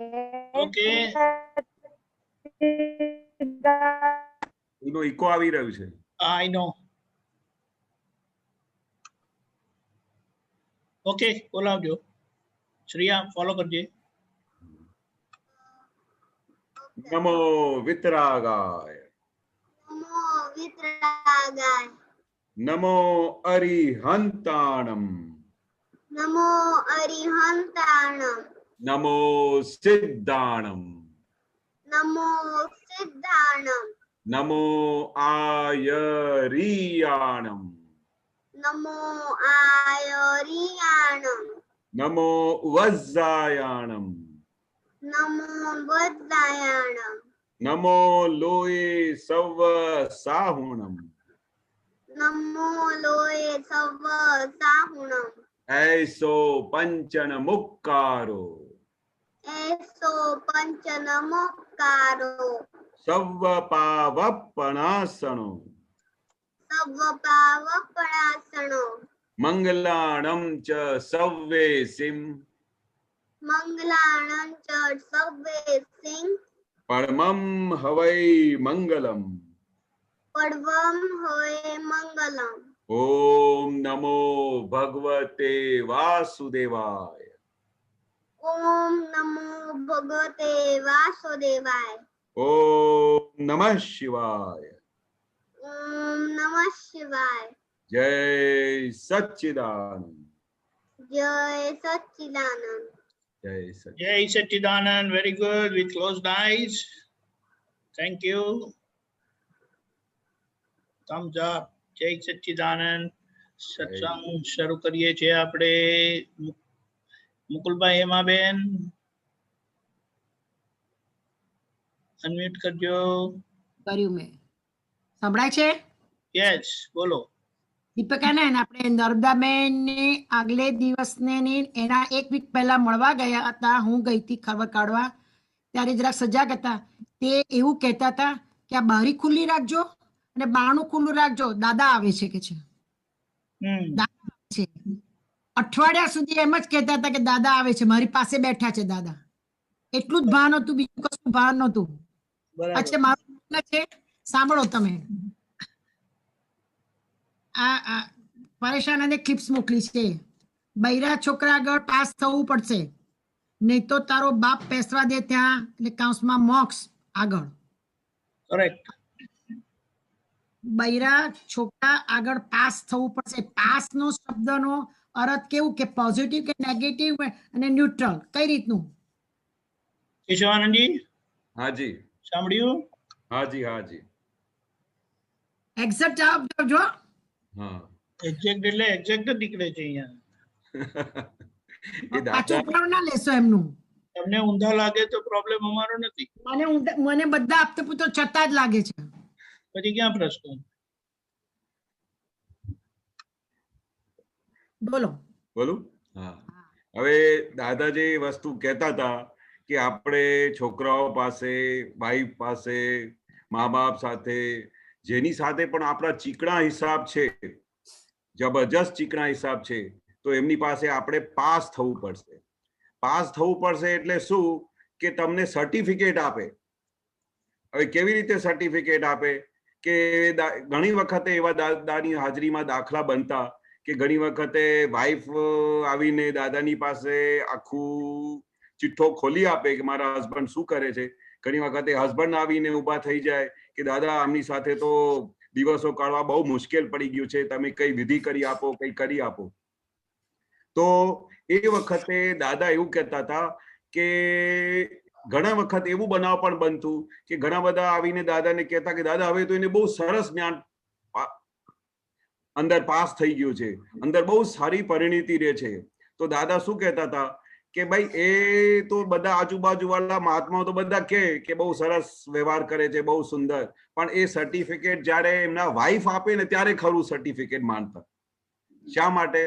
Okay, એનો eco આવી રહ્યું છે. આઈ નો. ઓકે, બોલાવજો. શ્રેયા ફોલો કરજે. નમો વિતરાગાય. નમો વિતરાગાય. નમો અરિહંતાણમ. નમો અરિહંતાણમ. નમો સિદ્ધાણમ. નમો સિદ્ધાણમ. નમો આયરિયાણમ. નમો આયરિયાણમ. નમો વજ્જાયાણમ. નમો વજ્જાયાણમ. નમો લોય સવ સાહુણમ. નમો લોય સવ સાહુણમ. એસો પંચન મુક્કારો. એસો પંચનમોક્કારો. સવ પાવપણાસણો. સવ પાવપણાસણો. મંગલાણમ ચ સવ્વે સિમ. મંગલાણં ચ સવ્વે સિંહ. પરમમ હવૈ મંગલમ. પડવમ હોય મંગલમ. ઓમ નમો ભગવતે વાસુદેવાય. ઓમ નમો ભગવતે વાસુદેવાય. ઓમ નમઃ શિવાય. ઓમ નમઃ શિવાય. જય સચ્ચિદાનંદ. જય સચ્ચિદાનંદ. જય સચ્ચિદાનંદ. Jai Satchidanand, very good, with closed eyes. Thank you. Thumbs up. Jai Satchidanand. સત્સંગ શરૂ કરીએ છીએ આપણે. મુકુલભાઈ, હેમાબેન અનમ્યુટ કરજો. કર્યું મેં. સંભળાય છે? યસ, બોલો. દીપિકાને આપણે નર્મદાબેન ને આગલે દિવસને એના એક વીક પહેલા મળવા ગયા હતા. હું ગઈ હતી ખબર કાઢવા, ત્યારે જરાક સજાગ હતા. તે એવું કહેતા હતા કે આ બારી ખુલ્લી રાખજો અને બારણું ખુલ્લું રાખજો, દાદા આવે છે કે છે. દાદા આવે છે. અઠવાડિયા સુધી એમ જ કહેતા હતા કે દાદા આવે છે, મારી પાસે બેઠા છે દાદા. એટલું જ ભાન હતું, બીજું કશું ભાન નહોતું. અચ્છા, મારું પ્રશ્ન છે, સાંભળો તમે. આ પરેશાન અને ક્લિપ્સ મોકલી છે. બૈરા છોકરા આગળ પાસ થવું પડશે, નહીં તો તારો બાપ પેસવા દે ત્યાં, એટલે કાઉન્સમાં મોક્ષ આગળ. કરેક્ટ. બૈરા છોકરા આગળ પાસ થવું પડશે. પાસ નો શબ્દનો અર્થ કેવું કે પોઝિટિવ કે નેગેટિવ અને ન્યુટ્રલ, કઈ રીતનું? કેશવાનંદજી હાજી. સાંભળ્યું? હાજી હાજી. એક્ઝેક્ટ જવાબ આપજો. હા. એક્ઝેક્ટ એટલે એક્ઝેક્ટ જ નીકળે છે અહીંયા. એ પાછું દાદા ઉપર ના લેશો એમનું. તમને ઊંધા લાગે તો પ્રોબ્લેમ અમારો નથી. મને બધા આપતે પૂતો છતાં જ લાગે છે. પછી ક્યાં પ્રશ્ન? બોલો. બોલું? હા. હવે દાદા જે વસ્તુ કહેતા હતા કે આપણે છોકરાઓ પાસે, વાઈફ પાસે, મા બાપ સાથે, જેની સાથે પણ આપણા ચીકણા હિસાબ છે, જબરજસ્ત ચીકણા હિસાબ છે, તો એમની પાસે આપણે પાસ થવું પડશે. પાસ થવું પડશે એટલે શું કે તમને સર્ટિફિકેટ આપે. હવે કેવી રીતે સર્ટિફિકેટ આપે કે ઘણી વખતે એવા દાદાની હાજરીમાં દાખલા બનતા કે ઘણી વખતે વાઈફ આવીને દાદાની પાસે આખું ચિઠ્ઠો ખોલી આપે કે મારા હસબન્ડ શું કરે છે. ઘણી વખતે હસબન્ડ આવીને ઊભા થઈ જાય કે દાદા આમની સાથે તો દિવસો કાઢવા બહુ મુશ્કેલ પડી ગયું છે, તમે કઈ વિધિ કરી આપો, કઈ કરી આપો. તો એ વખતે દાદા એવું કહેતા હતા કે ઘણા વખત એવું બનાવ પણ બનતું કે ઘણા બધા આવીને દાદાને કહેતા કે દાદા હવે તો એને બહુ સરસ જ્ઞાન અંદર પાસ થઈ ગયું છે, અંદર બહુ સારી પરિણીતિ રહે છે. તો દાદા શું કહેતા હતા કે ભાઈ એ તો બધા આજુબાજુ વાળા મહાત્માઓ તો બધા કે બહુ સરસ વ્યવહાર કરે છે, બહુ સુંદર, પણ એ સર્ટિફિકેટ જ્યારે એમના વાઈફ આપે ને ત્યારે ખરું સર્ટિફિકેટ માનતા. શા માટે?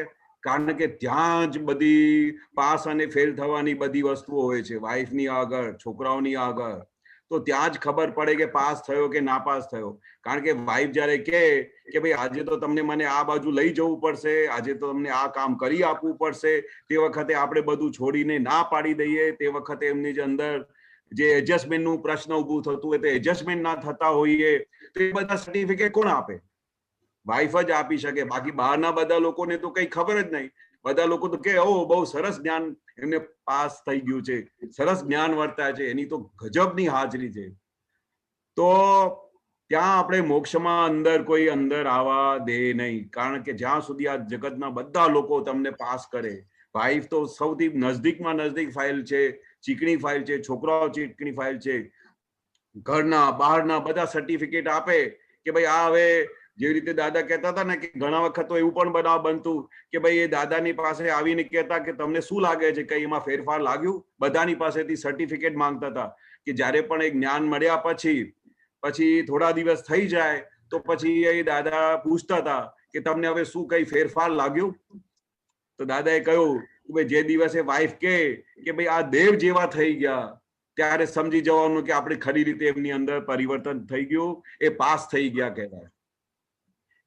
કારણ કે ત્યાં જ બધી પાસ અને ફેલ થવાની બધી વસ્તુઓ હોય છે, વાઈફની આગળ, છોકરાઓની આગળ. તો તો ત્યાં જ ખબર પડે કે પાસ થયો કે ના પાસ થયો. કારણ કે વાઈફ જયારે કે ભાઈ આજે તો તમને મને આ બાજુ લઈ જવું પડશે, આજે તો તમને આ કામ કરી આપવું પડશે, તે વખતે આપણે બધું છોડીને ના પાડી દઈએ, તે વખતે એમની અંદર જે એડજસ્ટમેન્ટનું પ્રશ્ન ઊભું થતું હોય તો એડજસ્ટમેન્ટ ના થતા હોઈએ તો એ બધા સર્ટિફિકેટ કોણ આપે? વાઈફ જ આપી શકે. બાકી બહારના બધા લોકોને તો કઈ ખબર જ નહીં. બધા લોકો તો કે ઓ બહુ સરસ જ્ઞાન એમને પાસ થઈ ગયું છે, સરસ જ્ઞાન વર્તા છે, એની તો ગજબની હાજરી છે. તો ત્યાં આપણે મોક્ષમાં અંદર કોઈ અંદર આવવા દે નહીં. કારણ કે જ્યાં સુધી આ જગતના બધા લોકો તમને પાસ કરે, વાઈફ તો સૌથી નજદીકમાં નજદીક ફાઇલ છે, ચીકણી ફાઇલ છે, છોકરાઓ ચીકણી ફાઇલ છે, ઘરના બહારના બધા સર્ટિફિકેટ આપે કે ભાઈ આ હવે જેવી રીતે દાદા કહેતા હતા ને કે ઘણા વખત તો એવું પણ બનાવ બનતું કે ભાઈ એ દાદાની પાસે આવીને કહેતા કે તમને શું લાગે છે, કઈ એમાં ફેરફાર લાગ્યું? બધાની પાસેથી સર્ટિફિકેટ માંગતા હતા કે જ્યારે પણ એ જ્ઞાન મળ્યા પછી થોડા દિવસ થઈ જાય તો પછી એ દાદા પૂછતા હતા કે તમને હવે શું કઈ ફેરફાર લાગ્યું? તો દાદાએ કહ્યું કે ભાઈ જે દિવસે વાઈફ કે ભાઈ આ દેવ જેવા થઈ ગયા ત્યારે સમજી જવાનું કે આપણે ખરી રીતે એમની અંદર પરિવર્તન થઈ ગયું, એ પાસ થઈ ગયા કહેવાય.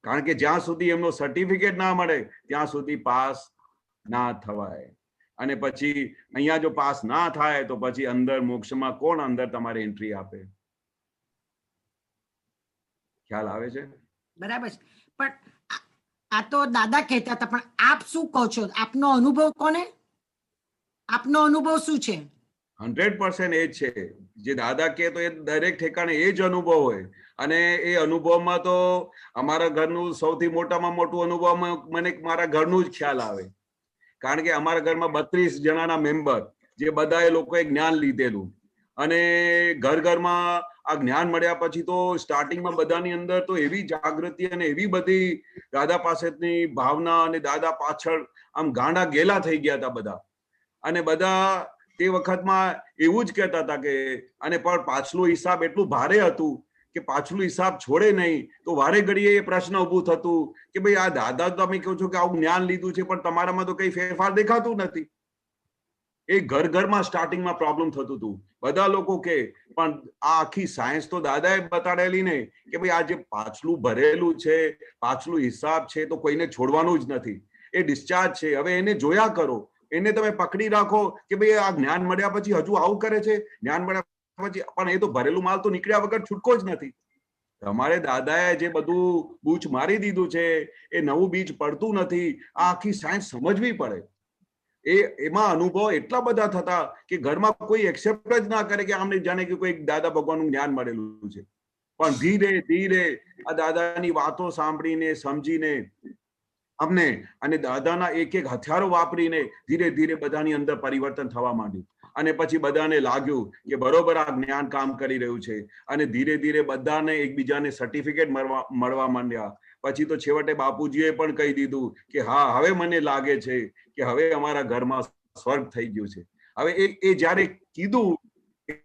કારણ કે જ્યાં સુધી એમનો સર્ટિફિકેટ ના મળે ત્યાં સુધી પાસ ના થવાય. અને પછી અહીંયા જો પાસ ના થાય તો પછી અંદર મોક્ષમાં કોણ અંદર તમારે એન્ટ્રી આપે? ખ્યાલ આવે છે? બરાબર છે. પણ આ તો દાદા કહેતા હતા, પણ આપ શું કહો છો? આપનો અનુભવ કોને? આપનો અનુભવ શું છે? 100% એ જ છે. જે દાદા કહે તો એ દરેક ઠેકાણે એ જ અનુભવ હોય. અને એ અનુભવમાં તો અમારા ઘરનું સૌથી મોટામાં મોટું અનુભવમાં મને મારા ઘરનું જ ખ્યાલ આવે. કારણ કે અમારા ઘરમાં 32 જણાના મેમ્બર, જે બધાએ લોકોએ જ્ઞાન લીધેલું, અને ઘરમાં આ જ્ઞાન મળ્યા પછી તો સ્ટાર્ટિંગમાં બધાની અંદર તો એવી જાગૃતિ અને એવી બધી દાદા પાસેની ભાવના અને દાદા પાછળ આમ ગાંડા ગેલા થઈ ગયા હતા બધા. અને બધા તે વખતમાં એવું જ કહેતા હતા કે અને પણ પાછલું હિસાબ એટલું ભારે હતું કે પાછલું હિસાબ છોડે નહીં તો વારે ઘડીએ એ પ્રશ્ન ઊભું થતું કે ભાઈ આ દાદા તમે કહો છો કે આવું જ્ઞાન લીધું છે પણ તમારામાં તો કઈ ફેરફાર દેખાતું નથી. એ ઘરમાં સ્ટાર્ટિંગમાં પ્રોબ્લેમ થતું હતું. બધા લોકો કે પણ આ આખી સાયન્સ તો દાદાએ બતાડેલી ને કે ભાઈ આ જે પાછલું ભરેલું છે, પાછલું હિસાબ છે, તો કોઈને છોડવાનું જ નથી. એ ડિસ્ચાર્જ છે. હવે એને જોયા કરો, એને તમે પકડી રાખો કે ભાઈ આ જ્ઞાન મળ્યા પછી હજુ આવું કરે છે, જ્ઞાન મળ્યા પછી પણ એ તો ભરેલું માલ તો નીકળ્યા વગર છૂટકો જ નથી. તમારે દાદાએ જે બધું બૂચ મારી દીધું છે એ નવું બીજ પડતું નથી. આ આખી સાયન્સ સમજવી પડે. એમાં અનુભવ એટલા બધા થતા કે ઘરમાં કોઈ એક્સેપ્ટ જ ના કરે કે આમને જાણે કે કોઈ દાદા ભગવાનનું જ્ઞાન મળેલું છે. પણ ધીરે ધીરે આ દાદાની વાતો સાંભળીને સમજીને અમને અને દાદાના એક એક હથિયારો વાપરીને ધીરે ધીરે બધાની અંદર પરિવર્તન થવા માંડ્યું. અને પછી બધાને લાગ્યું કે બરોબર આ જ્ઞાન કામ કરી રહ્યું છે. અને ધીરે ધીરે બધાને એકબીજાને સર્ટિફિકેટ મળવા માંડ્યા. પછી તો છેવટે બાપુજીએ પણ કહી દીધું કે હા હવે મને લાગે છે કે હવે અમારા ઘરમાં સ્વર્ગ થઈ ગયું છે. હવે એ જયારે કીધું,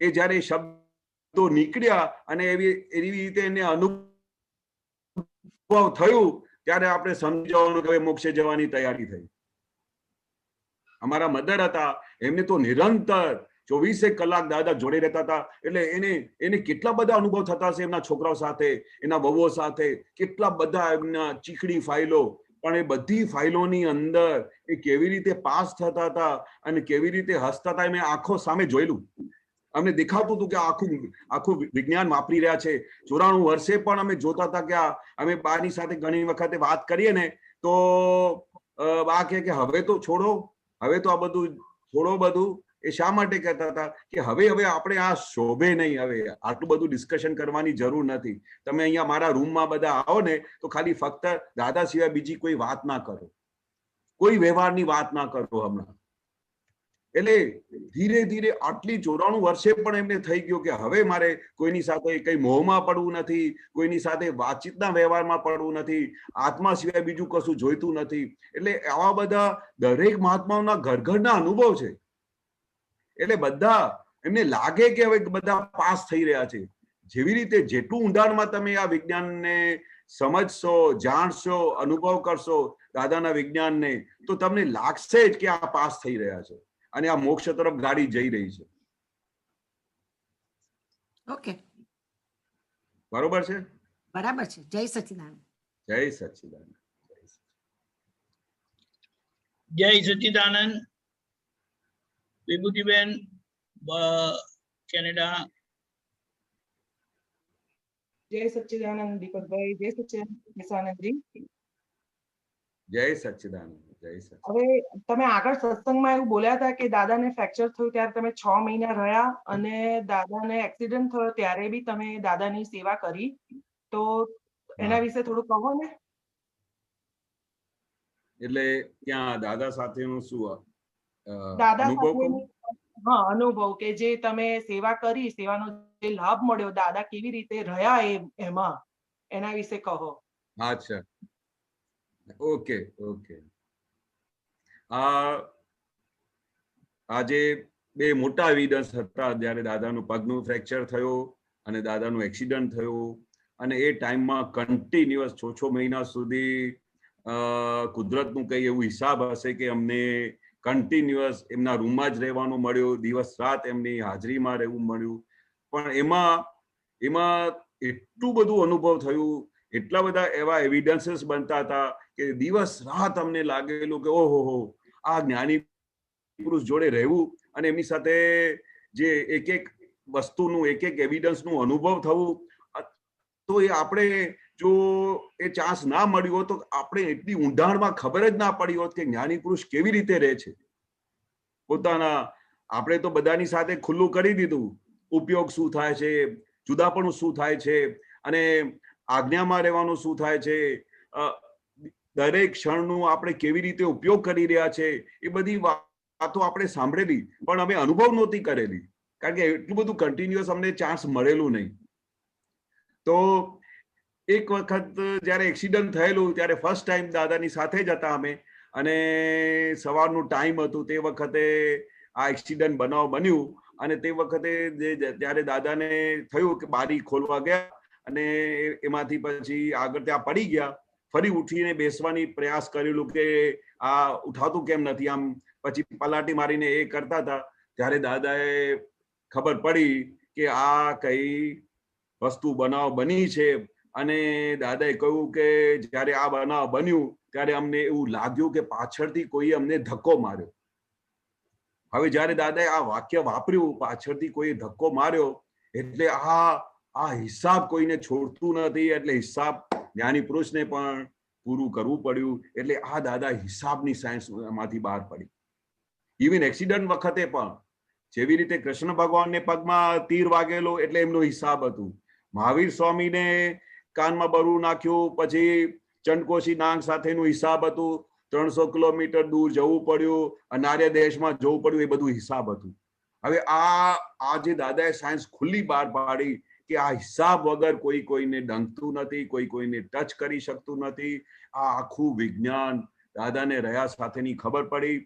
એ જયારે શબ્દો નીકળ્યા અને એવી રીતે એને અનુભવ થયું ત્યારે આપણે સમજાવવાનું કે મોક્ષે જવાની તૈયારી થઈ. અમારા મધર હતા, એમને તો નિરંતર 24 કલાક દાદા જોડે રહેતા હતા. એટલે એને કેટલા બધા અનુભવ થતા હશે એમના છોકરાઓ સાથે, એના વહુઓ સાથે, કેટલા બધા એમના ચીકણી ફાઇલો. પણ એ બધી ફાઇલોની અંદર એ કેવી રીતે પાસ થતા હતા અને કેવી રીતે હસતા હતા, મેં આંખો સામે જોયેલું. અમને દેખાતું હતું કે આખું વિજ્ઞાન વાપરી રહ્યા છે. 94 વર્ષે પણ અમે જોતા હતા કે અમે બાની સાથે ઘણી વખતે વાત કરીએ ને તો બા કે હવે તો છોડો, હવે તો આ બધું છોડો બધું. એ શા માટે કહેતા હતા કે હવે આપણે આ શોભે નહીં, હવે આટલું બધું ડિસ્કશન કરવાની જરૂર નથી. તમે અહીંયા મારા રૂમમાં બધા આવો ને તો ખાલી ફક્ત દાદા સિવાય બીજી કોઈ વાત ના કરો, કોઈ વ્યવહારની વાત ના કરો હમણાં. એટલે ધીરે ધીરે આટલી 94 વર્ષે પણ એમને થઈ ગયું કે હવે મારે કોઈની સાથે કઈ મોહમાં પડવું નથી, કોઈની સાથે વાતચીતના વ્યવહારમાં પડવું નથી, આત્મા સિવાય બીજું કશું જોઈતું નથી. એટલે આવા બધા દરેક મહાત્માઓના ઘરના અનુભવ છે. એટલે બધા એમને લાગે કે હવે બધા પાસ થઈ રહ્યા છે. જેવી રીતે જેટલું ઊંડાણમાં તમે આ વિજ્ઞાનને સમજશો, જાણશો, અનુભવ કરશો દાદાના વિજ્ઞાનને, તો તમને લાગશે જ કે આ પાસ થઈ રહ્યા છે અને આ મોક્ષ તરફ ગાડી જઈ રહી છે. ઓકે, બરોબર છે? બરાબર છે. જય સચ્ચિદાનંદ. જય સચ્ચિદાનંદ. જય સચ્ચિદાનંદ. વિભૂતિબેન કેનેડા. જય સચ્ચિદાનંદ દીપકભાઈ, જય સચ્ચિદાનંદ કેશાનંદજી. જય સચ્ચિદાનંદ. જય સચ્ચિદાનંદ. હવે તમે આગળ સત્સંગમાં એવું બોલ્યા હતા કે દાદાને ફ્રેક્ચર થયું ત્યારે તમે 6 મહિના રહ્યા અને દાદાને એક્સિડન્ટ થયો ત્યારે બી તમે દાદાની સેવા કરી, તો એના વિશે થોડું કહો ને. એટલે ત્યાં દાદા સાથેનું શું દાદા અનુભવ કહું? સાથેની અનુભવ કે જે તમે સેવા કરી, સેવાનો જે લાભ મળ્યો, દાદા કેવી રીતે રહ્યા એમાં, એના વિશે કહો. અચ્છા, ઓકે ઓકે. આજે બે મોટા એવિડન્સ હતા જ્યારે દાદાનું પગનું ફ્રેક્ચર થયું અને દાદાનું એક્સિડન્ટ થયું, અને એ ટાઈમમાં કન્ટિન્યુઅસ 6 મહિના સુધી કુદરતનું કઈ એવું હિસાબ હશે કે અમને કન્ટિન્યુઅસ એમના રૂમમાં જ રહેવાનું મળ્યું, દિવસ રાત એમની હાજરીમાં રહેવું મળ્યું. પણ એમાં એટલું બધું અનુભવ થયું, એટલા બધા એવા એવિડન્સીસ બનતા હતા કે દિવસ રાત અમને લાગેલું કે ઓહો આ જ્ઞાની પુરુષ જોડે રહેવું અને એમની સાથે જે એક એક વસ્તુનું એક એક એવિડન્સનું અનુભવ થવું, તો એ આપણે જો એ ચાન્સ ના મળ્યો હોત તો આપણે એટલી ઊંડાણમાં ખબર જ ના પડી હોત કે જ્ઞાની પુરુષ કેવી રીતે રહે છે પોતાના. આપણે તો બધાની સાથે ખુલ્લું કરી દીધું, ઉપયોગ શું થાય છે, જુદાપણું શું થાય છે, અને આજ્ઞામાં રહેવાનું શું થાય છે, દરેક ક્ષણનું આપણે કેવી રીતે ઉપયોગ કરી રહ્યા છે, એ બધી વાતો આપણે સાંભળેલી, પણ અમે અનુભવ નહોતી કરેલી કારણ કે એટલું બધું કન્ટિન્યુઅસ અમને ચાન્સ મળેલું નહીં. તો એક વખત જ્યારે એક્સિડન્ટ થયેલું ત્યારે ફર્સ્ટ ટાઈમ દાદાની સાથે જ હતા અમે, અને સવારનું ટાઈમ હતું તે વખતે આ એક્સિડન્ટ બન્યું, અને તે વખતે જ્યારે દાદાને થયું કે બારી ખોલવા ગયા અને એમાંથી પછી આગળ ત્યાં પડી ગયા, ફરી ઉઠીને બેસવાની પ્રયાસ કરેલું કે આ ઉઠાતું કેમ નથી, આમ પછી પલાટી મારીને એ કરતા હતા. ત્યારે દાદાએ ખબર પડી કે આ કઈ વસ્તુ બનાવ બની છે, અને દાદાએ કહ્યું કે જ્યારે આ બનાવ બન્યું ત્યારે અમને એવું લાગ્યું કે પાછળથી કોઈ અમને ધક્કો માર્યો. હવે જ્યારે દાદાએ આ વાક્ય વાપર્યું, પાછળથી કોઈ ધક્કો માર્યો, એટલે આ હિસાબ કોઈને છોડતું નથી, એટલે હિસાબ જ્ઞાની પુરુષને પણ પૂરું કરવું પડ્યું. એટલે આ દાદા હિસાબની સાયન્સ માંથી બહાર પડી. ઇવન એક્સિડન્ટ વખતે પણ જેવી રીતે કૃષ્ણ ભગવાનને પગમાં તીર વાગેલો એટલે એમનો હિસાબ હતું, મહાવીર સ્વામીને કાનમાં બરું નાખ્યું પછી ચંડકોશી નાગ સાથેનું હિસાબ હતું, 300 કિલોમીટર દૂર જવું પડ્યું, અનાર્ય દેશમાં જવું પડ્યું, એ બધું હિસાબ હતું. હવે આ જે દાદાએ સાયન્સ ખુલ્લી બહાર પાડી કે આ હિસાબ વગર કોઈને ડંકતું નથી, કોઈને ટચ કરી શકતું નથી. આ આખું વિજ્ઞાન દાદાને રહ્યા સાથેની ખબર પડી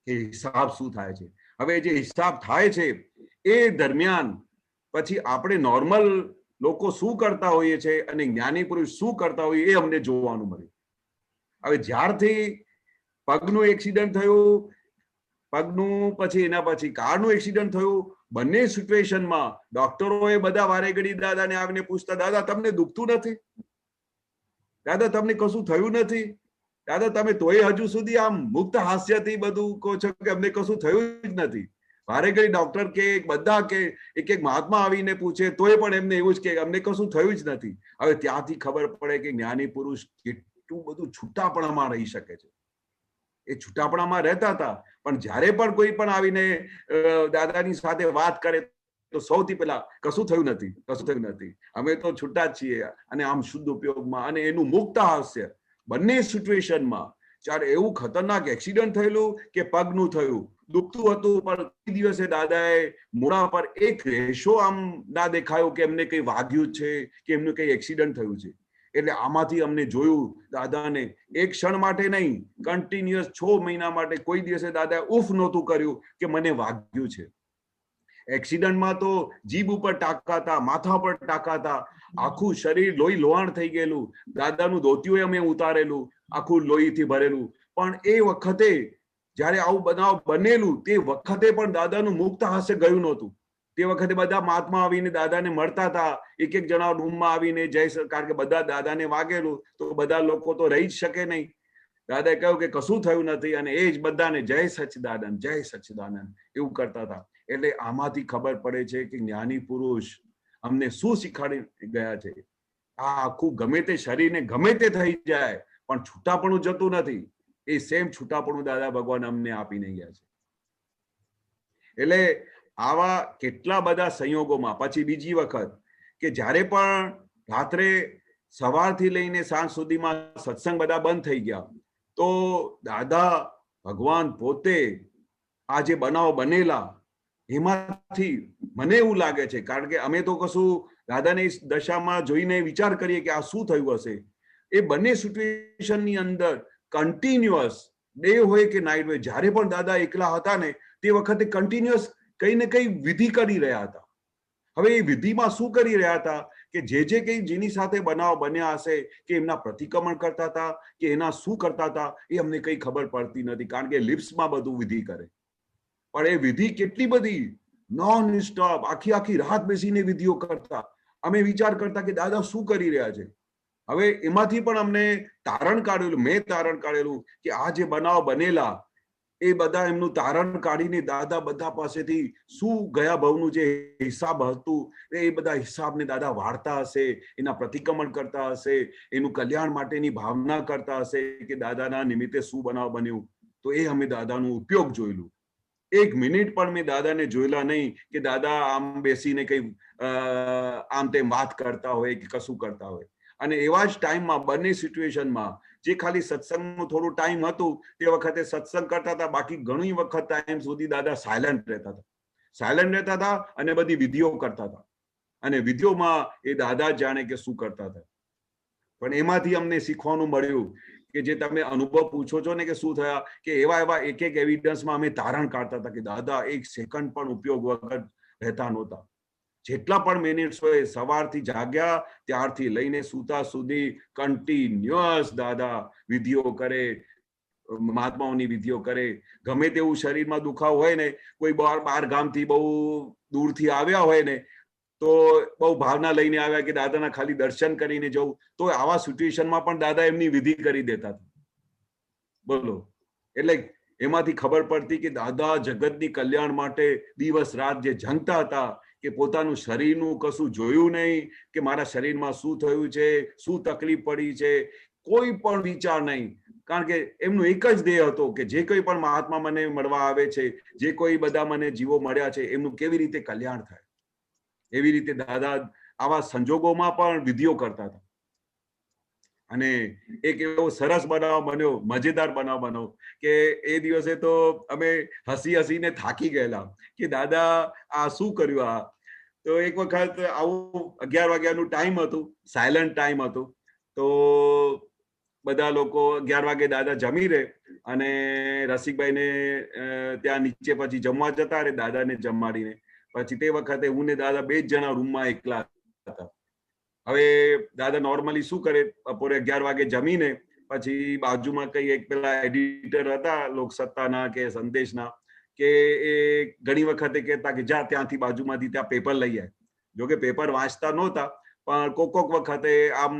કે હિસાબ શું થાય છે. હવે જે હિસાબ થાય છે એ દરમિયાન પછી આપણે નોર્મલ લોકો શું કરતા હોઈએ છીએ અને જ્ઞાની પુરુષ શું કરતા હોઈએ એ અમને જોવાનું મળ્યું. હવે જ્યારથી પગનું એક્સિડન્ટ થયું, પગનું પછી એના પછી કારનું એક્સિડન્ટ થયું, બંને સિચ્યુએશનમાં ડોક્ટરોએ બધા વારે ઘડી દાદાને આવીને પૂછતા, દાદા તમને દુખતું નથી, દાદા તમને કશું થયું નથી, દાદા તમે તોય હજુ સુધી આમ મુક્ત હાસ્યથી બધું કહો છો કે અમને કશું થયું જ નથી. વારે ઘડી ડોક્ટર કે બધા કે એક મહાત્મા આવીને પૂછે તોય પણ એમને એવું જ કે અમને કશું થયું જ નથી. હવે ત્યાંથી ખબર પડે કે જ્ઞાની પુરુષ કેટલું બધું છૂટાપણામાં રહી શકે છે. એ છૂટાપણામાં રહેતા હતા, પણ જ્યારે પણ કોઈ પણ આવીને દાદાની સાથે વાત કરે તો સૌથી પહેલા કશું થયું નથી, કશું થયું નથી, અમે તો છૂટા જ છીએ, અને આમ શુદ્ધ ઉપયોગમાં, અને એનું મુક્ત હાસ્ય બંને સિચ્યુએશનમાં. જ્યારે એવું ખતરનાક એક્સિડન્ટ થયેલું કે પગનું થયું, દુખતું હતું, પણ દિવસે દાદાએ મોઢા પર એક રેશો આમ ના દેખાયો કે એમને કઈ વાગ્યું છે કે એમનું કઈ એક્સિડન્ટ થયું છે. એટલે આમાંથી અમને જોયું દાદાને એક ક્ષણ માટે નહીં, કન્ટિન્યુઅસ 6 મહિના માટે કોઈ દિવસે દાદાએ ઉફ નહોતું કર્યું કે મને વાગ્યું છે. એક્સિડન્ટમાં તો જીભ ઉપર ટાંકા હતા, માથા પર ટાંકા હતા, આખું શરીર લોહી લોહાણ થઈ ગયેલું, દાદાનું ધોતિયું અમે ઉતારેલું, આખું લોહીથી ભરેલું. પણ એ વખતે જયારે આવું બનાવ બનેલું તે વખતે પણ દાદાનું મુક્ત હાસ્ય ગયું નહોતું. તે વખતે બધા મહાત્મા આવીને દાદાને મળતા હતા, એક એક જણા રૂમમાં આવીને જય, કારણ કે બધા દાદાને વાગેલું તો બધા લોકો તો રહી જ શકે નહીં. દાદાએ કહ્યું કે કશું થયું નથી, અને એ જ બધાને જય સચ્ચિદાનંદ જય સચ્ચિદાનંદ એવું કરતા હતા. એટલે આમાંથી ખબર પડે છે કે જ્ઞાની પુરુષ અમને શું શીખવાડી ગયા છે. આ આખું ગમે તે શરીરને ગમે તે થઈ જાય પણ છૂટાપણું જતું નથી. એ સેમ છૂટાપણું દાદા ભગવાન અમને આપીને ગયા છે. એટલે આવા કેટલા બધા સંયોગોમાં પછી બીજી વખત કે જ્યારે પણ રાત્રે સવારથી લઈને સાંજ સુધીમાં સત્સંગ બધા બંધ થઈ ગયા, તો દાદા ભગવાન પોતે આ જે બનાવ બનેલા એમાંથી મને એવું લાગે છે, કારણ કે અમે તો કશું દાદાની દશામાં જોઈને વિચાર કરીએ કે આ શું થયું હશે. એ બંને સિચ્યુએશનની અંદર કન્ટિન્યુઅસ ડે હોય કે નાઇટ હોય, જ્યારે પણ દાદા એકલા હતા ને તે વખતે કન્ટિન્યુઅસ કઈ ને કઈ વિધિ કરી રહ્યા હતા. હવે એ વિધિમાં શું કરી રહ્યા હતા કે જે કઈ જેની સાથે બનાવ બન્યા હશે, કે એમના પ્રતિક્રમણ કરતા હતા કે એના શું કરતા હતા, એ અમને કઈ ખબર પડતી નથી, કારણ કે લિપ્સમાં બધું વિધિ કરે. પણ એ વિધિ કેટલી બધી નોન સ્ટોપ આખી રાત બેસીને વિધિઓ કરતા. અમે વિચાર કરતા કે દાદા શું કરી રહ્યા છે. હવે એમાંથી પણ અમને તારણ કાઢેલું, મેં તારણ કાઢેલું કે આ જે બનાવ બનેલા એ બધા એમનું તારણ કાઢીને દાદા બધા પાસેથી શું ગયા ભવનું જે હિસાબ હતું એ બધા હિસાબને દાદા વાળતા હશે, એના પ્રતિક્રમણ કરતા હશે, એનું કલ્યાણ માટેની ભાવના કરતા હશે કે દાદાના નિમિત્તે શું બનાવ બન્યું. તો એ અમે દાદાનો ઉપયોગ જોયેલું. એક મિનિટ પણ મેં દાદાને જોયેલા નહીં કે દાદા આમ બેસીને કઈ આમ તેમ વાત કરતા હોય કે કશું કરતા હોય. અને એવા જ ટાઈમમાં બંને સિચ્યુએશનમાં જે ખાલી સત્સંગનું થોડું ટાઈમ હતું તે વખતે સત્સંગ કરતા હતા, બાકી ઘણી વખત ટાઈમ સુધી દાદા સાયલન્ટ રહેતા હતા અને બધી વિધિઓ કરતા હતા. અને વિધિઓમાં એ દાદા જાણે કે શું કરતા હતા. પણ એમાંથી અમને શીખવાનું મળ્યું કે જે તમે અનુભવ પૂછો છો ને કે શું થયા, કે એવા એક એવિડન્સમાં અમે તારણ કાઢતા હતા કે દાદા એક સેકન્ડ પણ ઉપયોગ વગર રહેતા નહોતા. જેટલા પણ મિનિટ્સ હોય, સવારથી જાગ્યા ત્યારથી લઈને સૂતા સુધી કન્ટિન્યુઅસ દાદા વિધિઓ કરે, મહાત્માઓની વિધિઓ કરે. ગમે તેવું શરીરમાં દુખાવ હોય ને, કોઈ બાર ગામથી બહુ દૂરથી આવ્યા હોય ને તો બહુ ભાવના લઈને આવ્યા કે દાદાના ખાલી દર્શન કરીને જવું, તો આવા સિચ્યુએશનમાં પણ દાદા એમની વિધિ કરી દેતા હતા. બોલો, એટલે એમાંથી ખબર પડતી કે દાદા જગતની કલ્યાણ માટે દિવસ રાત જે ઝંખતા હતા, કે પોતાનું શરીરનું કશું જોયું નહીં કે મારા શરીરમાં શું થયું છે, શું તકલીફ પડી છે, કોઈ પણ વિચાર નહીં. કારણ કે એમનું એક જ ધ્યેય હતો કે જે કોઈ પણ મહાત્મા મને મળવા આવે છે, જે કોઈ બધા મને જીવો મળ્યા છે, એમનું કેવી રીતે કલ્યાણ થાય. એવી રીતે દાદા આવા સંજોગોમાં પણ વિધિઓ કરતા હતા. અને એક એવો સરસ બનાવ બન્યો, મજેદાર બનાવ બન્યો કે એ દિવસે તો અમે હસીને થાકી ગયેલા કે દાદા આ શું કર્યું આ. તો એક વખત આવું 11 વાગ્યાનું ટાઈમ હતું, સાયલન્ટ ટાઈમ હતું. તો બધા લોકો 11 વાગે દાદા જમી રહે અને રસિકભાઈને ત્યાં નીચે પછી જમવા જતા રહે દાદાને જમાડીને. પછી તે વખતે હું ને દાદા 2 જ જણા રૂમમાં એકલા હતા. હવે દાદા નોર્મલી શું કરે, બપોરે 11 વાગે જમીને પછી બાજુમાં કઈ એક પેલા એડિટર હતા લોકસત્તાના કે સંદેશના, કે એ ઘણી વખતે કહેતા કે જા ત્યાંથી બાજુમાંથી ત્યાં પેપર લઈ આય. જોકે પેપર વાંચતા નહોતા, પણ કોક વખતે આમ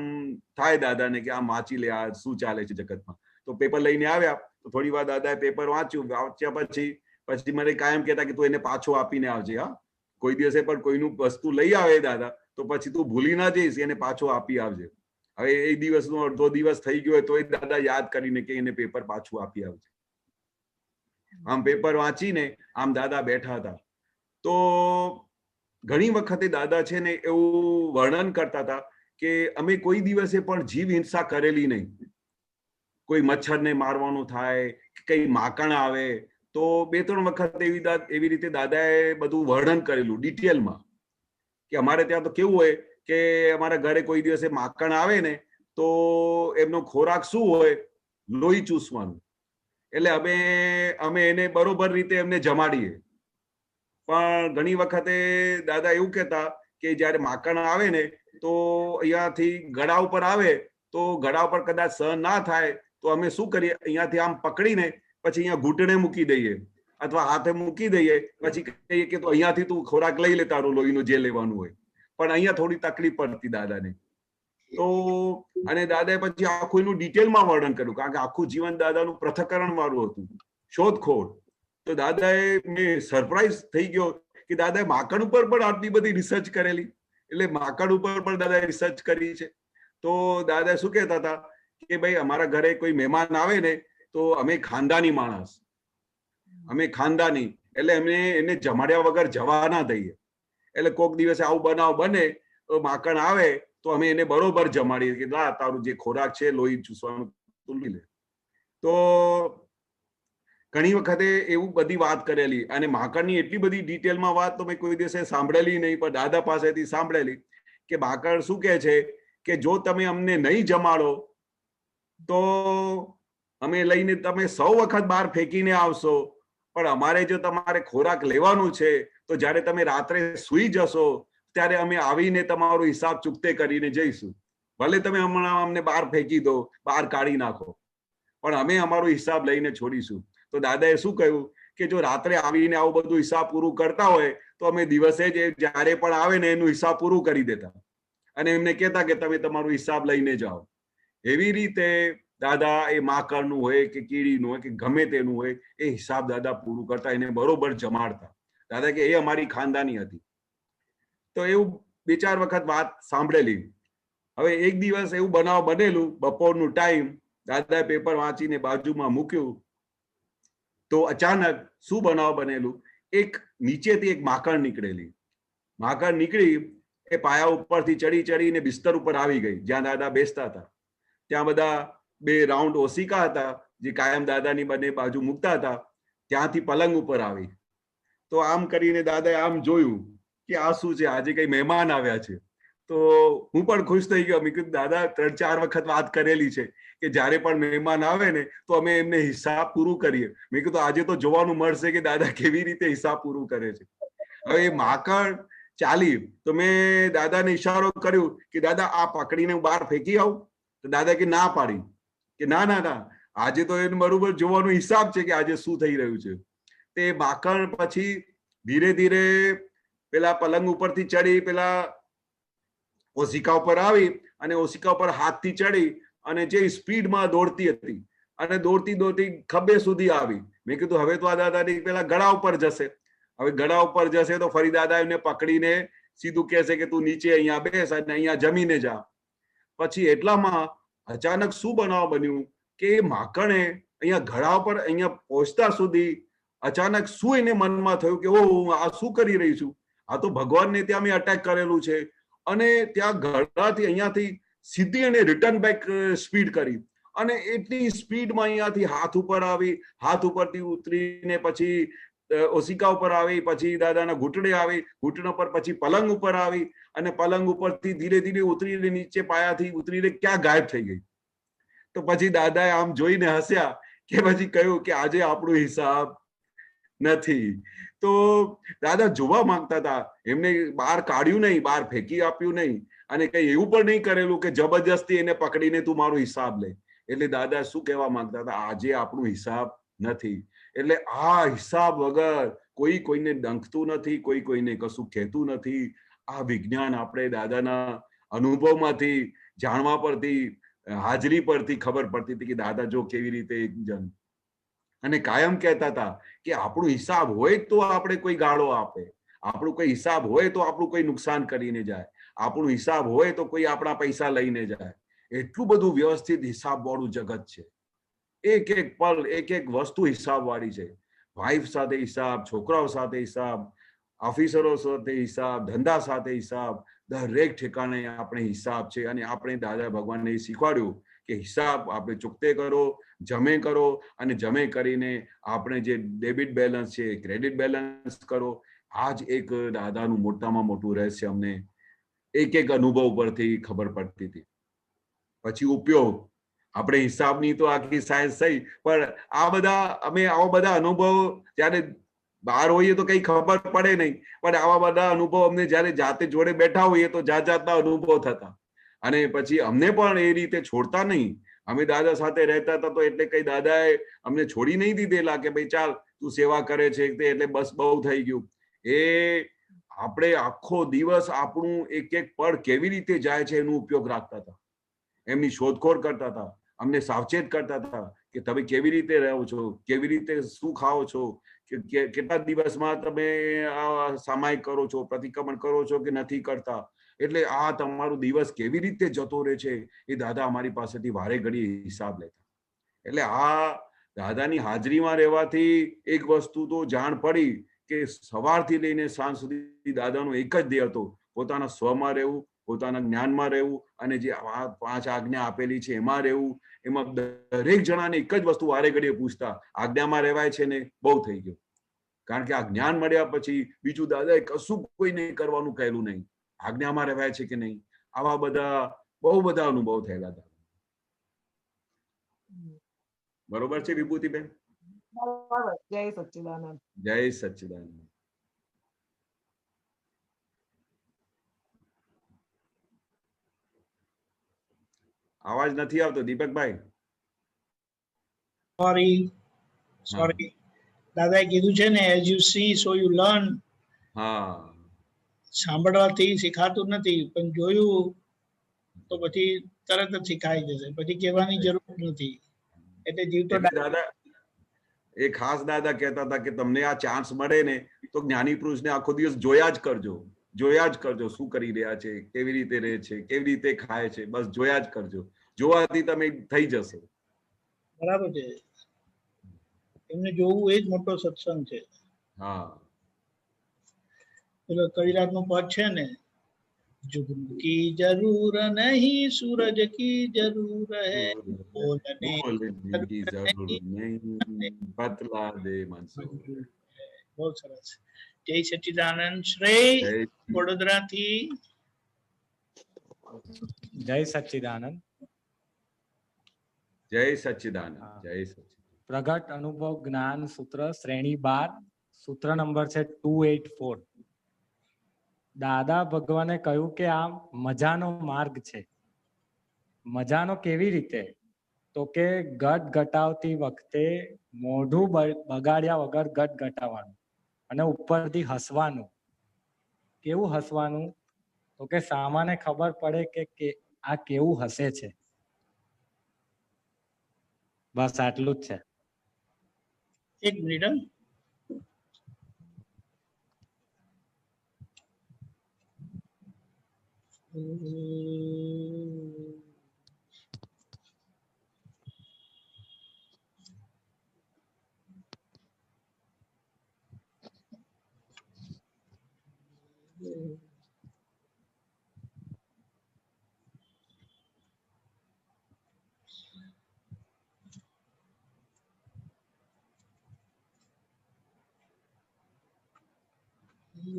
થાય દાદાને કે આમ વાંચી લે આ શું ચાલે છે જગતમાં. તો પેપર લઈને આવ્યા, તો થોડી વાર દાદાએ પેપર વાંચ્યા પછી મને કાયમ કહેતા કે તું એને પાછો આપીને આવજે. હા, કોઈ દિવસે પણ કોઈનું વસ્તુ લઈ આવે દાદા તો પછી તું ભૂલી ના જઈશ, એને પાછો આપી આવજે. હવે એ દિવસનો અડધો દિવસ થઈ ગયો હોય તો એ દાદા યાદ કરીને કે એને પેપર પાછું આપી આવજે. આમ પેપર વાંચીને આમ દાદા બેઠા હતા. તો ઘણી વખતે દાદા છે ને એવું વર્ણન કરતા હતા કે અમે કોઈ દિવસે પણ જીવ હિંસા કરેલી નહીં. કોઈ મચ્છરને મારવાનું થાય, કઈ માકણ આવે તો 2-3 વખત એવી રીતે દાદાએ બધું વર્ણન કરેલું ડિટેલમાં. કે અમારે ત્યાં તો કેવું હોય કે અમારા ઘરે કોઈ દિવસે માકણ આવે ને તો એમનો ખોરાક શું હોય, લોહી ચૂસવાનું. એટલે અમે એને બરોબર રીતે એમને જમાડીએ. પણ ઘણી વખતે દાદા એવું કહેતા કે જયારે માકણ આવે ને તો અહીંયાથી ગળા ઉપર આવે તો ગળા ઉપર કદાચ સહન ના થાય તો અમે શું કરીએ, અહીંયાથી આમ પકડીને પછી અહીંયા ઘૂંટણે મૂકી દઈએ અથવા હાથે મૂકી દઈએ, પછી કહીએ કે તો અહીંયાથી તું ખોરાક લઈ લે, તારું લોહીનું જે લેવાનું હોય. પણ અહીંયા થોડી તકલીફ પડતી દાદાને. તો અને દાદાએ પછી આખું એનું ડિટેલમાં વર્ણન કર્યું, કારણ કે આખું જીવન દાદાનું પૃથ્થકરણ વાળું હતું, શોધખોળ. તો દાદાએ મેં સરપ્રાઈઝ થઈ ગયો કે દાદાએ માકડ ઉપર પણ આટલી બધી રિસર્ચ કરેલી. એટલે માકડ ઉપર પણ દાદાએ રિસર્ચ કરી છે. તો દાદા શું કહેતા હતા કે ભાઈ અમારા ઘરે કોઈ મહેમાન આવે ને તો અમે ખાનદાની માણસ, અમે ખાનદાની, એટલે અમે એને જમાડ્યા વગર જવા ના દઈએ. એટલે કોઈક દિવસે આવું બનાવ બને તો માકડ આવે તો અમે એને બરોબર જમાડીએ કે લા તારું જે ખોરાક છે લોહી ચૂસવાનું તું લઈ લે. તો ઘણી વખતે એવું બધી વાત કરેલી, અને માકડની એટલી બધી ડિટેલમાં વાત તો મેં કોઈ દિવસે સાંભળેલી નહીં, પણ દાદા પાસેથી સાંભળેલી કે માકડ શું કહે છે કે જો તમે અમને નહીં જમાડો તો અમે લઈને તમે 100 વખત બહાર ફેંકીને આવશો, પણ અમારે જો તમારે ખોરાક લેવાનું છે તો જ્યારે તમે રાત્રે સૂઈ જશો ત્યારે અમે આવીને તમારો હિસાબ ચૂકતે કરીને જઈશું. ભલે તમે હમણાં અમને બહાર ફેંકી દો, બહાર કાઢી નાખો, પણ અમે અમારો હિસાબ લઈને છોડીશું. તો દાદાએ શું કહ્યું કે જો રાત્રે આવીને આવું બધું હિસાબ પૂરું કરતા હોય તો અમે દિવસે જ જ્યારે પણ આવે ને એનું હિસાબ પૂરું કરી દેતા અને એમને કહેતા કે તમે તમારો હિસાબ લઈને જાઓ. એવી રીતે દાદા એ માકડનું હોય કે કીડીનું હોય કે ગમે તેનું હોય એ હિસાબ દાદા પૂરું કરતા, એને બરોબર જમાડતા. દાદા કે એ અમારી ખાનદાની હતી. તો એવું 2-4 વખત વાત સાંભળેલી. હવે એક દિવસ એવું બનાવ બનેલું, બપોરનું ટાઈમ, દાદાએ પેપર વાંચીને બાજુમાં મૂક્યું તો અચાનક શું બનાવ બનેલું, એક નીચેથી એક માકડ નીકળેલી. માકડ નીકળી એ પાયા ઉપરથી ચડીને બિસ્તર ઉપર આવી ગઈ જ્યાં દાદા બેસતા હતા. ત્યાં બધા 2 રાઉન્ડ ઓશિકા હતા જે કાયમ દાદાની બંને બાજુ મૂકતા હતા, ત્યાંથી પલંગ ઉપર આવી. તો આમ કરીને દાદાએ આમ જોયું કે આ શું છે, આજે કઈ મહેમાન આવ્યા છે. તો હું પણ ખુશ થઈ ગયો. મેં કીધું દાદા 3-4 વખત વાત કરેલી છે કે જ્યારે પણ મહેમાન આવે ને તો અમે એમને હિસાબ પૂરું કરીએ. મેં કીધું આજે તો જોવાનું મળશે કે દાદા કેવી રીતે હિસાબ પૂરું કરે છે. હવે એ માકડ ચાલી તો મેં દાદાને ઈશારો કર્યો કે દાદા આ પકડીને બહાર ફેંકી આવું. તો દાદા કે ના પાડી કે ના ના ના, આજે તો એને બરોબર જોવાનો હિસાબ છે કે આજે શું થઈ રહ્યું છે. તે માકડ પછી ધીરે ધીરે પેલા પલંગ ઉપરથી ચડી પેલા ઓશિકા ઉપર આવી અને ઓશિકા ઉપર હાથથી ચડી અને જે સ્પીડમાં દોડતી હતી અને દોડતી ખભે સુધી આવી. મેં કીધું હવે તો આ દાદાની પેલા ગળા ઉપર જશે. હવે ગળા ઉપર જશે તો ફરી દાદા એમને પકડીને સીધું કહેશે કે તું નીચે અહીંયા બેસ અને અહીંયા જમીને જા. પછી એટલામાં અચાનક શું બનાવ બન્યું કે માકડે અહીંયા ગળા ઉપર અહીંયા પહોંચતા સુધી અચાનક શું એને મનમાં થયું કે ઓહ આ શું કરી રહી છું, આ તો ભગવાનને ત્યાં મેં અટેક કરેલું છે. અને ત્યાં ગળાથી અહીંયાથી સીધી એને રિટર્ન બેક સ્પીડ કરી અને એટલી સ્પીડમાં અહીંયાથી હાથ ઉપર આવી, હાથ ઉપરથી ઉતરીને પછી ઓશિકા ઉપર આવી, પછી દાદાના ઘૂંટડે આવી, ઘૂંટણા પર પછી પલંગ ઉપર આવી અને પલંગ ઉપરથી ધીરે ધીરે ઉતરીને નીચે પાયાથી ઉતરીને ક્યાં ગાયબ થઈ ગઈ. તો પછી દાદાએ આમ જોઈને હસ્યા કે પછી કહ્યું કે આજે આપણો હિસાબ નથી. તો દાદા જોવા માંગતા હતા, એમને બહાર કાઢ્યું નહીં, બહાર ફેંકી આપ્યું નહીં અને કઈ એવું પણ નહીં કરેલું કે જબરજસ્તી એને પકડીને તું મારો હિસાબ લે. એટલે દાદા શું કહેવા માંગતા હતા, આજે આપણો હિસાબ નથી. એટલે આ હિસાબ વગર કોઈ કોઈને ડંખતું નથી, કોઈ કોઈને કશું કહેતું નથી. આ વિજ્ઞાન આપણે દાદાના અનુભવમાંથી જાણવા પરથી, હાજરી પરથી ખબર પડતી હતી કે દાદા જો કેવી રીતે એક જણ અને કાયમ કહેતા હતા કે આપણો હિસાબ હોય તો આપણે કોઈ ગાળો આપે, આપણો કોઈ હિસાબ હોય તો આપણું કોઈ નુકસાન કરીને જાય, આપણો હિસાબ હોય તો કોઈ આપણા પૈસા લઈને જાય. એટલું બધું વ્યવસ્થિત હિસાબ વાળું જગત છે. એક એક પલ, એક એક વસ્તુ હિસાબ વાળી છે. વાઈફ સાથે હિસાબ, છોકરાઓ સાથે હિસાબ, ઓફિસરો સાથે હિસાબ, ધંધા સાથે હિસાબ, દરેક ઠેકાણે આપણે હિસાબ છે. અને આપણે દાદા ભગવાનને એ શીખવાડ્યું કે હિસાબ આપણે ચૂકતે કરો, જમે કરો અને જમે કરીને આપણે જે ડેબિટ બેલેન્સ છે ક્રેડિટ બેલેન્સ કરો. આ જ એક દાદાનું મોટામાં મોટું રહસ્ય અમને એક એક અનુભવ પરથી ખબર પડતી હતી. પછી ઉપયોગ, આપણે હિસાબની તો આખી સાયન્સ થઈ, પણ આ બધા અમે આવા બધા અનુભવ જ્યારે બહાર હોઈએ તો કઈ ખબર પડે નહીં, પણ આવા બધા અનુભવ અમને જયારે જાતે જોડે બેઠા હોઈએ તો જાત જાતના અનુભવ થતા. અને પછી અમને પણ એ રીતે છોડતા નહીં. અમે દાદા સાથે રહેતા હતા તો એટલે કઈ દાદાએ અમને છોડી નહીં દીધેલા કે ભાઈ ચાલ તું સેવા કરે છે તે એટલે બસ બહુ થઈ ગયું. એ આપણે આખો દિવસ આપણું એક એક પળ કેવી રીતે જાય છે એનો ઉપયોગ રાખતા હતા, એમની શોધખોળ કરતા હતા, અમને સાવચેત કરતા હતા કે તમે કેવી રીતે રહો છો, કેવી રીતે શું ખાઓ છો, કેટલા દિવસમાં તમે આ સામાયિક કરો છો, પ્રતિક્રમણ કરો છો કે નથી કરતા, એટલે આ તમારો દિવસ કેવી રીતે જતો રહે છે એ દાદા અમારી પાસેથી વારે ઘડી હિસાબ લેતા. એટલે આ દાદાની હાજરીમાં રહેવાથી એક વસ્તુ તો જાણ પડી કે સવારથી લઈને સાંજ સુધી દાદાનો એક જ ધ્યેય હતો, પોતાના સ્વમાં રહેવું, પોતાના જ્ઞાનમાં રહેવું અને જે 5 આજ્ઞા આપેલી છે એમાં રહેવું. એમાં દરેક જણાને એક જ વસ્તુ વારે ઘડીએ પૂછતા, આજ્ઞામાં રહેવાય છે ને? બહુ થઈ ગયું. કારણ કે આ જ્ઞાન મળ્યા પછી બીજું દાદાએ કશું કોઈને કરવાનું કહેલું નહીં, આજ્ઞામાં રહેવાય છે કે નહીં. આવા બધા બહુ બધા અનુભવ થયેલા હતા. બરોબર છે વિભૂતિબેન? જય સચ્ચિદાનંદ. જય સચ્ચિદાનંદ. અવાજ નથી આવતો દીપકભાઈ. સોરી દાદાએ કીધું છે ને, as you C so you learn. હા, સાંભળવાથી શીખાતું નથી, પણ જોયું તો પછી તરત જ શીખાઈ જશે, પછી કહેવાની જરૂર નથી. એટલે જીવતો દાદા એ ખાસ દાદા કહેતા હતા કે તમને આ ચાન્સ મળે ને તો જ્ઞાની પુરુષને આખો દિવસ જોયા જ કરજો, જોયા જ કરજો, શું કરી રહ્યા છે, કેવી રીતે રહે છે, કેવી રીતે ખાય છે, બસ જોયા જ કરજો. જોવાથી તમે થઈ જશો. બરાબર છે, એમને જોવું એ જ મોટો સત્સંગ છે. હા, પેલો કવિરાજનું પદ છે ને, जुगनू की जरूर नहीं सूरज की जरूर है, बोलने की जरूर नहीं बतला दे मंसूर. બહુ સરસ. જય સચ્ચિદાનંદ. શ્રેય વડોદરાથી. જય સચ્ચિદાનંદ. જય સચ્ચિદાનંદ. જય સચ્ચિદાનંદ. પ્રગટ અનુભવ જ્ઞાન સૂત્ર શ્રેણી 12, સૂત્ર નંબર છે 284. દાદા ભગવાને કહ્યું કે આ મજાનો માર્ગ છે. મજાનો કેવી રીતે? તો કે ગટ ગટાવતી વખતે મોઢું બગાડ્યા વગર ગટ ગટાવવાનું અને ઉપરથી હસવાનું. કેવું હસવાનું? તો કે સામાને ખબર પડે કે આ કેવું હસે છે. બસ આટલું જ છે. એક મિનિટ.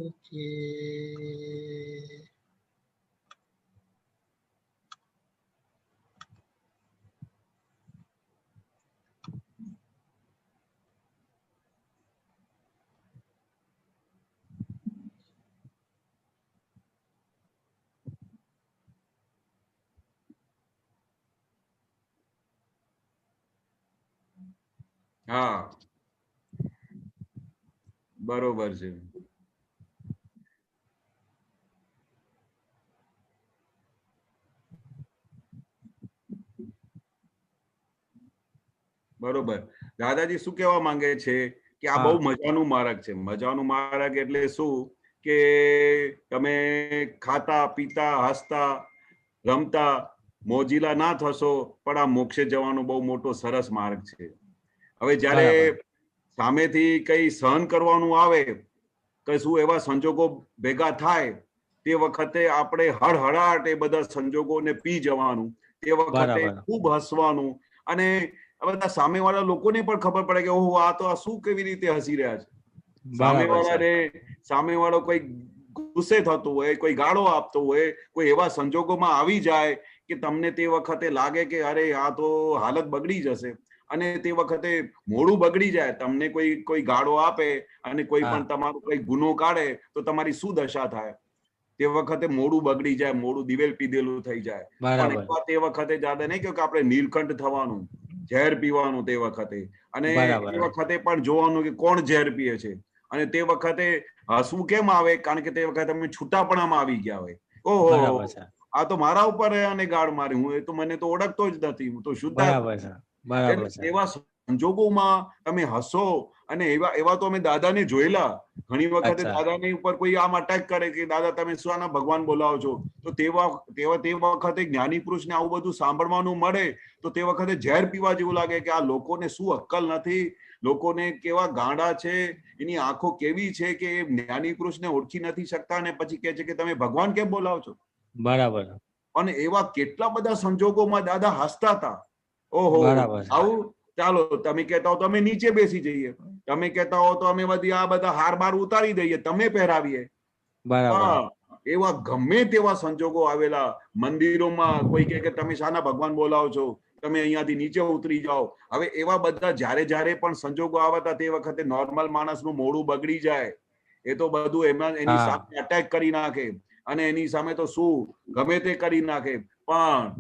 Okay. હા, બરોબર છે. બરોબર. દાદાજી શું કહેવા માંગે છે કે આ બહુ મજાનું માર્ગ છે. મજાનું માર્ગ એટલે શું કે તમે ખાતા પીતા હસતા રમતા મોજીલા ના થશો, પણ આ મોક્ષે જવાનો બહુ મોટો સરસ માર્ગ છે. હવે જયારે સામેથી કઈ સહન કરવાનું આવે, કશું એવા સંજોગો ભેગા થાય, તે વખતે આપણે હળહળાટ એ બધા સંજોગોને પી જવાનું, તે વખતે ખૂબ હસવાનું અને બધા સામેવાળા લોકોને પણ ખબર પડે કે ઓહો આ તો આ શું કેવી રીતે હસી રહ્યા છે. સામેવાળો કોઈ ગુસ્સે થતો હોય, કોઈ ગાળો આપતો હોય, કોઈ એવા સંજોગોમાં આવી જાય કે તમને તે વખતે લાગે કે અરે આ તો હાલત બગડી જશે, અને તે વખતે મોડું બગડી જાય, તમને કોઈ ગાળો આપે અને કોઈ પણ તમારો કોઈ ગુનો કાઢે તો તમારી શું દશા થાય? તે વખતે મોડું બગડી જાય, મોડું દિવેલ પીધેલું થઈ જાય. પણ તે વખતે દાદા નહીં કે આપણે નીલકંઠ થવાનું, ઝેર પીવાનું તે વખતે, અને બરાબર. તે વખતે પણ જોવાનું કે કોણ ઝેર પીએ છે, અને તે વખતે હસવું કેમ આવે, કારણ કે તે વખતે અમે છૂટાપણામાં આવી ગયા હોય. ઓહો, બરાબર છે આ તો મારા ઉપર અને ગાળ મારી, હું એ તો મને તો ઓળખતો જ નથી, હું તો શુદ્ધ બરાબર છે બરાબર છે એવા સંજોગોમાં તમે હસો. અને એવા તો અમે દાદાને જોયેલા ઘણી વખતે. અચ્છા. દાદાની ઉપર કોઈ આમ અટેક કરે કે દાદા તમે શું ભગવાન બોલાવો છો, તો તે વખતે જ્ઞાની પુરુષને આવું બધું સાંભળવાનું મળે તો તે વખતે ઝેર પીવા જેવું લાગે કે આ લોકોને શું અક્કલ નથી, લોકોને કેવા ગાંડા છે, એની આંખો કેવી છે કે એ જ્ઞાની પુરુષને ઓળખી નથી શકતા, અને પછી કહે છે કે તમે ભગવાન કેમ બોલાવો છો. બરાબર. અને એવા કેટલા બધા સંજોગોમાં દાદા હસતા હતા. ઓહો, બરાબર છે. આવું ચાલો તમે કહેતા હો તો અમે નીચે બેસી જઈએ, તમે કહેતા હો તો અમે બધી આ બધા હાર બાર ઉતારી દઈએ, તમે પહેરાવીએ. બરાબર. એવા ગમે તેવા સંજોગો આવેલા. મંદિરોમાં કોઈ કહે કે તમે શાના ભગવાન બોલાવો છો, તમે અહીંયાથી નીચે ઉતરી જાઓ. હવે એવા બધા જ્યારે પણ સંજોગો આવતા તે વખતે નોર્મલ માણસનું મોઢું બગડી જાય. એ તો બધું એની સામે અટેક કરી નાખે, અને એની સામે તો શું ગમે તે કરી નાખે. પણ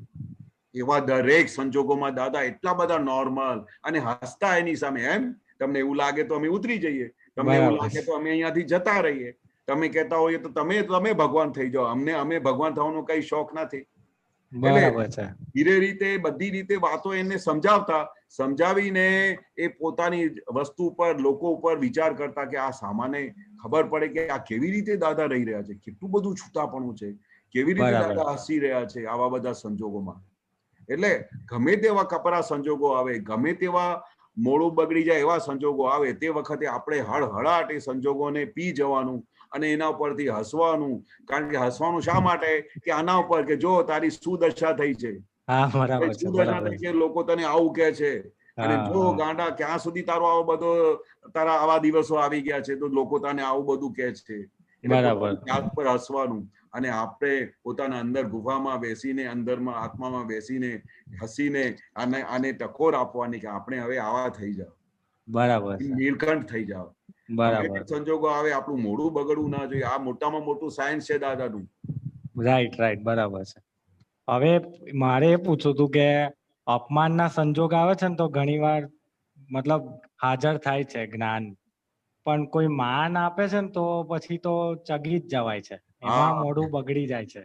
એવા દરેક સંજોગોમાં દાદા એટલા બધા નોર્મલ અને હસતા એની સામે. એમ તમને એવું લાગે તો અમે ઉતરી જઈએ, તમને એવું લાગે તો અમે અહીંયાથી જતા રહીએ, તમે કહેતા હોઈએ તો તમે ભગવાન થઈ જાઓ, અમે ભગવાન થવાનો કઈ શોખ નથી. બરાબર છે. ધીરે રીતે બધી રીતે વાતો એને સમજાવીને એ પોતાની વસ્તુ ઉપર લોકો ઉપર વિચાર કરતા કે આ સામાન્ય ખબર પડે કે આ કેવી રીતે દાદા રહી રહ્યા છે, કેટલું બધું છૂટાપણું છે, કેવી રીતે દાદા હસી રહ્યા છે આવા બધા સંજોગોમાં. એટલે ગમે તેવા કપરા સંજોગો આવે, ગમે તેવા મોડું બગડી જાય એવા સંજોગો આવે, તે વખતે આપણે હળહળાટ એ સંજોગોને પી જવાનું અને એના ઉપરથી હસવાનું. કારણ કે હસવાનું શા માટે કે આના ઉપર કે જો તારી શું દશા થઈ છે, શું દશા થઈ છે, લોકો તને આવું કે છે, અને જો ગાંડા ક્યાં સુધી તારો આવો બધો તારા આવા દિવસો આવી ગયા છે તો લોકો તને આવું બધું કે છે. જાત પર હસવાનું, અને આપણે પોતાના અંદર ગુફામાં બેસીને, અંદરમાં આત્મામાં બેસીને હસીને આને ટકોર આપવાની કે આપણે હવે આવા થઈ જાવ, બરાબર, નીલકંઠ થઈ જાવ. બરાબર. સંજોગો આવે આપણું મોઢું બગડવું ના જોઈએ. આ મોટામાં મોટું સાયન્સ છે દાદાનું. રાઈટ બરાબર છે. હવે મારે એ પૂછવું હતું કે અપમાનના સંજોગ આવે છે ને તો ઘણી વાર મતલબ હાજર થાય છે જ્ઞાન, પણ કોઈ માન આપે છે ને તો પછી તો ચગી જ જવાય છે, એમાં મોઢું બગડી જાય છે.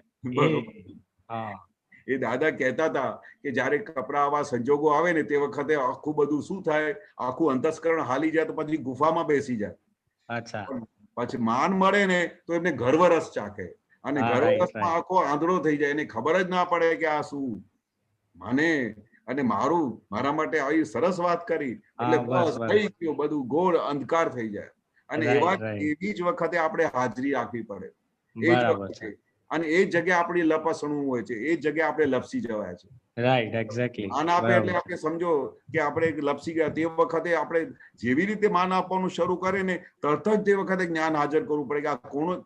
એ દાદા કહેતા હતા કે જયારે કપરા આવા સંજોગો આવે ને તે વખતે આખું બધું શું થાય, આખું અંતસ્કરણ હાલી જાય તો પછી ગુફામાં બેસી જાય. અચ્છા. પછી માન મળે ને તો એમને ગર્વરસ ચાખે, અને ગર્વરસમાં આખો આંધળો થઈ જાય, એને ખબર જ ના પડે કે આ શું મને અને મારા માટે આવી સરસ વાત કરી એટલે બસ થઈ ગયું, બધું ગોળ અંધકાર થઈ જાય. અને એવી જ વખતે આપણે હાજરી રાખવી પડે, એ જ વખતે. અને એ જગ્યા આપણી લપસણું હોય છે, એ જગ્યા આપણે લપસી જવાય છે. Right, exactly. માન આપે એટલે આપણે સમજો કે આપણે લપસી ગયા. તે વખતે આપણે જેવી રીતે માન આપવાનું શરૂ કરે ને તરત જ તે વખતે જ્ઞાન હાજર કરવું પડે કે આ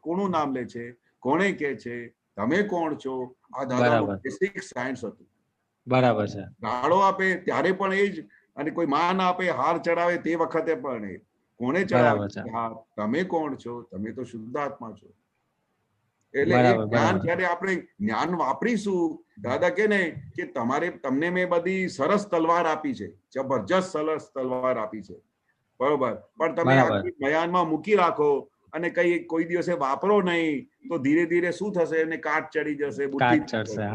કોનું નામ લે છે, કોણે કે છે, તમે કોણ છો. આ દાદાનું બેસિક સાયન્સ હતું. બરાબર છે. ગાળો આપે ત્યારે પણ એ જ, અને કોઈ માન આપે, હાર ચડાવે તે વખતે પણ એ કોને ચડાવે, હા તમે કોણ છો, તમે તો શુદ્ધાત્મા છો. એટલે જ્ઞાન જયારે આપણે જ્ઞાન વાપરીશું, દાદા કે ને કે તમને મેં બધી સરસ તલવાર આપી છે, જબરજસ્ત સરસ તલવાર આપી છે, બરોબર, પણ તમે આખી બયાનમાં મૂકી રાખો અને કોઈ દિવસે વાપરો નહીં તો ધીરે ધીરે શું થશે, એને કાટ ચડી જશે, બુદ્ધિ ચડશે.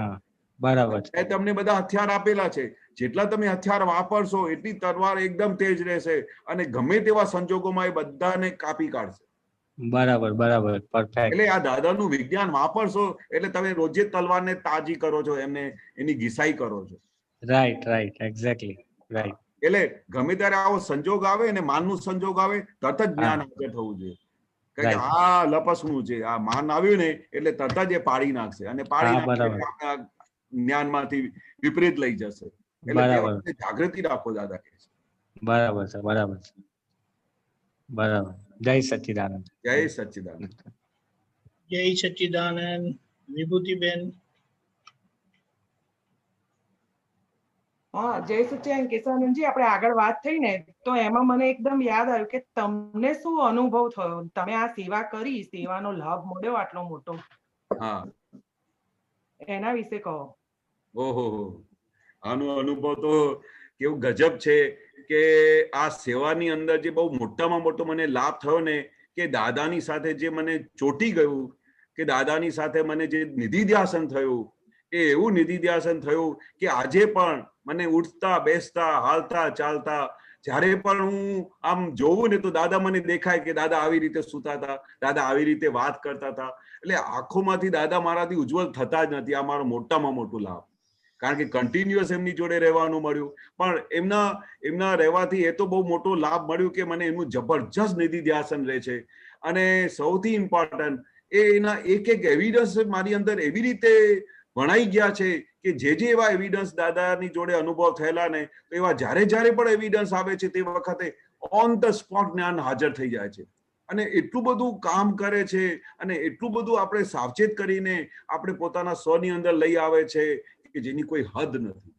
બરાબર. તમને બધા હથિયાર આપેલા છે, જેટલા તમે હથિયાર વાપરશો એટલી તલવાર એકદમ તેજ રહેશે, અને ગમે તેવા સંજોગોમાં એ બધાને કાપી કાઢશે. બરાબર, પરફેક્ટ. એટલે આ દાદાનું વિજ્ઞાન વાપરશો એટલે તમે રોજે તલવારને તાજી કરો છો, એની ઘિસાઈ કરો છો. Right, exactly, right. એટલે ગમે ત્યારે આવો સંજોગ આવે ને માનનું સંજોગ આવે તરત જ જ્ઞાન હાજર થવું જોઈએ કે આ લપસણું છે, આ માન આવ્યું ને એટલે તરત જ એ પાડી નાખશે, અને પાડી નાખશે જ્ઞાનમાંથી વિપરીત લઈ જશે. એટલે જાગૃતિ રાખો, દાદા કહે છે. બરાબર. જય સચ્ચિદાનંદ. જય સચ્ચિદાનંદ. જય સચ્ચિદાનંદ. વિભૂતિબેન. જય સચ્ચિદાનંદ. કેશવાનંદજી, આપણે આગળ વાત થઈ ને તો એમાં મને એકદમ યાદ આવ્યું કે તમને શું અનુભવ થયો, તમે આ સેવા કરી, સેવાનો લાભ મળ્યો આટલો મોટો, એના વિશે કહો. ઓહો, આનો અનુભવ તો કેવું ગજબ છે કે આ સેવાની અંદર જે બહુ મોટામાં મોટો મને લાભ થયો ને, કે દાદાની સાથે જે મને ચોંટી ગયું, કે દાદાની સાથે મને જે નિધિધ્યાસન થયું, એ એવું નિધિધ્યાસન થયું કે આજે પણ મને ઉઠતા બેસતા હાલતા ચાલતા જ્યારે પણ હું આમ જોઉં ને તો દાદા મને દેખાય કે દાદા આવી રીતે સૂતા હતા, દાદા આવી રીતે વાત કરતા હતા. એટલે આંખોમાંથી દાદા મારાથી ઉજ્જવલ થતા જ નથી. આ મારો મોટામાં મોટું લાભ, કારણ કે કન્ટિન્યુઅસ એમની જોડે રહેવાનું મળ્યું. પણ એમના રહેવાથી એ તો બહુ મોટો લાભ મળ્યું કે મને એમનું જબરજસ્ત નિધિધ્યાસન રહે છે. અને સૌથી ઇમ્પોર્ટન્ટ એના એક એવિડન્સ મારી અંદર એવી રીતે ભણાઈ ગયા છે કે જે એવા એવિડન્સ દાદાની જોડે અનુભવ થયેલા ને, તો એવા જ્યારે પણ એવિડન્સ આવે છે તે વખતે ઓન ધ સ્પોટ જ્ઞાન હાજર થઈ જાય છે. અને એટલું બધું કામ કરે છે અને એટલું બધું આપણે સાવચેત કરીને આપણે પોતાના સ્વની અંદર લઈ આવે છે કે જેની કોઈ હદ નથી.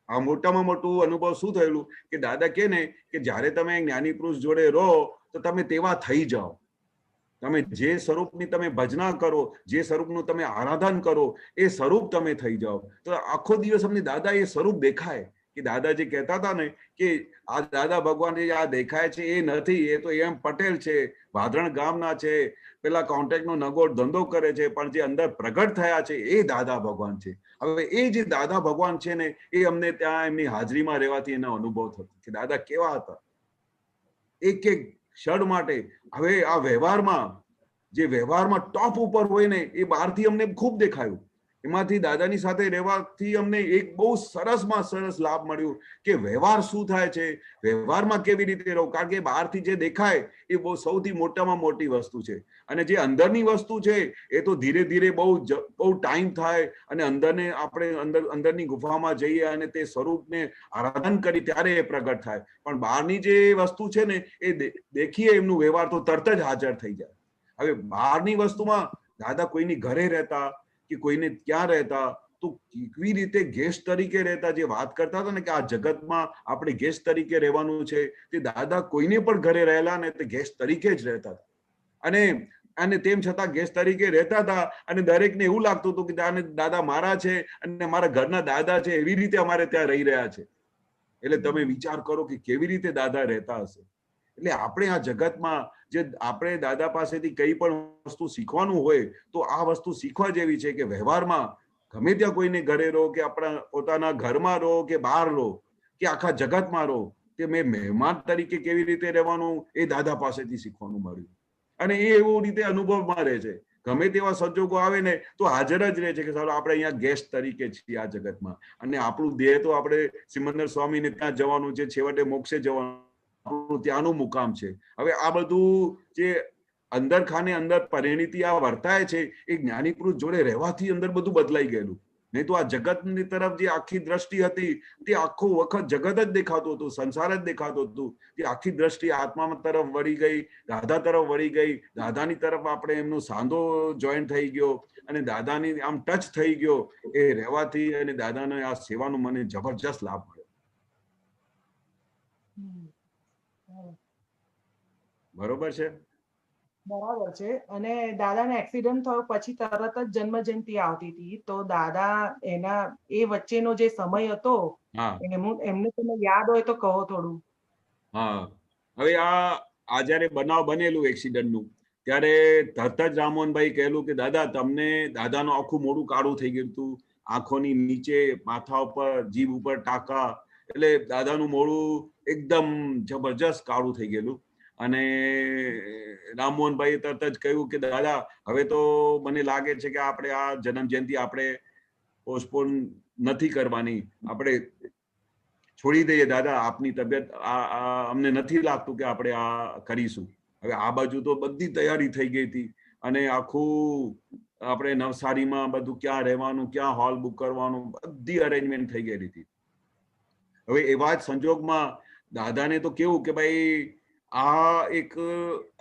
આ મોટામાં મોટું અનુભવ શું થયેલું કે દાદા કે ને કે જ્યારે તમે જ્ઞાની પુરુષ જોડે રહો તો તમે તેવા થઈ જાઓ. તમે જે સ્વરૂપની તમે ભજના કરો, જે સ્વરૂપનું તમે આરાધન કરો, એ સ્વરૂપ તમે થઈ જાઓ. તો આખો દિવસ અમને દાદા એ સ્વરૂપ દેખાય કે દાદા જે કહેતા હતા ને કે આ દાદા ભગવાન જે આ દેખાય છે એ નથી, એ તો એમ પટેલ છે, ભાદરણ ગામના છે, પેલા કોન્ટ્રાક્ટનો નગોટ ધંધો કરે છે, પણ જે અંદર પ્રગટ થયા છે એ દાદા ભગવાન છે. હવે એ જે દાદા ભગવાન છે ને એ અમને ત્યાં એમની હાજરીમાં રહેવાથી એનો અનુભવ થતો કે દાદા કેવા હતા એક ક્ષણ માટે. હવે આ વ્યવહારમાં ટોપ ઉપર હોય ને એ બહારથી અમને ખૂબ દેખાયું. એમાંથી દાદાની સાથે રહેવાથી અમને એક બહુ સરસમાં સરસ લાભ મળ્યું કે વ્યવહાર શું થાય છે, વ્યવહારમાં કેવી રીતે રહો. કારણ કે બહારથી જે દેખાય એ બહુ સૌથી મોટામાં મોટી વસ્તુ છે, અને જે અંદરની વસ્તુ છે એ તો ધીરે ધીરે બહુ ટાઈમ થાય અને આપણે અંદરની ગુફામાં જઈએ અને તે સ્વરૂપને આરાધન કરી ત્યારે એ પ્રગટ થાય. પણ બહારની જે વસ્તુ છે ને એ દેખીએ એમનું વ્યવહાર તો તરત જ હાજર થઈ જાય. હવે બહારની વસ્તુમાં દાદા કોઈની ઘરે રહેતા કે કોઈને ક્યાં રહેતા તો કેવી રીતે ગેસ્ટ તરીકે રહેતા, જે વાત કરતા હતા ને કે આ જગતમાં આપણે ગેસ્ટ તરીકે રહેવાનું છે, તે દાદા કોઈને પણ ઘરે રહેલા ને તે ગેસ્ટ તરીકે જ રહેતા હતા. અને તેમ છતાં ગેસ્ટ તરીકે રહેતા હતા અને દરેકને એવું લાગતું હતું કે દાદા મારા છે અને મારા ઘરના દાદા છે, એવી રીતે અમારે ત્યાં રહી રહ્યા છે. એટલે તમે વિચાર કરો કે કેવી રીતે દાદા રહેતા હશે. એટલે આપણે આ જગતમાં જે આપણે દાદા પાસેથી કઈ પણ વસ્તુ શીખવાનું હોય તો આ વસ્તુ શીખવા જેવી છે કે વ્યવહારમાં ગમે ત્યાં કોઈને ઘરે રહો કે આપણા પોતાના ઘરમાં રહો કે બહાર રહો કે આખા જગતમાં રહો, કે મેં મહેમાન તરીકે કેવી રીતે રહેવાનું એ દાદા પાસેથી શીખવાનું મળ્યું. અને એ એવું રીતે અનુભવમાં રહે છે. ગમે તેવા સંજોગો આવે ને તો હાજર જ રહે છે કે સારું આપણે અહીંયા ગેસ્ટ તરીકે છીએ આ જગતમાં, અને આપણું દેહ તો આપણે સિમંદર સ્વામીને ત્યાં જવાનું છે, છેવટે મોક્ષે જવાનું, આપણું ત્યાંનું મુકામ છે. હવે આ બધું જે અંદર ખાને અંદર પરિણીતિ આ વર્તાય છે એ જ્ઞાની પુરુષ જોડે રહેવાથી અંદર બધું બદલાઈ ગયેલું. નહીં તો આ જગતની તરફ જે આખી દ્રષ્ટિ હતી તે આખો વખત જગત જ દેખાતું હતું, સંસાર જ દેખાતું હતું. તે આખી દ્રષ્ટિ આત્મા તરફ વળી ગઈ, દાદા તરફ વળી ગઈ, દાદાની તરફ આપણે એમનો સાંધો જોઈન્ટ થઈ ગયો અને દાદાની આમ ટચ થઈ ગયો. એ રહેવાથી અને દાદાને આ સેવાનો મને જબરજસ્ત લાભ મળ્યો. બરોબર છે? બરાબર છે. અને દાદાને એક્સિડન્ટ થયો પછી તરત જ જન્મ જયંતિ આવતી હતી, તો દાદા એના એ વચ્ચેનો જે સમય હતો એમને તમે યાદ હોય તો કહો થોડું. હા, હવે આ જયારે બનાવ બનેલું એક્સિડન્ટનું ત્યારે તરત જ રામમોહનભાઈ કહેલું કે દાદા તમને દાદાનું આખું મોઢું કાળું થઈ ગયું હતું, આંખોની નીચે, માથા ઉપર, જીભ ઉપર ટાંકા, એટલે દાદાનું મોઢું એકદમ જબરજસ્ત કાળું થઈ ગયેલું. અને રામમોહનભાઈએ તરત જ કહ્યું કે દાદા હવે તો મને લાગે છે કે આપણે આ જન્મ જયંતિ આપણે પોસ્ટપોન નથી કરવાની, આપણે છોડી દઈએ દાદા, આપની તબિયત અમને નથી લાગતું કે આપણે આ કરીશું. હવે આ બાજુ તો બધી તૈયારી થઈ ગઈ હતી અને આખું આપણે નવસારીમાં બધું ક્યાં રહેવાનું, ક્યાં હોલ બુક કરવાનું, બધી અરેન્જમેન્ટ થઈ ગયેલી હતી. હવે એવા જ સંજોગમાં દાદાને તો કેવું કે ભાઈ આ એક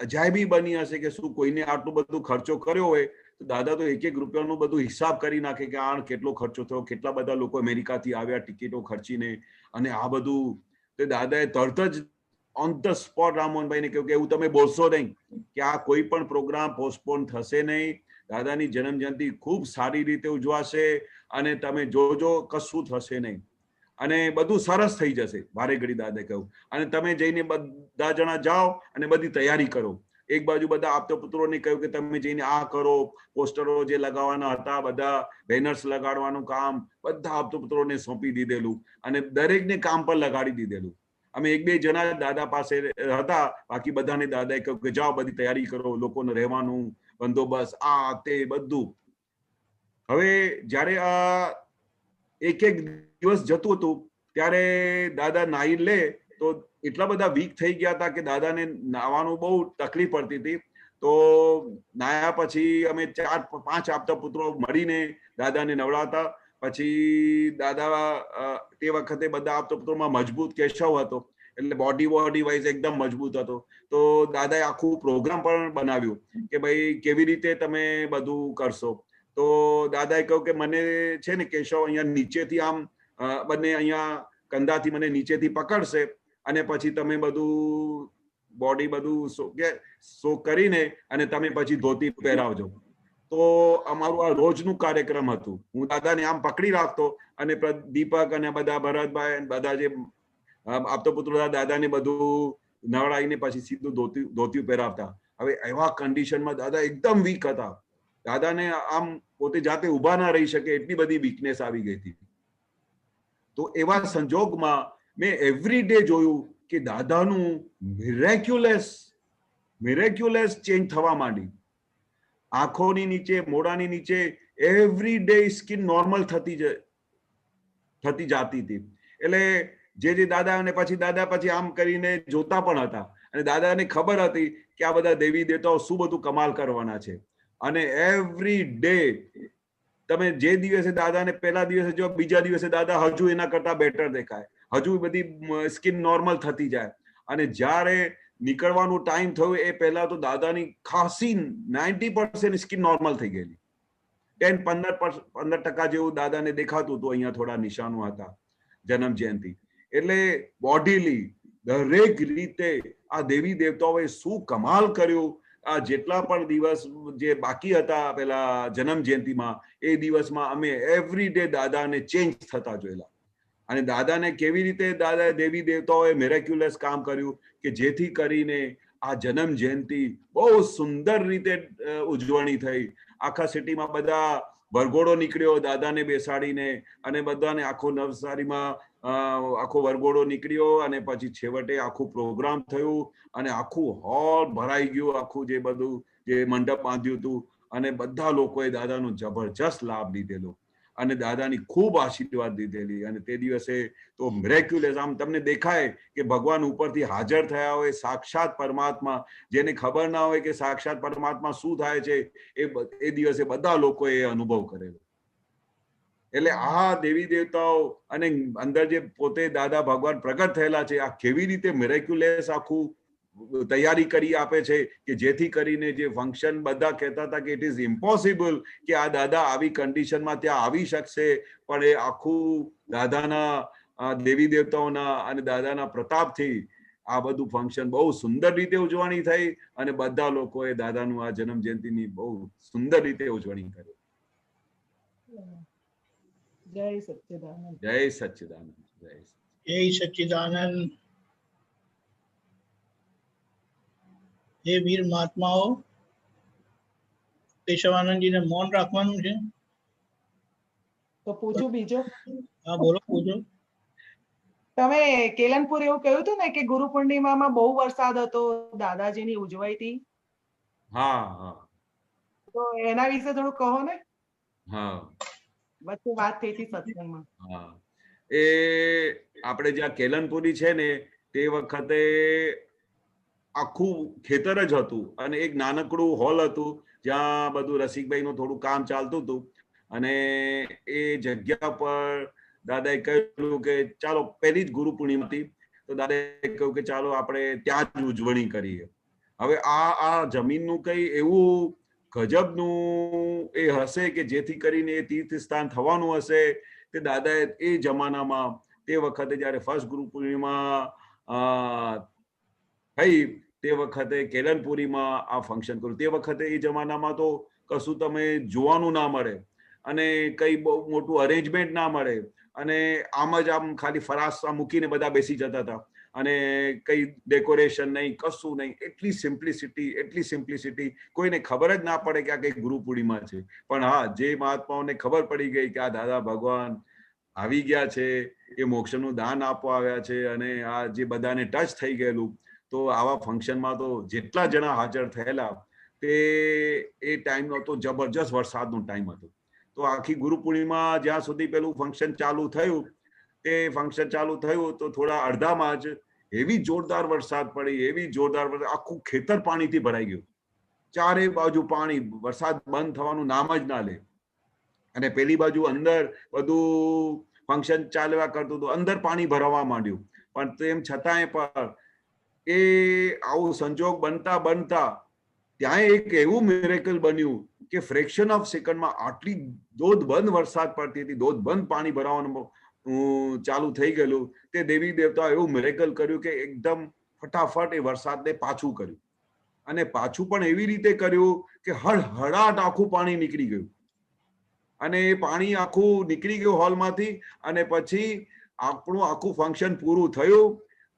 અજાયબી બની હશે કે શું કોઈને આટલું બધું ખર્ચો કર્યો હોય તો દાદા તો એક રૂપિયાનું બધું હિસાબ કરી નાખે કે આ કેટલો ખર્ચો થયો, કેટલા બધા લોકો અમેરિકાથી આવ્યા ટિકિટો ખર્ચીને, અને આ બધું. તો દાદાએ તરત જ ઓન ધ સ્પોટ રામમોહનભાઈને કહ્યું કે એવું તમે બોલશો નહીં, કે આ કોઈ પણ પ્રોગ્રામ પોસ્ટપોન થશે નહીં, દાદાની જન્મ જયંતિ ખૂબ સારી રીતે ઉજવાશે અને તમે જોજો કશું થશે નહીં. અને બધું સરસ થઈ જશે. વારે ઘડી દાદાએ કહ્યું. અને તમે જઈને બધા જણા જાઓ અને બધી તૈયારી કરો. એક બાજુ બધા આપતા પુત્રોને કહ્યું કે તમે જઈને આ કરો, પોસ્ટરો જે લગાવવાના હતા બધા બેનર્સ લગાડવાનું કામ બધા આપતા પુત્રોને સોંપી દીધેલું અને દરેકને કામ પર લગાડી દીધેલું. અમે 1-2 જણા દાદા પાસે હતા, બાકી બધાને દાદાએ કહ્યું કે જાઓ બધી તૈયારી કરો, લોકોને રહેવાનું બંદોબસ્ત આ તે બધું. હવે જ્યારે આ એક દિવસ જતું હતું ત્યારે દાદા નાહી લે તો એટલા બધા વીક થઈ ગયા હતા કે દાદાને નાહવાનું બહુ તકલીફ પડતી હતી. તો નાહ્યા પછી અમે 4-5 આપતા પુત્રો મળીને દાદાને નવડાવતા. પછી દાદા તે વખતે બધા આપતા પુત્રોમાં મજબૂત કેશવ હતો, એટલે બોડી વાઇઝ એકદમ મજબૂત હતો. તો દાદાએ આખું પ્રોગ્રામ પણ બનાવ્યું કે ભાઈ કેવી રીતે તમે બધું કરશો. તો દાદાએ કહ્યું કે મને છે ને કેશવ અહીંયા નીચેથી આમ બંને અહીંયા કંધાથી મને નીચેથી પકડશે અને પછી તમે બધું બોડી બધું સો કરીને અને તમે પછી ધોતી પહેરાવજો. તો અમારું આ રોજનું કાર્યક્રમ હતું. હું દાદાને આમ પકડી રાખતો અને દીપક અને બધા ભરતભાઈ બધા જે આપતો પુત્રો દાદાને બધું નવડાવીને પછી સીધું ધોતી પહેરાવતા. હવે એવા કન્ડિશનમાં દાદા એકદમ વીક હતા. દાદાને આમ પોતે જાતે ઉભા ના રહી શકે એટલી બધી વીકનેસ આવી ગઈ હતી. તો એવા સંજોગમાં મેં એવરી ડે જોયું કે દાદાનું મિરેક્યુલસ ચેન્જ થવા માંડી. આંખોની નીચે, મોઢાની નીચે એવરી ડે સ્કિન નોર્મલ થતી જાતી હતી. એટલે જે દાદા અને પછી દાદા પછી આમ કરીને જોતા પણ હતા અને દાદાને ખબર હતી કે આ બધા દેવી દેવતાઓ શું બધું કમાલ કરવાના છે. અને એવરી ડે તમે જે દિવસે દાદાને પહેલા દિવસે જો બીજા દિવસે દાદા હજુ એના કરતા બેટર દેખાય, હજુ બધી સ્કિન નોર્મલ થતી જાય. અને જ્યારે નીકળવાનું ટાઈમ થયું એ પહેલા તો દાદાની ખાસી 90% સ્કિન નોર્મલ થઈ ગયેલી. 10-15% જેવું દાદાને દેખાતું હતું. અહીંયા થોડા નિશાનો હતા જન્મ જયંતિ. એટલે બોડીલી દરેક રીતે આ દેવી દેવતાઓએ શું કમાલ કર્યું. આ જેટલા પણ દિવસ જે બાકી હતા પેલા જન્મ જયંતિમાં એ દિવસમાં અમે એવરી ડે દાદાને ચેન્જ થતા જોયેલા. અને દાદાને કેવી રીતે દાદા દેવી દેવતાઓએ મિરેક્યુલસ કામ કર્યું કે જેથી કરીને આ જન્મ જયંતિ બહુ સુંદર રીતે ઉજવણી થઈ. આખા સિટીમાં બધા વરઘોડો નીકળ્યો દાદાને બેસાડીને અને બધાને આખો નવસારીમાં આખો વરઘોડો નીકળ્યો અને પછી છેવટે આખું પ્રોગ્રામ થયું અને આખું હોલ ભરાઈ ગયું. આખું જે બધું જે મંડપ બાંધ્યું હતું અને બધા લોકોએ દાદાનો જબરજસ્ત લાભ લીધેલો અને દાદાની ખૂબ આશીર્વાદ લીધેલી. અને તે દિવસે તો મિરેક્યુલસ આમ તમને દેખાય કે ભગવાન ઉપરથી હાજર થયા હોય, સાક્ષાત પરમાત્મા. જેને ખબર ના હોય કે સાક્ષાત પરમાત્મા શું થાય છે એ દિવસે બધા લોકોએ અનુભવ કરેલો. એટલે આ દેવી દેવતાઓ અને અંદર જે પોતે દાદા ભગવાન પ્રગટ થયેલા છે આ કેવી રીતે મિરેક્યુલસ આખું તૈયારી કરી આપે છે કે જેથી કરીને જે ફંક્શન બધા કહેતા હતા કે ઇટ ઇઝ ઇમ્પોસિબલ કે આ દાદા આવી કન્ડિશનમાં ત્યાં આવી શકશે, પણ એ આખું દાદાના દેવી દેવતાઓના અને દાદાના પ્રતાપથી આ બધું ફંક્શન બહુ સુંદર રીતે ઉજવણી થઈ અને બધા લોકોએ દાદાનું આ જન્મ જયંતિની બહુ સુંદર રીતે ઉજવણી કરી. જય સચ્ચિદાનંદ. જય સચ્ચિદાનંદ. જય સચ્ચિદાનંદ. હે વીર મહાત્માઓ, કેશવાનંદજીને મૌન રાખવાનું છે. તો પૂછું બીજો? હા બોલો, પૂછો. તમે કેલનપુર એવું કહ્યું હતું ને કે ગુરુ પૂર્ણિમામાં બહુ વરસાદ હતો, દાદાજીની ઉજવાઈ હતી. હા. તો એના વિશે થોડું કહો ને. હા, વચ્ચે વાત થઈ હતી સત્સંગમાં. હા, એ આપણે જ્યાં કેલનપુરી છે ને તે વખતે આખું ખેતર જ હતું અને એક નાનકડું હોલ હતું જ્યાં બધું રસિકભાઈનું થોડું કામ ચાલતું હતું. અને એ જગ્યા પર દાદાએ કહ્યું કે ચાલો, પહેલી જ ગુરુ પૂર્ણિમા હતી તો દાદાએ કહ્યું કે ચાલો આપણે ત્યાં જ ઉજવણી કરીએ. હવે આ જમીનનું કઈ એવું ગજબનું એ હશે કે જેથી કરીને એ તીર્થ સ્થાન થવાનું હશે. તે દાદાએ એ જમાનામાં તે વખતે જયારે ફર્સ્ટ ગુરુ પૂર્ણિમા થઈ તે વખતે કેલનપુરીમાં આ ફંક્શન કર્યું. તે વખતે એ જમાનામાં તો કશું તમે જોવાનું ના મળે. અને કઈ બહુ મોટું અરેન્જમેન્ટ ના મળે અને આમ જ આમ ખાલી ફરાસા મૂકીને બધા બેસી જતા હતા અને કઈ ડેકોરેશન નહીં, કશું નહીં, એટલી સિમ્પ્લિસિટી, કોઈને ખબર જ ના પડે કે આ કઈ ગુરુ પૂર્ણિમા છે. પણ હા, જે મહાત્માઓને ખબર પડી ગઈ કે આ દાદા ભગવાન આવી ગયા છે, એ મોક્ષનું દાન આપવા આવ્યા છે અને આ જે બધાને ટચ થઈ ગયેલું, તો આવા ફંક્શનમાં તો જેટલા જણા હાજર થયેલા તે એ ટાઈમનો તો જબરજસ્ત વરસાદનો ટાઈમ હતો. તો આખી ગુરુ પૂર્ણિમા જ્યાં સુધી પેલું ફંક્શન ચાલુ થયું, તે ફંક્શન ચાલુ થયું તો થોડા અડધામાં જ એવી જોરદાર વરસાદ પડી, એવી જોરદાર વરસાદ, આખું ખેતર પાણીથી ભરાઈ ગયું, ચારે બાજુ પાણી, વરસાદ બંધ થવાનું નામ જ ના લે. અને પેલી બાજુ અંદર બધું ફંક્શન ચાલવા કરતું હતું, અંદર પાણી ભરાવા માંડ્યું. પણ તેમ છતાંય પણ એ આવું સંજોગ બનતા ત્યાં એક એવું મિરેકલ બન્યું કે ફ્રેક્શન ઓફ સેકન્ડમાં આટલી ધોધબંધ વરસાદ પડતી હતી, ધોધબંધ પાણી ભરાવાનું ચાલુ થઈ ગયેલું. તે દેવી દેવતા એવું મિરેકલ કર્યું કે એકદમ ફટાફટ એ વરસાદને પાછું કર્યું અને પાછું પણ એવી રીતે કર્યું કે હળહળાટ આખું પાણી નીકળી ગયું અને એ પાણી આખું નીકળી ગયું હોલમાંથી. અને પછી આપણું આખું ફંક્શન પૂરું થયું.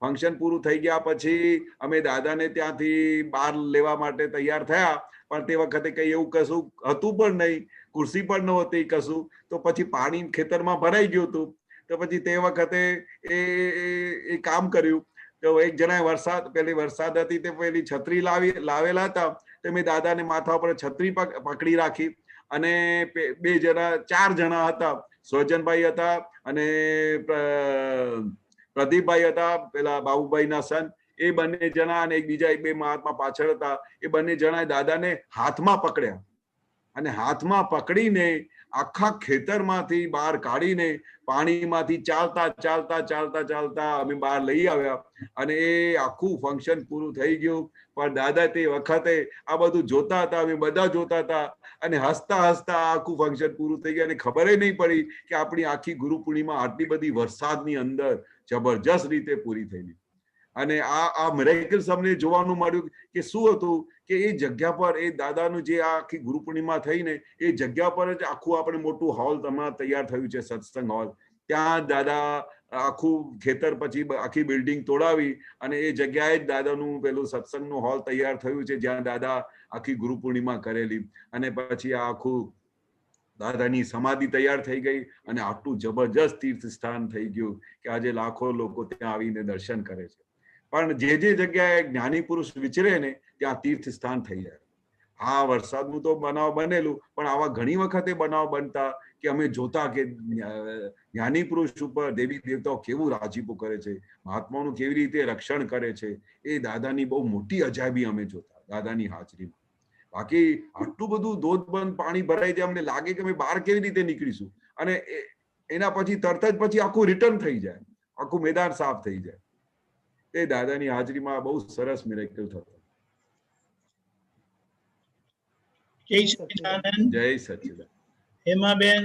ફંક્શન પૂરું થઈ ગયા પછી અમે દાદાને ત્યાંથી બહાર લેવા માટે તૈયાર થયા, પણ તે વખતે કઈ એવું કશું હતું પણ નહીં, ખુરશી પણ નહોતી કશું. તો પછી પાણી ખેતરમાં ભરાઈ ગયું હતું. તો પછી તે વખતે એ કામ કર્યું. તો એક જણાએ પેલી વરસાદ હતી તે પેલી છત્રી લાવેલા હતા, તો મેં દાદાને માથા પર છત્રી પકડી રાખી અને ચાર જણા હતા, સ્વજનભાઈ હતા અને પ્રદીપભાઈ હતા, પેલા બાબુભાઈના સન, એ બંને જણા અને એક બીજા બે મહાત્મા પાછળ હતા. એ બંને જણાએ દાદાને હાથમાં પકડ્યા અને હાથમાં પકડીને આખા ખેતરમાંથી બહાર કાઢીને પાણીમાંથી ચાલતા અમે બહાર લઈ આવ્યા અને એ આખું ફંક્શન પૂરું થઈ ગયું. પણ દાદા તે વખતે આ બધું જોતા હતા, અમે બધા જોતા હતા અને હસતા આખું ફંક્શન પૂરું થઈ ગયું અને ખબર નહીં પડી કે આપણી આખી ગુરુ પૂર્ણિમા આટલી બધી વરસાદની અંદર જબરજસ્ત રીતે પૂરી થયેલી. અને આ મિરેકલ્સ અમને જોવાનું મળ્યું કે શું હતું કે એ જગ્યા પર એ દાદાનું જે આખી ગુરુ પૂર્ણિમા થઈને એ જગ્યા પર જ આખું આપણે મોટું હોલ તમારે તૈયાર થયું છે, સત્સંગ હોલ. ત્યાં દાદા આખું ખેતર પછી આખી બિલ્ડિંગ તોડાવી અને એ જગ્યાએ જ દાદાનું પેલું સત્સંગનું હોલ તૈયાર થયું છે, જ્યાં દાદા આખી ગુરુ પૂર્ણિમા કરેલી. અને પછી આ આખું દાદાની સમાધિ તૈયાર થઈ ગઈ અને આટલું જબરજસ્ત તીર્થ સ્થાન થઈ ગયું કે આજે લાખો લોકો ત્યાં આવીને દર્શન કરે છે. પણ જે જગ્યાએ જ્ઞાની પુરુષ વિચરે ને ત્યાં તીર્થ સ્થાન થઈ જાય. આ વરસાદનું તો બનાવ બનેલું, પણ આવા ઘણી વખતે બનાવ બનતા કે અમે જોતા કે જ્ઞાની પુરુષ ઉપર દેવી દેવતાઓ કેવું રાજીપો કરે છે, મહાત્માઓનું કેવી રીતે રક્ષણ કરે છે. એ દાદાની બહુ મોટી અજાયબી અમે જોતા દાદાની હાજરીમાં. બાકી આટલું બધું ધોધબંધ પાણી ભરાઈ જાય, અમને લાગે કે અમે બહાર કેવી રીતે નીકળીશું. અને એના પછી તરત જ પછી આખું રિટર્ન થઈ જાય, આખું મેદાન સાફ થઈ જાય. એ દાદાની હાજરીમાં બહુ સરસ મિરેકલ થતો. જય સચ્ચિદાનંદ. જય સચ્ચિદાનંદ. હેમાબેન,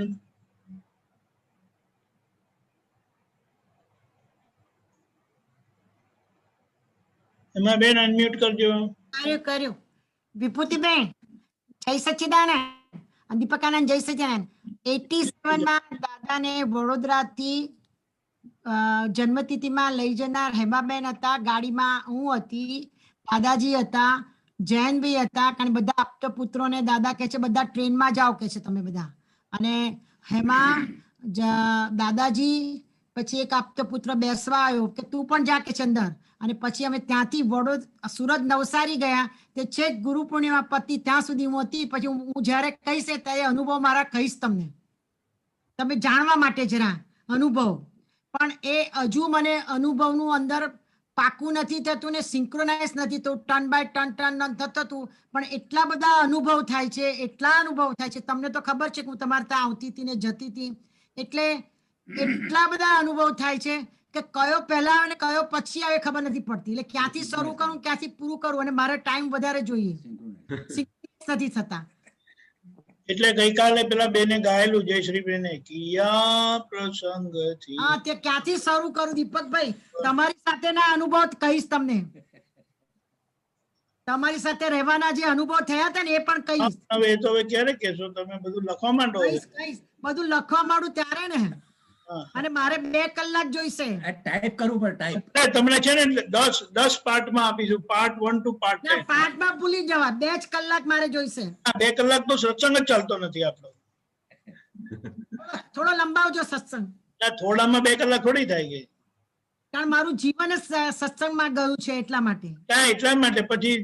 હેમાબેન અનમ્યુટ કરજો. કર્યું. વિભૂતિબેન, જય સચ્ચિદાનંદ. દીપકાનંદ, જય સચ્ચિદાનંદ. 87 માં દાદાને વડોદરાથી જન્મતિથિમાં લઈ જનાર હેમાબેન હતા, ગાડીમાં હું હતી, દાદાજી હતા, જૈનભાઈ હતા. કારણ બધા આપતા પુત્રોને દાદા કહે છે બધા ટ્રેનમાં જાઓ કે છે તમે બધા. અને હેમા દાદાજી પછી એક આપતો પુત્ર બેસવા આવ્યો કે તું પણ જા કે છે અંદર. અને પછી અમે ત્યાંથી સુરત નવસારી ગયા. તે છેક ગુરુ પૂર્ણિમા પતિ ત્યાં સુધી હું હતી. પછી હું જયારે કહીશ ત્યારે અનુભવ મારા કહીશ તમને, તમે જાણવા માટે જરા અનુભવ. પણ એ હજુ મને અનુભવનું અંદર પાકું નથી થતું ને સિંક્રોનાઇઝ નથી થતું, ટર્ન બાય ટર્ન થતું. પણ એટલા બધા અનુભવ થાય છે, એટલા અનુભવ થાય છે. તમને તો ખબર છે કે હું તમારે ત્યાં આવતી હતી ને જતી હતી, એટલે એટલા બધા અનુભવ થાય છે કે કયો પહેલા આવે ને કયો પછી આવે ખબર નથી પડતી. એટલે ક્યાંથી શરૂ કરું ક્યાંથી પૂરું કરું, અને મારે ટાઈમ વધારે જોઈએ, નથી થતા. એટલે ગઈકાલે પેલા બેને ગાયેલું જયશ્રી બેને કિયા પ્રસંગથી. હા, તે ક્યાંથી શરૂ કરું દીપકભાઈ? તમારી સાથેના અનુભવ કહીશ તમને. તમારી સાથે રહેવાના જે અનુભવ થયા હતા ને એ પણ કહીશ. હવે એ તો હવે ક્યારે કહેશો તમે? બધું લખવા માંડો હવે. કહીશ બધું લખવા માંડું ત્યારે ને. હા. અને મારે 2 કલાક જોઈશે. ટાઈપ કરવું પડે ટાઈપ. એટલે તમને છે ને 10 પાર્ટમાં આપીશું, પાર્ટ 1 to પાર્ટ 10. પાઠમાં ભૂલી જવા, 2 જ કલાક મારે જોઈશે. 2 કલાક તો સત્સંગ જ ચાલતો નથી આપણો. થોડો લંબાવજો સત્સંગ, થોડામાં 2 કલાક થોડી થાય ગઈ. કારણ મારું જીવન જ સત્સંગમાં ગયું છે એટલા માટે. એટલા માટે પછી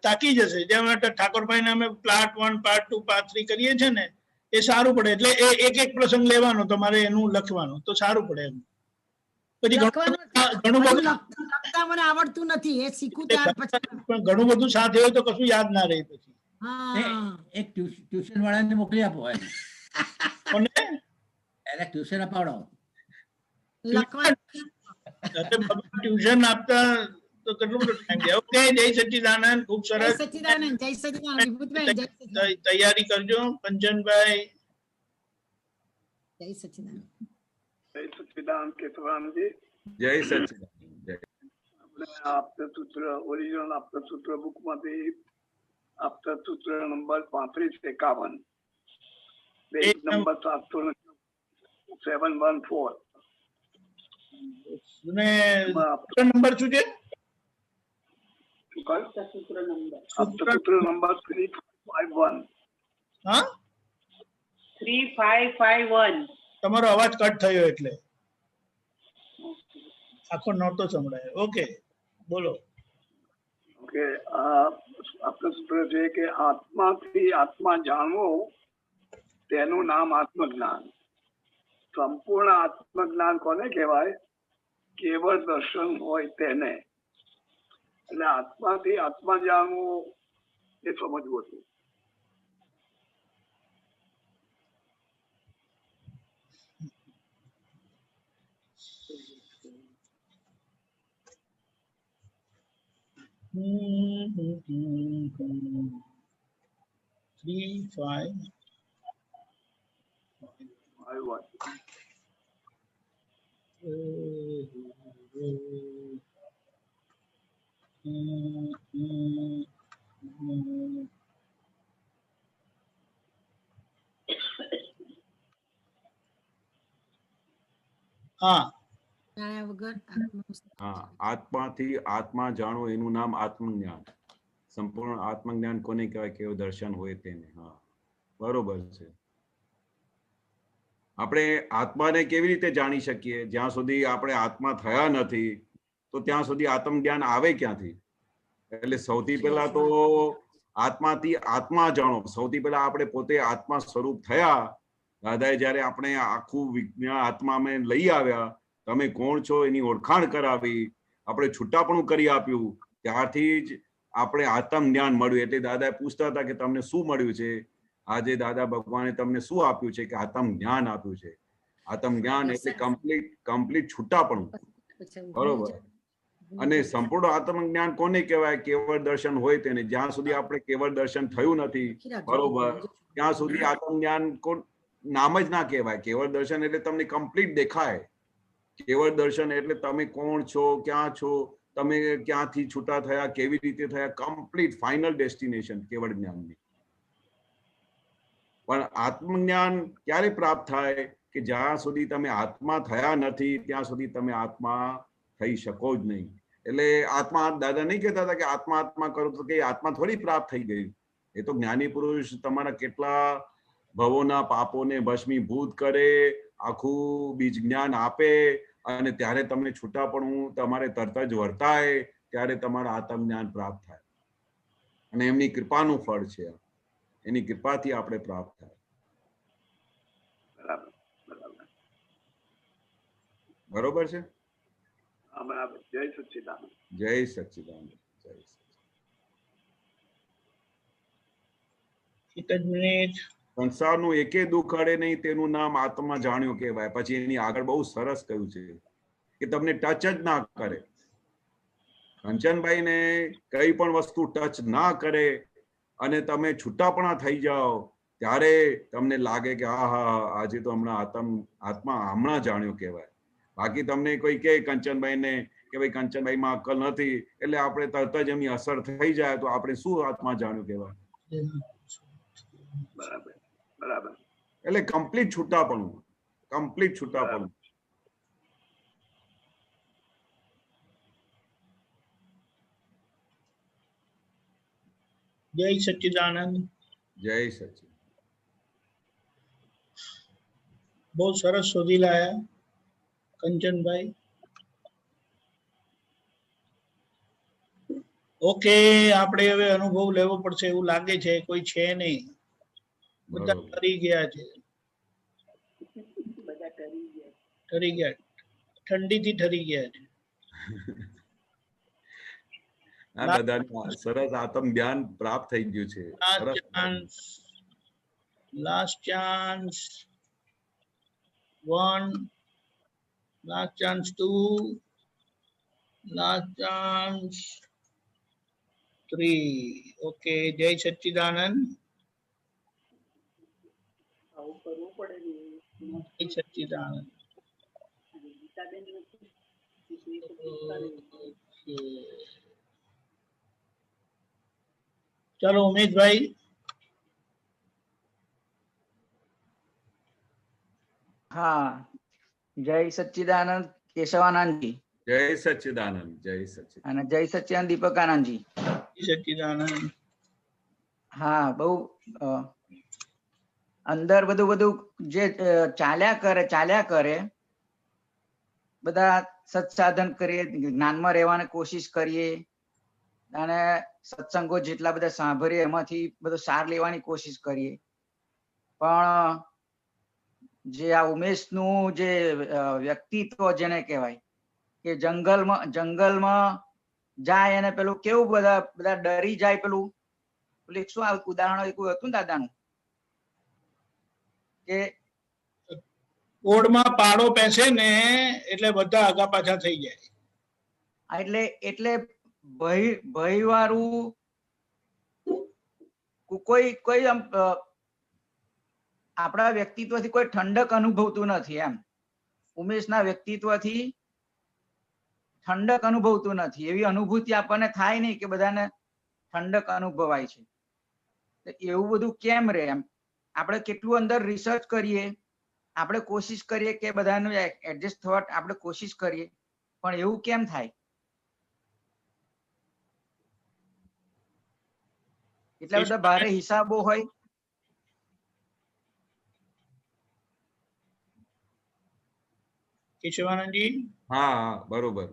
તાકી જશે. જેમ ઠાકોરભાઈને અમે પાર્ટ 1, પાર્ટ 2, પાર્ટ 3 કરીએ છીએ ને, એ સારું પડે. એટલે એક પ્રસંગ લેવાનો, તમારે એનું લખવાનું તો સારું પડે એમ. પછી ઘણું બધું લખતા મને આવડતું નથી, એ શીખું ત્યાર પછી. પણ ઘણું બધું સાથે હોય તો કશું યાદ ના રહે પછી. એક ટ્યુશન વાળાને મોકલી આપો એને ટ્યુશન અપાવડાવો. ટ્યુશન આપતા તો કેટલું બધું ટાઈમ જાય. ઓકે, જય સચ્ચિદાનંદ. ખૂબ સરસ. સચ્ચિદાનંદ, જય સચ્ચિદાનંદ. વિભૂતબેન, જય સચ્ચિદાનંદ. તૈયારી કરજો કંચનભાઈ. જય સચ્ચિદાનંદ. જય સચ્ચિદાનંદ કેશવરામજી. જય સચ્ચિદાનંદ. જય. આપણે આપતા સૂત્ર ઓરિજિનલ આપતા સૂત્ર બુકમાંથી આપતા સૂત્ર નંબર 3551 પેજ નંબર 714 અને નંબર શું છે? આપતા સૂત્ર નંબર 351. હા, 3551. તમારો અવાજ કટ થયો એટલે આખો નહોતો સંભળાય. ઓકે, બોલો. ઓકે, આપતા સૂત્ર છે કે આત્માથી આત્મા જાણવો તેનું નામ આત્મજ્ઞાન. સંપૂર્ણ આત્મજ્ઞાન કોને કહેવાય? કેવળ દર્શન હોય તેને. એટલે આત્માથી આત્મા જાણવું એ સમજવું હતું. Three, five. હા, આત્માથી આત્મા જાણો એનું નામ આત્મજ્ઞાન. સંપૂર્ણ આત્મજ્ઞાન કોને કહેવાય? કેવું દર્શન હોય તેને. હા, બરોબર છે. આપણે આત્માને કેવી રીતે જાણી શકીએ? જ્યાં સુધી આપણે આત્મા થયા નથી તો ત્યાં સુધી આત્મજ્ઞાન આવે ક્યાંથી? એટલે સૌથી પહેલા તો આત્માથી આત્મા જાણો. સૌથી પહેલા આપણે પોતે આત્મા સ્વરૂપ થયા. દાદાએ જયારે આપણે આખું વિજ્ઞાન આત્મામાં લઈ આવ્યા, તમે કોણ છો એની ઓળખાણ કરાવી, આપણે છૂટાપણું કરી આપ્યું, ત્યારથી જ આપણે આત્મ જ્ઞાન મળ્યું. એટલે દાદાએ પૂછતા હતા કે તમને શું મળ્યું છે? આજે દાદા ભગવાને તમને શું આપ્યું છે? કે આત્મ જ્ઞાન આપ્યું છે. આત્મ જ્ઞાન એટલે કમ્પ્લીટ છૂટાપણું. બરોબર. અને સંપૂર્ણ આત્મ જ્ઞાન કોને કહેવાય? કેવળ દર્શન હોય તેને. જ્યાં સુધી આપણે કેવળ દર્શન થયું નથી, બરોબર, ત્યાં સુધી આત્મ જ્ઞાન નામ જ ના કહેવાય. કેવળ દર્શન એટલે તમને કમ્પ્લીટ દેખાય. કેવળ દર્શન એટલે તમે કોણ છો, ક્યાં છો, તમે ક્યાંથી છૂટા થયા, કેવી રીતે થયા, કમ્પ્લીટ ફાઇનલ ડેસ્ટિનેશન કેવળ જ્ઞાનની. પણ આત્મજ્ઞાન ક્યારે પ્રાપ્ત થાય? કે જ્યાં સુધી તમે આત્મા થયા નથી ત્યાં સુધી તમે આત્મા થઈ શકો જ નહીં. એટલે આત્મા, દાદા નહીં કહેતા હતા કે આત્મા આત્મા કરો તો કે આત્મા થોડી પ્રાપ્ત થઈ ગઈ. એ તો જ્ઞાની પુરુષ તમારા કેટલા ભવોના પાપોને ભસ્મીભૂત કરે, આખું બીજ જ્ઞાન આપે, અને ત્યારે તમને છૂટાપણું તમારે તરત જ વર્તાય, ત્યારે તમારા આત્મ જ્ઞાન પ્રાપ્ત થાય. અને એમની કૃપાનું ફળ છે. એની કૃપાથી આપણે પ્રાપ્ત થાય. બરોબર છે? જય સચ્ચિદાનંદ. જય સચ્ચિદાનંદ. જય એક જ મિનિટ. સંસારનું એકે દુઃખ અડે નહીં તેનું નામ આત્મા જાણ્યો કહેવાય. પછી એની આગળ બહુ સરસ કહ્યું છે કે તમને ટચ જ ના કરે. કંચનભાઈને કઈ પણ વસ્તુ ટચ ના કરે અને તમે છૂટાપણા થઈ જાઓ ત્યારે તમને લાગે કે હા હા આજે તો હમણાં આત્મા હમણાં જાણ્યો કહેવાય. બાકી તમને કોઈ કહે કંચનભાઈને કે ભાઈ કંચનભાઈમાં અક્કલ નથી એટલે આપણે તરત જ એમની અસર થઈ જાય તો આપણે શું આત્મા જાણ્યું કહેવાય. બરાબર બરાબર. એટલે કમ્પ્લીટ છૂટાપણું. જય સચ્ચિદાનંદ. જય સચ્ચિદાનંદ. બહુ સરસ શોધી લાયા કંચનભાઈ. ઓકે, આપણે હવે અનુભવ લેવો પડશે એવું લાગે છે. કોઈ છે નહીં, બધા ઠરી ગયા છે. ઠરી ગયા, ઠંડીથી ઠરી ગયા છે. સરસ આત્મ જ્ઞાન પ્રાપ્ત થઈ ગયું છે. Last chance 1, last chance 2, last chance 3. Okay, જય સચ્ચિદાનંદ. જય સચ્ચિદાનંદ. ચલો ઉમેશભાઈ. હા, જય સચ્ચિદાનંદ કેશવાનંદજી. જય સચ્ચિદાનંદ. જય સચ્ચિદાનંદ. અને જય સચ્ચિદાનંદ દીપકાનંદજી. જય સચ્ચિદાનંદ. હા, બહુ અંદર બધું જે ચાલ્યા કરે બધા સત્સાધન કરીએ, જ્ઞાનમાં રહેવાની કોશિશ કરીએ અને સત્સંગો જેટલા બધા સાંભળીએ એમાંથી બધો સાર લેવાની કોશિશ કરીએ. પણ જે આ ઉમેશનું જે વ્યક્તિત્વ જેને કહેવાય કે જંગલમાં જાય અને પેલું કેવું બધા ડરી જાય. પેલું શું ઉદાહરણ એક હતું ને દાદાનું કે ઓઢમાં પાડો પેસે ને એટલે બધા આગા પાછા થઈ જાય. એટલે ભય વાળું કોઈ આપણા વ્યક્તિત્વથી કોઈ ઠંડક અનુભવતું નથી. એમ ઉમેશના વ્યક્તિત્વથી ઠંડક અનુભવતું નથી. એવી અનુભૂતિ આપણને થાય નહીં કે બધાને ઠંડક અનુભવાય છે. એવું બધું કેમ રે? એમ આપણે કેટલું અંદર રિસર્ચ કરીએ, આપણે કોશિશ કરીએ કે બધાનું એડજસ્ટ થવા આપણે કોશિશ કરીએ, પણ એવું કેમ થાય? એટલા બધા ભારે હિસાબો હોય. કેશવાનંદજી. હા, બરોબર.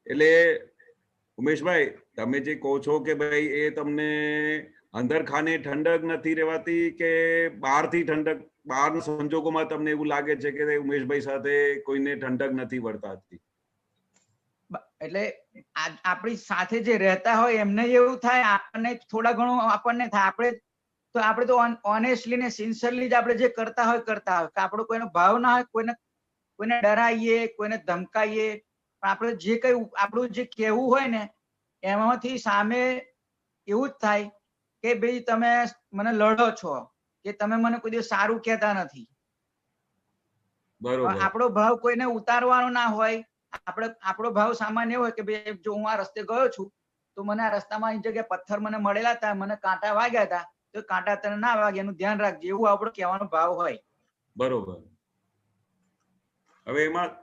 એટલે ઉમેશભાઈ, તમે જે કહો છો કે ભાઈ એ તમને અંદર ખાને ઠંડક નથી રહેવાતી કે બહારથી ઠંડક, બહારના સંજોગોમાં તમને એવું લાગે છે કે ઉમેશભાઈ સાથે કોઈને ઠંડક નથી વર્તાતી? એટલે આપણી સાથે જે રહેતા હોય એમને એવું થાય, આપણને થોડા ઘણું આપણને થાય. આપણે તો ઓનેસ્ટલી ને સિન્સિયરલી જ આપણે જે કરતા હોય કે આપણો કોઈનો ભાવ ના હોય, કોઈને ડરાઈએ, કોઈને ધમકાઈએ, પણ આપણે જે કઈ આપણું જે કહેવું હોય ને એમાંથી સામે એવું જ થાય કે ભાઈ તમે મને લડો છો, કે તમે મને કોઈ દિવસ સારું કહેતા નથી. બરોબર. આપણો ભાવ કોઈને ઉતારવાનો ના હોય. આપણો ભાવ સામાન્ય હોય કે ભાઈ જો હું આ રસ્તે ગયો છું તો મને આ રસ્તામાં એ જગ્યાએ પથ્થર મને મળેલા હતા, મને કાંટા વાગ્યા હતા, તો કાંટા તને ના વાગે એનું ધ્યાન રાખજે, એવું આપણો કહેવાનો ભાવ હોય. બરોબર. હવે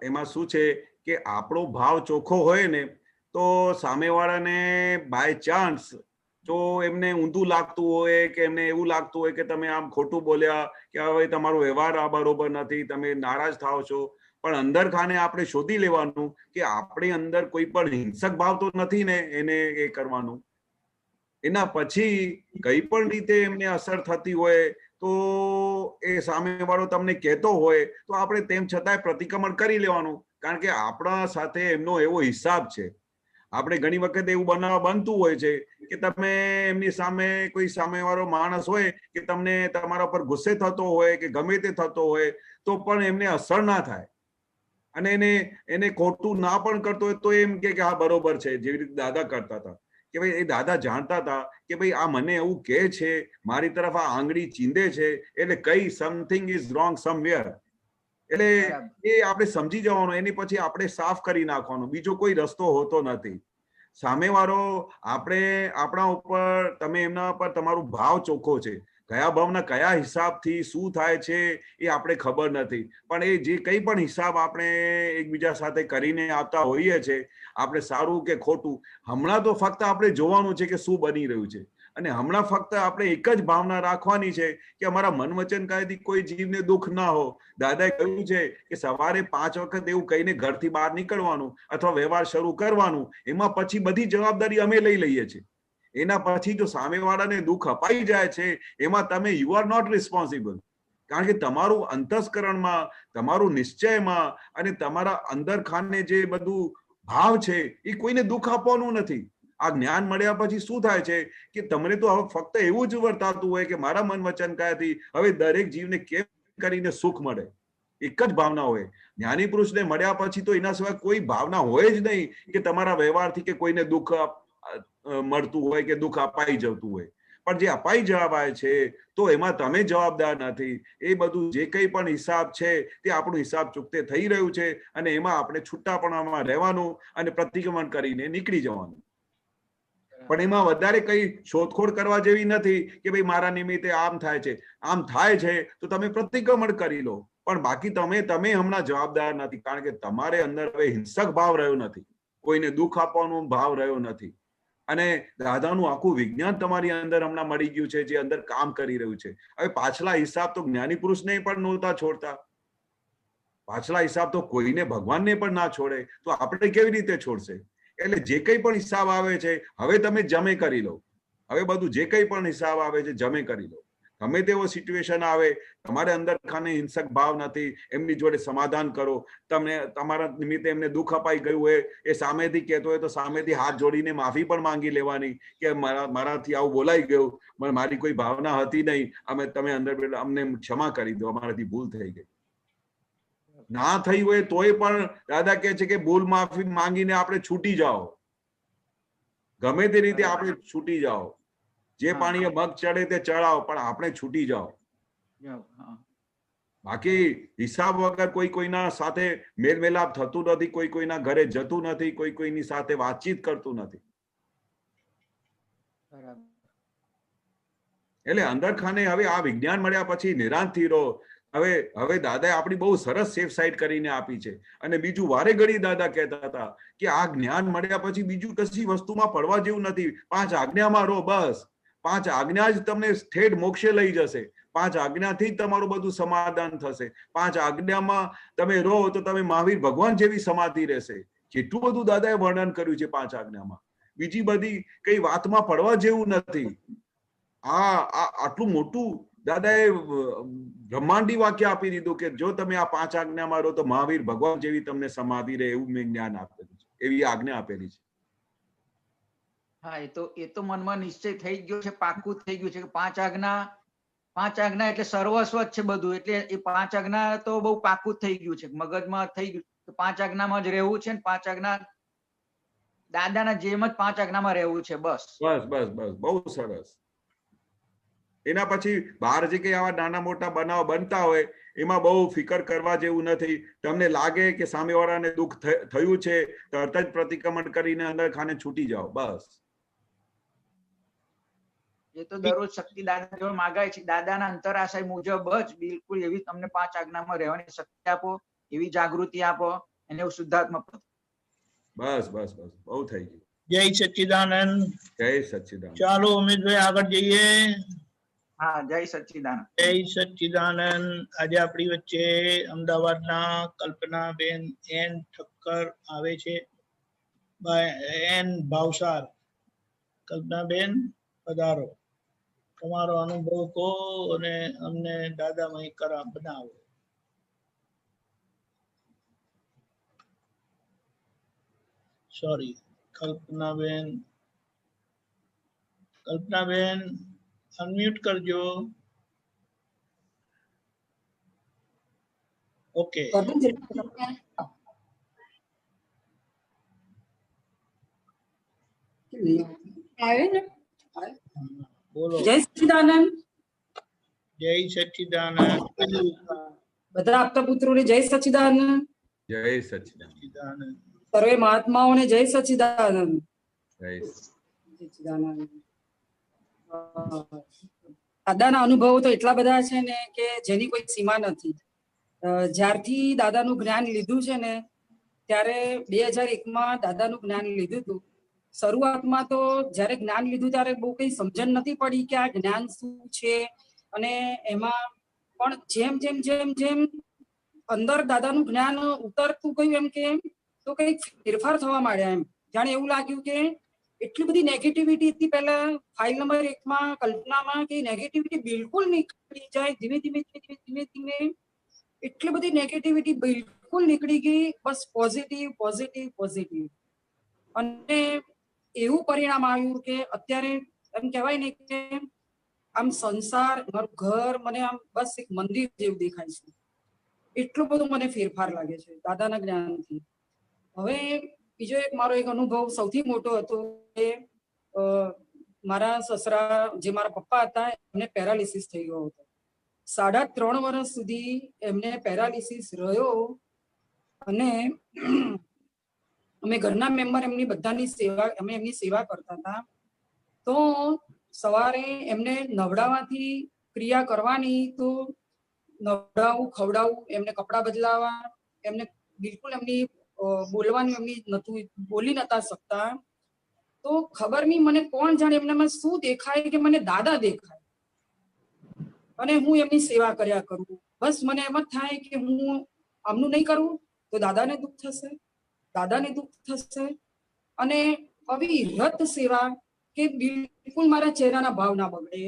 એમાં શું છે કે આપણો ભાવ ચોખ્ખો હોય ને તો સામેવાળાને બાય ચાન્સ જો એમને ઊંધું લાગતું હોય કે એમને એવું લાગતું હોય કે તમે આમ ખોટું બોલ્યા કે હવે તમારો વ્યવહાર આ બરોબર નથી, તમે નારાજ થાવ છો, પણ અંદર ખાને આપણે શોધી લેવાનું કે આપણી અંદર કોઈ પણ હિંસક ભાવ તો નથી ને એને એ કરવાનું. એના પછી કઈ પણ રીતે એમને અસર થતી હોય તો એ સામેવાળો તમને કહેતો હોય તો આપણે તેમ છતાંય પ્રતિક્રમણ કરી લેવાનું, કારણ કે આપણા સાથે એમનો એવો હિસાબ છે. આપણે ઘણી વખત એવું બનતું હોય છે કે તમે એમની સામે કોઈ સામેવાળો માણસ હોય કે તમને તમારા પર ગુસ્સે થતો હોય કે ગમે તે થતો હોય તો પણ એમને અસર ના થાય અને એને ખોટું ના પણ કરતો હોય તો એમ કે હા બરોબર છે. જેવી રીતે દાદા કરતા હતા કે ભાઈ એ દાદા જાણતા હતા કે ભાઈ આ મને એવું કહે છે, મારી તરફ આ આંગળી ચીંધે છે, એટલે કઈ સમથિંગ ઇઝ રોંગ સમવેર. એટલે એ આપણે સમજી જવાનું, એની પછી આપણે સાફ કરી નાખવાનું, બીજો કોઈ રસ્તો હોતો નથી. સામેવાળો આપણા ઉપર, તમે એમના પર તમારું ભાવ ચોખ્ખો છે, કયા ભાવના કયા હિસાબથી શું થાય છે એ આપણે ખબર નથી, પણ એ જે કંઈ પણ હિસાબ આપણે એકબીજા સાથે કરીને આવતા હોઈએ છે, આપણે સારું કે ખોટું, હમણાં તો ફક્ત આપણે જોવાનું છે કે શું બની રહ્યું છે, અને હમણાં ફક્ત આપણે એક જ ભાવના રાખવાની છે કે અમારા મન વચન કાયથી કોઈ જીવને દુઃખ ના હો. દાદાએ કહ્યું છે કે સવારે 5 વખત એવું કહીને ઘરથી બહાર નીકળવાનું અથવા વ્યવહાર શરૂ કરવાનું, એમાં પછી બધી જવાબદારી અમે લઈ લઈએ છીએ. એના પછી જો સામેવાળાને દુઃખ અપાઈ જાય છે એમાં તમે યુ આર નોટ રિસ્પોન્સિબલ, કારણ કે તમારું અંતસ્કરણમાં, તમારું નિશ્ચયમાં અને તમારા અંદર ખાને જે બધું ભાવ છે એ કોઈને દુઃખ આપવાનું નથી. આ જ્ઞાન મળ્યા પછી શું થાય છે કે તમને તો હવે ફક્ત એવું જ વર્તાતું હોય કે મારા મન વચન કાયાથી હવે દરેક જીવને કેમ કરીને સુખ મળે, એક જ ભાવના હોય. જ્ઞાની પુરુષને મળ્યા પછી તો એના સિવાય કોઈ ભાવના હોય જ નહીં કે તમારા વ્યવહારથી કે કોઈને દુઃખ મળતું હોય કે દુઃખ અપાઈ જતું હોય. પણ જે અપાઈ જવાય છે તો એમાં તમે જવાબદાર નથી. એ બધું જે કંઈ પણ હિસાબ છે તે આપણું હિસાબ ચૂકતે થઈ રહ્યું છે, અને એમાં આપણે છૂટાપણામાં રહેવાનું અને પ્રતિક્રમણ કરીને નીકળી જવાનું. પણ એમાં વધારે કઈ શોધખોળ કરવા જેવી નથી કે ભાઈ મારા નિમિત્તે આમ થાય છે, આમ થાય છે તો તમે પ્રતિક્રમણ કરી લો, પણ બાકી તમે હમણાં જવાબદાર નથી, કારણ કે તમારે અંદર હવે હિંસક ભાવ રહ્યો નથી, કોઈને દુઃખ આપવાનો ભાવ રહ્યો નથી. અને દાદાનું આખું વિજ્ઞાન તમારી અંદર હમણાં મળી ગયું છે, જે અંદર કામ કરી રહ્યું છે. હવે પાછલા હિસાબ તો જ્ઞાની પુરુષને પણ નહોતા છોડતા, પાછલા હિસાબ તો કોઈને ભગવાનને પણ ના છોડે, તો આપણે કેવી રીતે છોડશે? એટલે જે કંઈ પણ હિસાબ આવે છે હવે તમે જમે કરી લો. હવે બધું જે કંઈ પણ હિસાબ આવે છે જમે કરી લો. ગમે તેવો સિચ્યુએશન આવે, તમારે અંદર ખાને હિંસક ભાવ નથી, એમની જોડે સમાધાન કરો. તમને તમારા નિમિત્તે એમને દુઃખ અપાઈ ગયું હોય, એ સામેથી કહેતો હોય તો સામેથી હાથ જોડીને માફી પણ માંગી લેવાની કે મારાથી આવું બોલાઈ ગયું, મારી કોઈ ભાવના હતી નહીં, તમે અંદર અમને ક્ષમા કરી દો, અમારાથી ભૂલ થઈ ગઈ. ના થઈ હોય તોય પણ દાદા કહે છે કે ભૂલ માફી માંગીને આપણે છૂટી જાઓ, ગમે તે રીતે આપણે છૂટી જાઓ. જે પાણીએ મગ ચડે તે ચડાવો, પણ આપણે છૂટી જાઓ. બાકી હિસાબ વગર કોઈ કોઈના સાથે મેલ મેલાપ થતું નથી, કોઈ કોઈના ઘરે જતું નથી, કોઈ કોઈની સાથે વાતચીત કરતું નથી. એટલે અંદર ખાને હવે આ વિજ્ઞાન મળ્યા પછી નિરાંતથી રહો. હવે દાદાએ આપણી બહુ સરસ સેફ સાઈડ કરીને આપી છે. અને બીજું વારે ઘડી દાદા કહેતા હતા કે આ જ્ઞાન મળ્યા પછી બીજું કશી વસ્તુમાં પડવા જેવું નથી. 5 આજ્ઞામાં રહો, બસ 5 આજ્ઞા જ તમને ઠેઠ મોક્ષે લઈ જશે. 5 આજ્ઞાથી જ તમારું બધું સમાધાન થશે. 5 આજ્ઞામાં તમે રહો તો તમે મહાવીર ભગવાન જેવી સમાધિ રહેશે. કેટલું બધું દાદાએ વર્ણન કર્યું છે 5 આજ્ઞામાં. બીજી બધી કઈ વાતમાં પડવા જેવું નથી. આટલું મોટું દાદાએ બ્રહ્માંડી વાક્ય આપી દીધું કે જો તમે આ 5 આજ્ઞામાં રહો તો મહાવીર ભગવાન જેવી તમને સમાધિ રહે, એવું મેં જ્ઞાન આપેલું છે, એવી આજ્ઞા આપેલી છે. હા, એ તો મનમાં નિશ્ચય થઈ ગયો છે, પાકું થઈ ગયું છે કે 5 આજ્ઞા એટલે સર્વસ્વ જ છે બધું. એટલે એ 5 આજ્ઞા તો બહુ પાકું થઈ ગયું છે, મગજમાં થઈ ગયું. 5 આજ્ઞામાં જ રહેવું છે ને 5 આજ્ઞા દાદાના જેમ જ 5 આજ્ઞામાં રહેવું છે. બસ બહુ સરસ. એના પછી બહાર જે કઈ આવા નાના મોટા બનાવ બનતા હોય એમાં બહુ ફિકર કરવા જેવું નથી. તમને લાગે કે સામેવાળાને દુઃખ થયું છે, તરત જ પ્રતિક્રમણ કરીને અંદર ખાને છૂટી જાઓ, બસ. એ તો દરરોજ શક્તિ દાદા જોડે માગાય છે. દાદાના અંતરાશય મુજબ જ બિલકુલ એવી તમને 5 આજ્ઞામાં રહેવાની શક્તિ આપો, એવી જાગૃતિ આપો, અને એવું શુદ્ધાત્મા પદ. બસ બહુ થઈ ગયું. જય સચ્ચિદાનંદ. જય સચ્ચિદાનંદ. ચાલો ઉમેશભાઈ આગળ જઈએ. હા, જય સચ્ચિદાનંદ. જય સચ્ચિદાનંદ. આજે આપણી વચ્ચે અમદાવાદના કલ્પનાબેન એન ઠક્કર આવે છે, એન ભાવસાર. કલ્પનાબેન પધારો, તમારો અનુભવ કહો અને અમને દાદામય બનાવો. સોરી, કલ્પનાબેન અનમ્યુટ કરજો. ઓકે, બોલો. જય સચ્ચિદાનંદ. જય સચ્ચિદાનંદ. બધા આપતા પુત્રોને જય સચ્ચિદાનંદ. જય સચ્ચિદાનંદ. સર્વે મહાત્માઓને જય સચ્ચિદાનંદ. જય સચ્ચિદાનંદ. દાદાના અનુભવો તો એટલા બધા છે ને કે જેની કોઈ સીમા નથી. જ્યારથી દાદાનું જ્ઞાન લીધું છે ને ત્યારે 2001માં દાદાનું જ્ઞાન લીધું હતું. શરૂઆતમાં તો જ્યારે જ્ઞાન લીધું ત્યારે બહુ કઈ સમજણ નથી પડી કે આ જ્ઞાન શું છે, અને એમાં પણ જેમ જેમ જેમ જેમ અંદર દાદાનું જ્ઞાન ઉતરતું ગયું એમ કે તો કઈક ફેરફાર થવા માંડ્યા. એમ જાણે એવું લાગ્યું કે એટલી બધી નેગેટિવિટી હતી પહેલા ફાઇલ નંબર 1માં કલ્પનામાં કે નેગેટિવિટી બિલકુલ નીકળી જાય. ધીમે ધીમે ધીમે ધીમે ધીમે એટલી બધી નેગેટિવિટી બિલકુલ નીકળી ગઈ. બસ પોઝિટિવ પોઝિટિવ પોઝિટિવ. અને એવું પરિણામ આવ્યું કે અત્યારે એમ કહેવાય ને કે આમ સંસાર, મારું ઘર મને આમ બસ એક મંદિર જેવું દેખાય છે. એટલું બધું મને ફેરફાર લાગે છે દાદાના જ્ઞાનથી. હવે બીજો એક મારો એક અનુભવ સૌથી મોટો હતો કે મારા સસરા જે મારા પપ્પા હતા એમને પેરાલિસિસ થઈ ગયો હતો. 3.5 વર્ષ સુધી એમને પેરાલિસિસ રહ્યો. અને અમે ઘરના મેમ્બર એમની બધાની સેવા, અમે એમની સેવા કરતા હતા. તો સવારે એમને નવડાવવાથી ક્રિયા કરવાની, તો નવડાવવું, ખવડાવવું, એમને કપડાં બદલાવા, એમને બિલકુલ એમની બોલવાનું એમની નતું, બોલી નતા શકતા. તો ખબર નહીં મને કોણ જાણે એમનામાં શું દેખાય કે મને દાદા દેખાય અને હું એમની સેવા કર્યા કરું. બસ મને એમ જ થાય કે હું આમનું નહીં કરું તો દાદાને દુઃખ થશે, દાદાને દુઃખ થશે. અને અવિરત સેવા કે બિલકુલ મારા ચહેરાના ભાવ ના બગડે.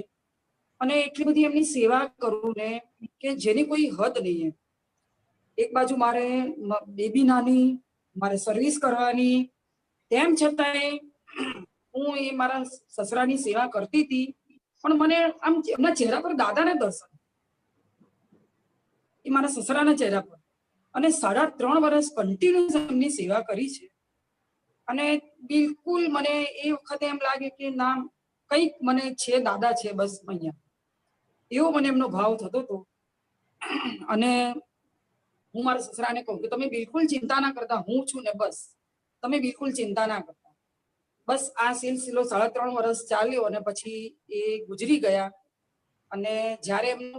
અને એટલી બધી એમની સેવા કરું ને કે જેની કોઈ હદ નહીં. એક બાજુ મારે બેબી નાની, મારે સર્વિસ કરવાની, તેમ છતાંય હું એ મારા સસરાની સેવા કરતી હતી. પણ મને આમ એમના ચહેરા પર દાદાને દર્શન, એ મારા સસરાના ચહેરા પર. અને 3.5 વર્ષ કન્ટિન્યુઅસ એમની સેવા કરી છે. અને બિલકુલ મને એ વખતે એમ લાગે કે ના, કંઈક મને છે, દાદા છે બસ અહીંયા, એવો મને એમનો ભાવ થતો હતો. અને હું મારા સસરાને કહું કે તમે બિલકુલ ચિંતા ના કરતા, હું છું ને બસ, તમે બિલકુલ ચિંતા ના કરતા. બસ આ સિલસિલો 3.5 વર્ષ ચાલ્યો અને પછી એ ગુજરી ગયા. અને જ્યારે એમનો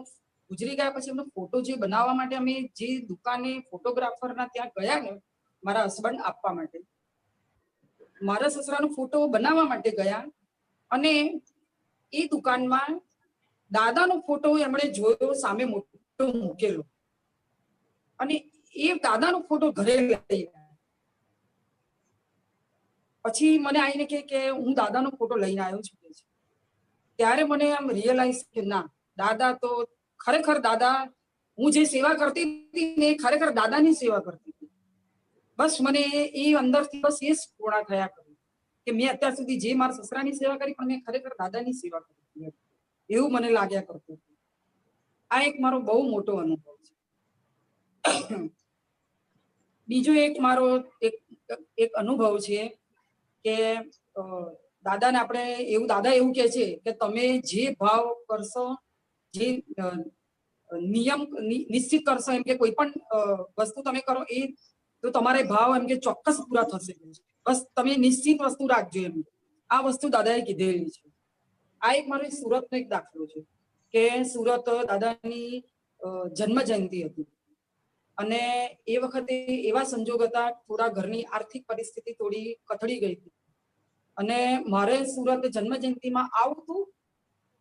ગુજરી ગયા પછી એમનો ફોટો જે બનાવવા માટે અમે જે દુકાને ફોટોગ્રાફરના ત્યાં ગયા ને મારા હસબન્ડ આપવા માટે, મારા સસરાનો ફોટો બનાવવા માટે ગયા. અને એ દુકાનમાં દાદાનો ફોટો એમણે જોયો, સામે મોટો મૂકેલો. અને એ દાદાનો ફોટો ઘરે લઈ ગયા. પછી મને આવીને કે હું દાદાનો ફોટો લઈને આવ્યો છું. ત્યારે મને આમ રિયલાઇઝ કે ના, દાદા તો ખરેખર દાદા, હું જે સેવા કરતી હતી ને ખરેખર દાદાની સેવા કરતી હતી. બસ મને એ અંદરથી બસ એ જ પૂર્ણ થયા કર્યું કે મેં અત્યાર સુધી જે મારા સસરાની સેવા કરી પણ મેં ખરેખર દાદાની સેવા કરી, એવું મને લાગ્યા કરતું હતું. આ એક મારો બહુ મોટો અનુભવ છે. બીજો એક મારો એક અનુભવ છે કે દાદાને આપણે એવું, દાદા એવું કહે છે કે તમે જે ભાવ કરશો, જે નિયમ નિશ્ચિત કરશો, એમ કે કોઈ પણ વસ્તુ તમે કરો એ તો તમારે ભાવ એમ કે ચોક્કસ પૂરા થશે. બસ તમે નિશ્ચિત વસ્તુ રાખજો. એમ આ વસ્તુ દાદાએ કીધેલી છે. આ એક મારો સુરતનો એક દાખલો છે કે સુરત દાદાની જન્મ જયંતિ હતી. અને એ વખતે એવા સંજોગ હતા, થોડા ઘરની આર્થિક પરિસ્થિતિ થોડી કથળી ગઈ હતી. અને મારે સુરત જન્મ જયંતિમાં આવું હતું.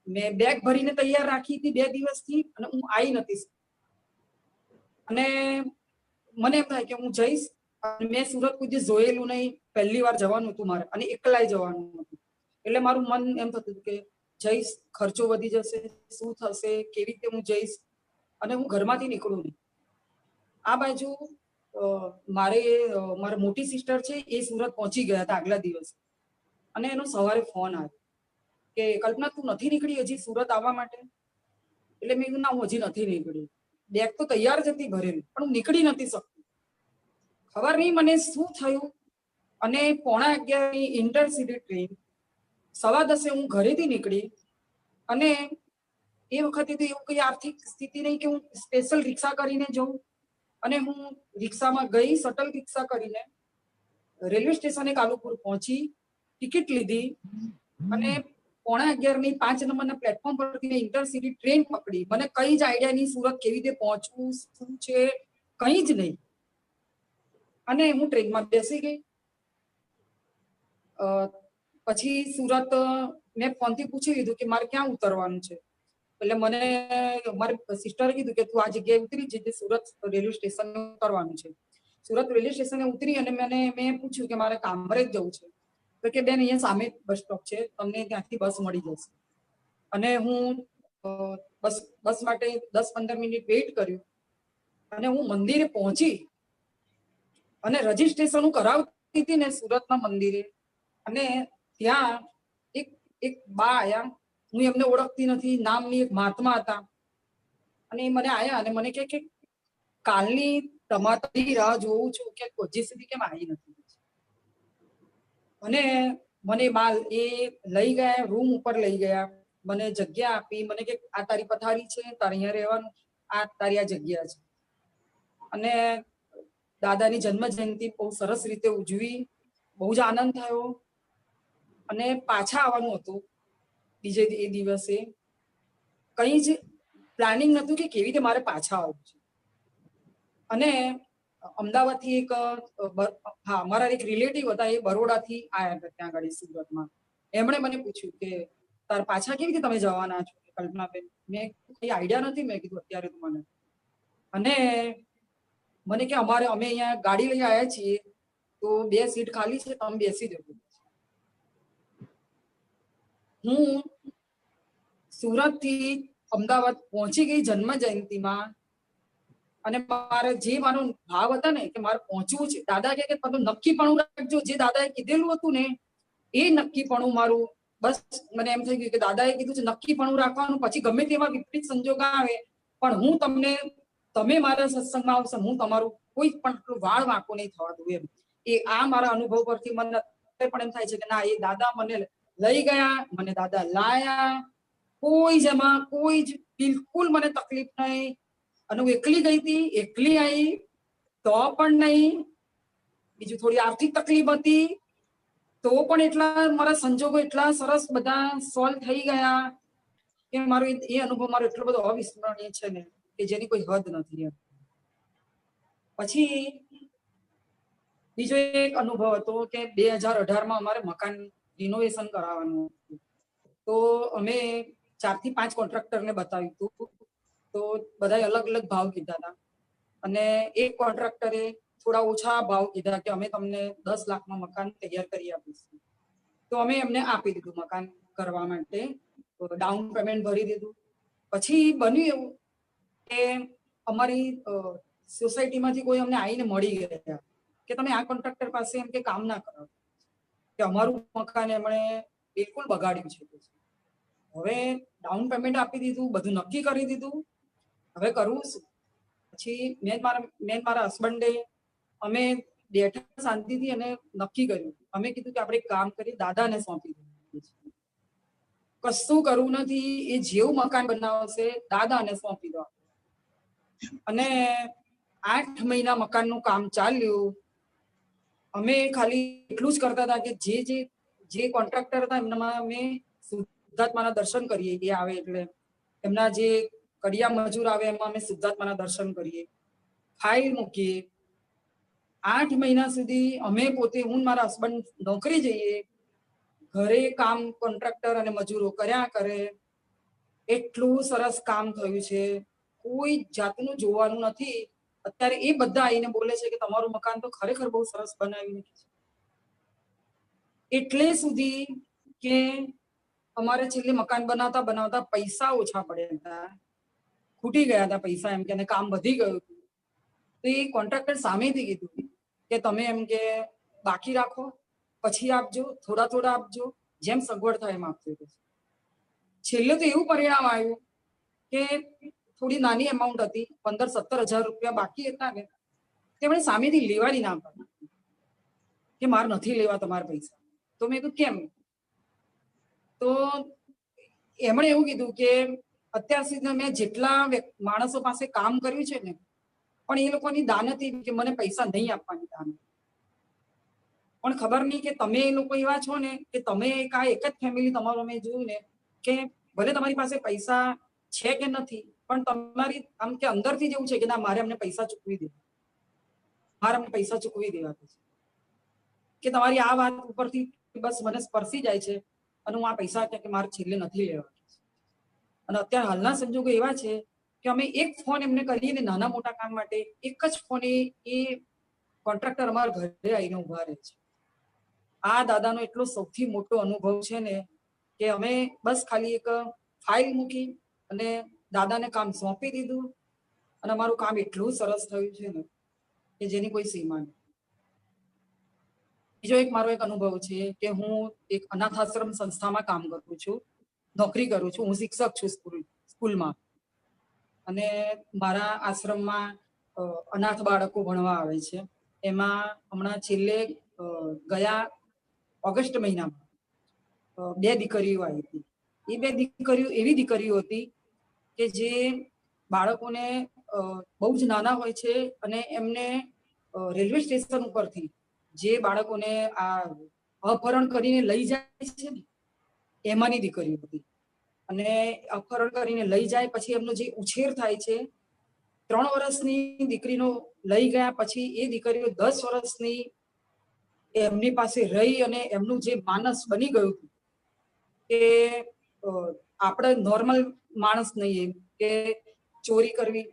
મેં બેગ ભરીને તૈયાર રાખી હતી 2 દિવસથી, અને હું આવી નથી. અને મને એમ થાય કે હું જઈશ. મેં સુરત કોઈ દિવસ જોયેલું નહીં, પહેલી વાર જવાનું હતું મારે, અને એકલાય જવાનું હતું. એટલે મારું મન એમ થતું હતું કે જઈશ, ખર્ચો વધી જશે, શું થશે, કેવી રીતે હું જઈશ, અને હું ઘરમાંથી નીકળું નહીં. આ બાજુ મારા મોટી સિસ્ટર છે, એ સુરત પહોંચી ગયા હતા આગલા દિવસે. અને એનો સવારે ફોન આવ્યો કે કલ્પના, તું નથી નીકળી હજી સુરત આવવા માટે? એટલે મેં કીધું ના, હું હજી નથી નીકળી. બેગ તો તૈયાર જ હતી ભરેલી, પણ હું નીકળી નથી શકતી. ખબર નહીં મને શું થયું. અને 11:15 ઇન્ટરસિટી ટ્રેન, 10:15 હું ઘરેથી નીકળી. અને એ વખતે તો એવું કઈ આર્થિક સ્થિતિ નહીં કે હું સ્પેશિયલ રિક્ષા કરીને જઉં. અને હું રિક્ષામાં ગઈ, શટલ રિક્ષા કરીને રેલવે સ્ટેશને કાલુપુર પહોંચી, ટિકિટ લીધી અને 11:45 5 નંબરના પ્લેટફોર્મ પરથી મેં ઇન્ટરસિટી ટ્રેન પકડી. મને કઈ જ આઈડિયા નહીં સુરત કેવી રીતે પહોંચવું, શું છે, કઈ જ નહીં. અને હું ટ્રેનમાં બેસી ગઈ. પછી સુરત મેં ફોનથી પૂછી લીધું કે મારે ક્યાં ઉતરવાનું છે. એટલે મને મારી સિસ્ટરે કીધું કે તું આ જગ્યાએ ઉતરી જજે, સુરત રેલવે સ્ટેશન ઉતરવાનું છે. સુરત રેલવે સ્ટેશને ઉતરી અને મેં પૂછ્યું કે મારે કામરેજ જવું છે. તો કે બેન અહીંયા સામે બસ સ્ટોપ છે, તમને ત્યાંથી બસ મળી જશે. અને હું બસ માટે 10-15 મિનિટ વેઇટ કર્યું અને હું મંદિરે પહોંચી અને રજીસ્ટ્રેશન હું કરાવતી હતી ને સુરતના મંદિરે, અને ત્યાં એક બા આયા. હું એમને ઓળખતી નથી, નામની એક મહાત્મા હતા. અને એ મને આયા અને મને કે કાલની તમારી રાહ જોઉં છું કે હજી સુધી કેમ આવી નથી. અને મને બાલ એ લઈ ગયા, રૂમ ઉપર લઈ ગયા, મને જગ્યા આપી. મને કે આ તારી પથારી છે, તારે અહીંયા રહેવાનું, આ તારી આ જગ્યા છે. અને દાદાની જન્મ જયંતિ બહુ સરસ રીતે ઉજવી, બહુ જ આનંદ થયો. અને પાછા આવવાનું હતું બીજે એ દિવસે. કઈ જ પ્લાનિંગ નતું કે કેવી રીતે મારે પાછા આવવું છે. અને અમદાવાદથી એક અમારા એક રિલેટિવ હતા, એ બરોડાથી આવ્યા હતા ત્યાં આગળ સુરતમાં. એમણે મને પૂછ્યું કે તાર પાછા કેવી રીતે તમે જવાના છો કલ્પનાબેન? મેં કઈ આઈડિયા નથી, મેં કીધું અત્યારે તો મને. અને મને કે અમે અહીંયા ગાડી લઈ આવ્યા છીએ, તો 2 સીટ ખાલી છે, તમે બેસી જજો. હું સુરત થી અમદાવાદ પહોંચી ગઈ જન્મ જયંતિમાં. અને મારે જે મારો ભાવ હતા ને કે મારે પહોંચવું છે. દાદા કે તમે નક્કીપણું રાખજો, જે દાદાએ કીધેલું હતું ને એ નક્કીપણું મારું. બસ મને એમ થઈ ગયું કે દાદાએ કીધું છે નક્કીપણું રાખવાનું, પછી ગમે તેવા વિપરીત સંજોગ આવે પણ હું તમે મારા સત્સંગમાં આવશો, હું તમારું કોઈ પણ વાળ વાંકો નહીં થવા દઉં. એમ એ આ મારા અનુભવ પરથી મને પણ એમ થાય છે કે ના, એ દાદા મને લઈ ગયા, મને દાદા લાયા. કોઈ જ એમાં કોઈ જ બિલકુલ મને તકલીફ નહીં. અને હું એકલી ગઈ હતી, એકલી આવી તો પણ નહીં. બીજું થોડી આર્થિક તકલીફ હતી તો પણ એટલા મારા સંજોગો એટલા સરસ બધા સોલ્વ થઈ ગયા કે મારો એ અનુભવ મારો એટલો બધો અવિસ્મરણીય છે ને કે જેની કોઈ હદ નથી. પછી બીજો એક અનુભવ હતો કે 2018માં અમારે મકાન રિનોવેશન કરાવવાનું હતું. તો અમે 4 થી 5 કોન્ટ્રાક્ટરને બતાવ્યું હતું. તો બધા અલગ અલગ ભાવ કીધા હતા. અને એક કોન્ટ્રાક્ટરે થોડા ઓછા ભાવ કીધા કે અમે તમને 10 લાખમાં મકાન તૈયાર કરી આપીશું. તો અમે એમને આપી દીધું મકાન કરવા માટે, ડાઉન પેમેન્ટ ભરી દીધું. પછી બન્યું એવું કે અમારી સોસાયટીમાંથી કોઈ અમને આવીને મળી ગયા કે તમે આ કોન્ટ્રાક્ટર પાસે એમ કે કામ ના કરો, કે અમારું મકાન એમણે બિલકુલ બગાડ્યું છે. હવે ડાઉન પેમેન્ટ આપી દીધું, બધું નક્કી કરી દીધું, હવે કરવું શું? પછી મેં મારા હસબન્ડે અમે બેઠા શાંતિથી અને નક્કી કર્યું. અમે કીધું કે આપણે એક કામ કરી દાદાને સોંપી દઈએ. કશું કરવું નથી, એ જેવું મકાન બનાવશે દાદાને સોંપી દો. અને 8 મહિના મકાનનું કામ ચાલ્યું. અમે ખાલી એટલું જ કરતા હતા કે જે કોન્ટ્રાક્ટર હતા એમનામાં અમે શુદ્ધાત્માના દર્શન કરીએ. એ આવે એટલે એમના જે કડિયા મજૂર આવે એમાં અમે શુદ્ધાત્માના દર્શન કરીએ, ફાઇલ મૂકીએ. 8 મહિના સુધી અમે પોતે, હું મારા હસબન્ડ નોકરી જઈએ, ઘરે કામ કોન્ટ્રાક્ટર અને મજૂરો કર્યા કરે. એટલું સરસ કામ થયું છે, કોઈ જાતનું જોવાનું નથી. અત્યારે એ બધા આવીને બોલે છે કે તમારું મકાન તો ખરેખર બહુ સરસ બનાવ્યું છે. એટલે સુધી કે અમારે છેલ્લે મકાન બનાવતા પૈસા ઓછા પડ્યા હતા, ખૂટી ગયા હતા પૈસા, એમ કે કામ વધી ગયું હતું. તો એ કોન્ટ્રાક્ટર સામેથી કીધું કે તમે એમ કે બાકી રાખો, પછી આપજો, થોડા આપજો, જેમ સગવડ થાય એમ આપજો. છેલ્લે તો એવું પરિણામ આવ્યું કે થોડી નાની અમાઉન્ટ હતી, 15-17 હજાર રૂપિયા બાકી હતા ને, તેમણે સામેથી લેવાની ના પાડી કે મારે નથી લેવા તમારા પૈસા. તો મેં કીધું કેમ? તો એમણે એવું કીધું કે અત્યાર સુધી મેં જેટલા માણસો પાસે કામ કર્યું છે ને, પણ એ લોકોની દાનત એવી કે મને પૈસા નહીં આપવાની દાનત. પણ ખબર નહીં કે તમે એ લોકો એવા છો ને કે તમે એક જ ફેમિલી તમારું મેં જોયું ને કે ભલે તમારી પાસે પૈસા છે કે નથી, પણ તમારી આમ કે અંદરથી જ એવું છે કે ના મારે અમને પૈસા ચૂકવી દેવા, મારે અમને પૈસા ચૂકવી દેવા છે કે તમારી આ વાત ઉપરથી બસ મને સ્પર્શી જાય છે અને હું આ પૈસા કે મારે છેલ્લે નથી લેવા. અને અત્યારે હાલના સંજોગો એવા છે કે અમે એક ફોન એમને કરીએ ને નાના મોટા કામ માટે, એક જ ફોને એ કોન્ટ્રાક્ટર અમારા ઘરે આવીને ઉભા રહે છે. આ દાદાનો એટલો સૌથી મોટો અનુભવ છે ને કે અમે બસ ખાલી એક ફાઇલ મૂકી અને દાદાને કામ સોંપી દીધું અને અમારું કામ એટલું સરસ થયું છે ને કે જેની કોઈ સીમા નહીં. બીજો એક મારો એક અનુભવ છે કે હું એક અનાથ આશ્રમ સંસ્થામાં કામ કરું છું, નોકરી કરું છું. હું શિક્ષક છું સ્કૂલમાં, અને મારા આશ્રમમાં અનાથ બાળકો ભણવા આવે છે. એમાં હમણાં છેલ્લે ગયા ઓગસ્ટ મહિનામાં 2 દીકરીઓ આવી હતી. એ 2 દીકરીઓ એવી દીકરીઓ હતી કે જે બાળકોને બહુ જ નાના હોય છે અને એમને રેલવે સ્ટેશન ઉપરથી જે બાળકોને આ અપહરણ કરીને લઈ જાય છે ને એમાંની દીકરીઓ હતી. અને અપહરણ કરીને લઈ જાય પછી એમનો જે ઉછેર થાય છે, 3 વર્ષની દીકરીનો લઈ ગયા પછી એ દીકરીઓ 10 વર્ષની એમની પાસે રહી અને એમનું જે માનસ બની ગયું કે આપણે નોર્મલ માણસ નહીં, કે ચોરી કરવી,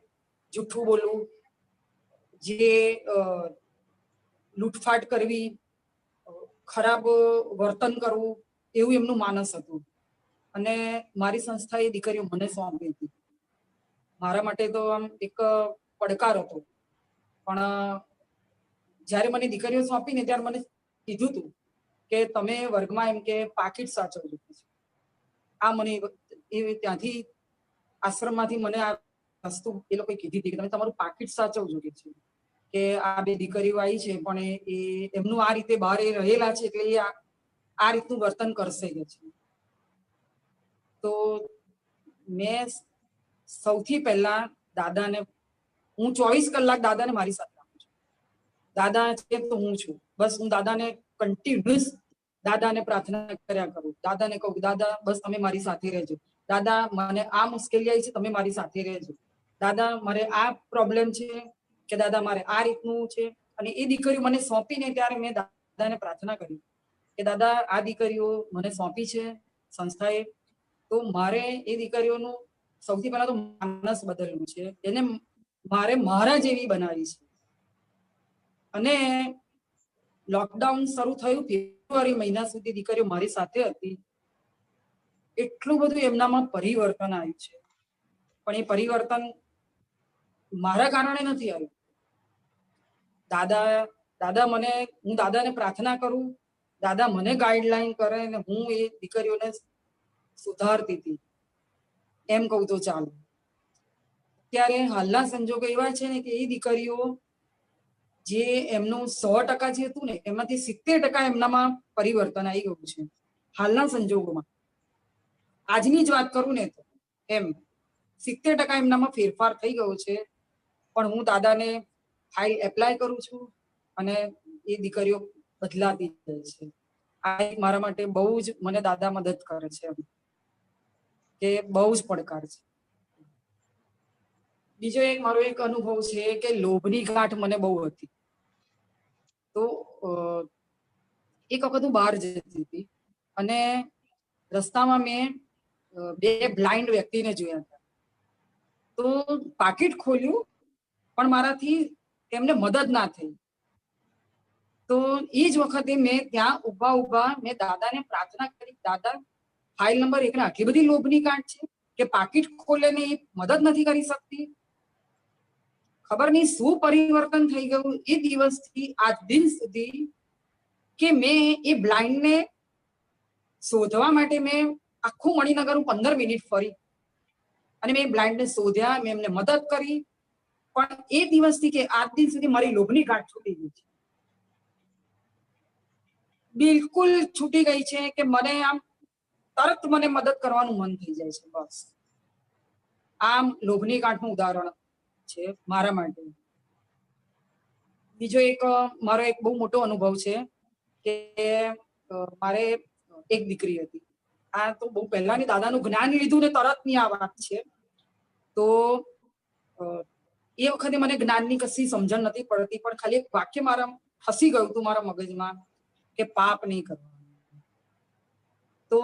જૂઠું બોલવું, જે લૂંટફાટ કરવી, ખરાબ વર્તન કરવું, એવું એમનું માનસ હતું. અને મારી સંસ્થાએ દીકરીઓ મને સોંપી હતી. મારા માટે તો આમ એક પડકાર હતો, પણ જ્યારે મને દીકરીઓ સોંપીને ત્યારે મને કીધું હતું કે તમે વર્ગમાં એમ કે પાકીટ સાચવજો. આ મને એ ત્યાંથી આશ્રમમાંથી મને આ વસ્તુ એ લોકોએ કીધી હતી કે તમે તમારું પાકીટ સાચવજો કે આ 2 દીકરીઓ આવી છે પણ એ એમનું આ રીતે બહાર રહેલા છે એટલે એ આ રીતનું વર્તન કરશે કે છે. તો મેં સૌથી પહેલા દાદાને, હું 24 કલાક દાદાને મારી સાથે રાખું છું. દાદા છે તો હું છું, બસ હું દાદાને કન્ટિન્યુઅસ દાદાને પ્રાર્થના કર્યા કરું. દાદાને કહું દાદા બસ તમે મારી સાથે રહેજો, દાદા મને આ મુશ્કેલી આવી છે તમે મારી સાથે રહેજો, દાદા મારે આ પ્રોબ્લેમ છે કે દાદા મારે આ રીતનું છે. અને એ દીકરીઓ મને સોંપીને ત્યારે મેં દાદાને પ્રાર્થના કરી કે દાદા આ દીકરીઓ મને સોંપી છે સંસ્થાએ, તો મારે એ દીકરીઓનું સૌથી પહેલા તો માનસ બદલવું છે, એને મારે મારા જેવી બનાવી છે. અને લોકડાઉન શરૂ થયું ફેબ્રુઆરી મહિના સુધી દીકરીઓ મારી સાથે હતી. એટલું બધું એમનામાં પરિવર્તન આવ્યું છે, પણ એ પરિવર્તન મારા કારણે નથી આવ્યું. દાદા મને, હું દાદાને પ્રાર્થના કરું, દાદા મને ગાઈડલાઈન કરે અને હું એ દીકરીઓને સુધારતી હતી એમ કહું તો ચાલે. ત્યારે હાલના સંજોગો એવા છે ને કે એ દીકરીઓ જે એમનું 100% જે હતું ને એમાંથી 70% એમનામાં પરિવર્તન આવી ગયું છે હાલના સંજોગોમાં. આજની જ વાત કરું ને તો એમ 70% એમનામાં ફેરફાર થઈ ગયો છે. પણ હું દાદાને ફાઇલ એપ્લાય કરું છું અને એ દીકરીઓ બદલાતી જાય છે. આ મારા માટે બહુ જ મને દાદા મદદ કરે છે, કે બહુ જ પડકાર છે. બીજો એક મારો એક અનુભવ છે કે લોભની ગાંઠ મને બહુ હતી. તો એક વખત હું બહાર જતી હતી અને રસ્તામાં મેં 2 બ્લાઇન્ડ વ્યક્તિને જોયા હતા. તો પાકીટ ખોલ્યું પણ મારાથી તેમને મદદ ના થઈ. તો એ જ વખતે મેં ત્યાં ઉભા મેં દાદાને પ્રાર્થના કરી, દાદા ફાઇલ નંબર 1 ને આટલી બધી લોભની ગાંઠ છે કે પાકીટ ખોલે ને એ મદદ નથી કરી શકતી. ખબર નહીં શું પરિવર્તન થઈ ગયું એ દિવસથી આજ દિન સુધી કે મેં એ બ્લાઇન્ડને શોધવા માટે મેં આખું મણિનગર 15 મિનિટ ફરી અને મેં બ્લાઇન્ડને શોધ્યા, મેં એમને મદદ કરી. પણ એ દિવસથી કે આજ દિન સુધી મારી લોભની ગાંઠ છૂટી ગઈ છે, બિલકુલ છૂટી ગઈ છે કે મને આમ તરત મને મદદ કરવાનું મન થઈ જાય છે. બસ આમ લોભની ગાંઠનું ઉદાહરણ છે મારા માટે. બીજો એક મારો એક બહુ મોટો અનુભવ છે કે મારે એક દીકરી હતી. આ તો બહુ પહેલાની દાદાનું જ્ઞાન લીધું ને તરતની આ વાત છે. તો એ વખતે મને જ્ઞાનની કશી સમજણ નથી પડતી, પણ ખાલી એક વાક્ય મારા ફસી ગયું હતું મારા મગજમાં કે પાપ નહીં કરવાનું. તો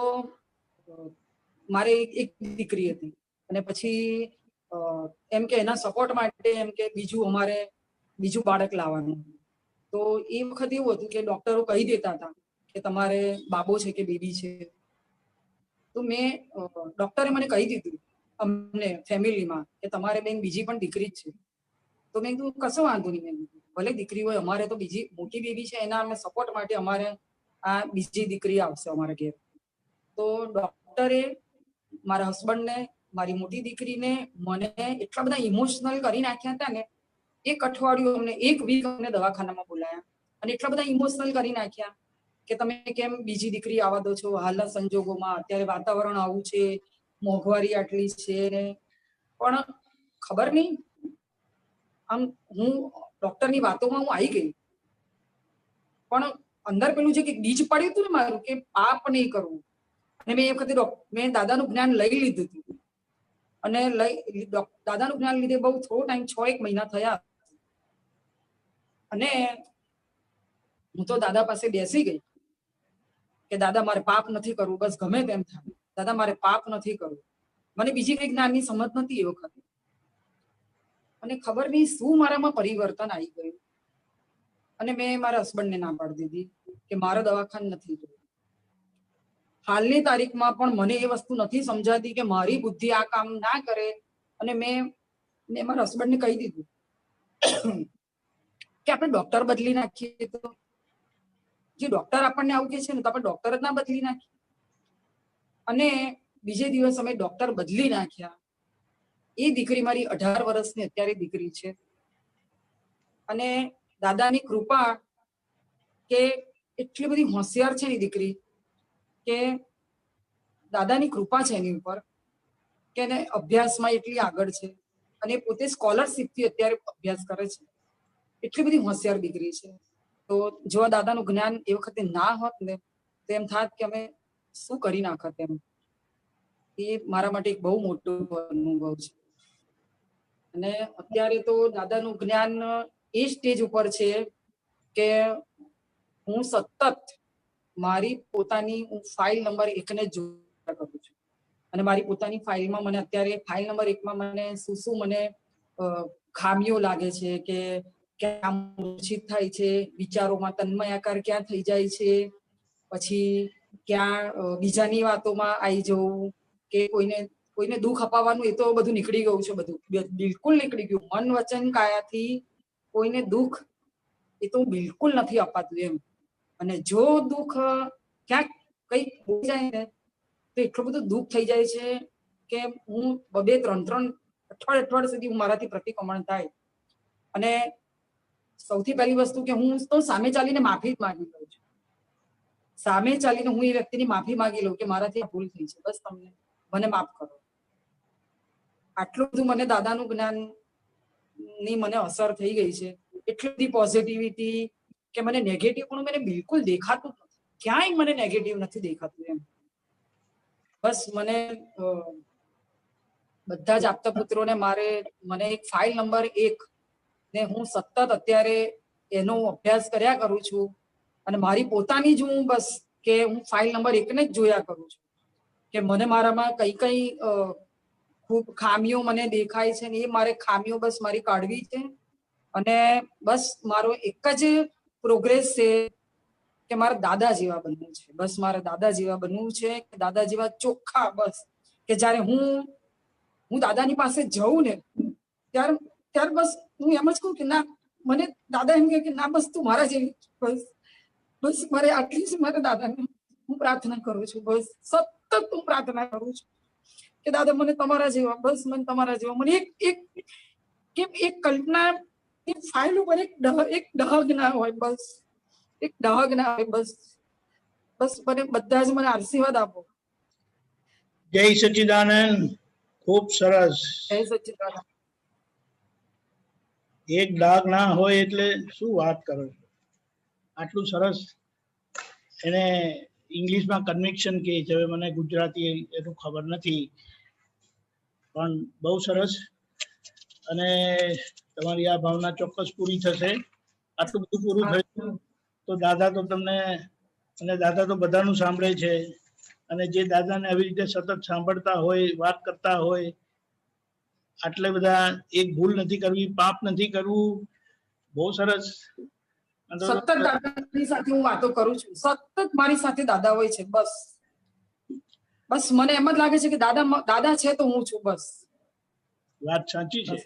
મારે એક દીકરી હતી અને પછી એમ કે એના સપોર્ટ માટે એમ કે બીજું બાળક લાવવાનું. તો એ વખતે એવું હતું કે ડોક્ટરો કહી દેતા હતા કે તમારે બાબો છે કે બેબી છે. તો ડોક્ટરે મને કહી દીધું અમને ફેમિલીમાં કે તમારે બેન બીજી પણ દીકરી જ છે. તો મેં કીધું કશો વાંધો નહીં, મેં કીધું ભલે દીકરી હોય, અમારે તો બીજી મોટી બેબી છે, એના અમે સપોર્ટ માટે અમારે આ બીજી દીકરી આવશે અમારા ઘેર. તો ડોક્ટરે મારા હસબન્ડને, મારી મોટી દીકરીને, મને એટલા બધા ઇમોશનલ કરી નાખ્યા હતા ને. એક અઠવાડિયું અમને, એક વીક અમને દવાખાનામાં બોલાયા અને એટલા બધા ઇમોશનલ કરી નાખ્યા કે તમે કેમ બીજી દીકરી આવવા દો છો હાલના સંજોગોમાં, અત્યારે વાતાવરણ આવું છે, મોંઘવારી આટલી છે ને. પણ ખબર નહીં, આમ હું ડોક્ટરની વાતોમાં હું આવી ગઈ, પણ અંદર પેલું છે કે બીજ પડ્યું હતું ને મારું કે પાપ નહીં કરવું. અને મેં એ વખતે મેં દાદાનું જ્ઞાન લઈ લીધું હતું અને દાદાનું જ્ઞાન લીધે બહુ થોડો ટાઈમ 6-1 મહિના થયા અને હું તો દાદા પાસે બેસી ગઈ કે દાદા મારે પાપ નથી કરવું, બસ ગમે તેમ થાય, દાદા મારે પાપ નથી કરવું. મને બીજી કઈ જ્ઞાનની સમજ નથી એ વખતે. અને ખબર નહીં શું મારામાં પરિવર્તન આવી ગયું અને મેં મારા હસબન્ડને ના પાડી દીધી કે મારે દવાખાને નથી જવું. હાલની તારીખમાં પણ મને એ વસ્તુ નથી સમજાતી કે મારી બુદ્ધિ આ કામ ના કરે. અને મેં મારા હસબન્ડને કહી દીધું કે આપણે ડોક્ટર બદલી નાખીએ. તો જે ડોક્ટર આપણને આવું કે છે ને તો આપણે ડોક્ટર જ ના બદલી નાખીએ. અને બીજે દિવસ અમે ડોક્ટર બદલી નાખ્યા. એ દીકરી મારી 18 વર્ષની અત્યારે દીકરી છે. અને દાદાની કૃપા કે એટલી બધી હોશિયાર છે એ દીકરી કે દાદાની કૃપા છે એની ઉપર કે એને અભ્યાસમાં એટલી આગળ છે અને પોતે સ્કોલરશીપથી અત્યારે અભ્યાસ કરે છે. એટલી બધી હોશિયાર દીકરી છે. તો જો દાદાનું જ્ઞાન એ વખતે ના હોત ને તો એમ થાત કે અમે શું કરી નાખત એમ. એ મારા માટે એક બહુ મોટો અનુભવ છે. અને અત્યારે તો દાદાનું જ્ઞાન એ સ્ટેજ ઉપર છે કે હું સતત મારી પોતાની ફાઇલ નંબર 1 ને જોયા કરું છું. અને મારી પોતાની ફાઇલમાં મને અત્યારે ફાઇલ નંબર 1 માં મને શું મને ખામીઓ લાગે છે કે ક્યાં મૂર્છિત થાય છે, વિચારોમાં તન્મયાકાર ક્યાં થઈ જાય છે, પછી ક્યાં બીજાની વાતોમાં આવી જવું કે કોઈને દુઃખ અપાવવાનું એ તો બધું નીકળી ગયું છે. બધું બિલકુલ નીકળી ગયું. મન વચન કાયાથી કોઈને દુઃખ એ તો બિલકુલ નથી અપાતું એમ. અને જો દુઃખ ક્યાંક કઈક બોલી જાય ને તો એટલું બધું દુઃખ થઈ જાય છે કે હું 2-3 અઠવાડિયા સુધી મારાથી પ્રતિક્રમણ થાય. અને સૌથી પહેલી વસ્તુ કે હું તો સામે ચાલીને માફી જ માંગી લઉં છું. સામે ચાલીને હું એ વ્યક્તિની માફી માંગી લઉં કે મારાથી ભૂલ થઈ છે, બસ મને માફ કરો. આટલું બધું મને દાદાનું જ્ઞાન ની મને અસર થઈ ગઈ છે. એટલી બધી પોઝિટિવિટી કે મને નેગેટિવ પણ મને બિલકુલ દેખાતું નથી. ક્યાંય મને નેગેટિવ નથી દેખાતું એમ. બસ મને બધા જ આપતા પુત્રોને મને એક ફાઇલ નંબર 1 ને હું સતત અત્યારે એનો અભ્યાસ કર્યા કરું છું. અને મારી પોતાની જ હું બસ કે હું ફાઇલ નંબર 1 ને જ જોયા કરું છું કે મને મારામાં કઈ ખૂબ ખામીઓ મને દેખાય છે ને એ મારે ખામીઓ બસ મારી કાઢવી છે. અને બસ મારો એક જ પ્રોગ્રેસ છે કે મારે દાદા જેવા બનવું છે. બસ મારે દાદા જેવા બનવું છે કે દાદા જેવા ચોખ્ખા. બસ કે જયારે હું દાદાની પાસે જઉં ને ત્યારે બસ હું એમ જ કહું કે ના, મને દાદા એમ કે ના બસ તું મારા જેવી. બસ મારે આટલી જ મારે દાદાને હું પ્રાર્થના કરું છું. બસ સતત હું પ્રાર્થના કરું છું કે દાદા મને તમારા જેવા, બસ મને તમારા જેવા. મને એક કલ્પના એક ફાઇલ ઉપર એક ડહગ ના હોય, બસ એક ડહગ ના હોય. બસ મને બધા જ મને આશીર્વાદ આપો. જય સચ્ચિદાનંદ. ખૂબ સરસ. જય સચ્ચિદાનંદ. એક ડાઘ ના હોય એટલે શું વાત કરો છો, આટલું સરસ. એને ઇંગ્લિશમાં કન્વિક્શન કહે છે, હવે મને ગુજરાતી એનું ખબર નથી, પણ બહુ સરસ. અને તમારી આ ભાવના ચોક્કસ પૂરી થશે. આટલું બધું પૂરું થયું તો દાદા તો તમને, અને દાદા તો બધાનું સાંભળે છે, અને જે દાદાને આવી રીતે સતત સાંભળતા હોય, વાત કરતા હોય, આટલે બધા એક ભૂલ નથી કરવી, પાપ નથી કરવું. બહુ સરસ. સતત દાદાની સાથે હું વાતો કરું છું, સતત મારી સાથે દાદા હોય છે. બસ બસ મને એમ જ લાગે છે કે દાદા છે તો હું છું. બસ વાત સાચી છે.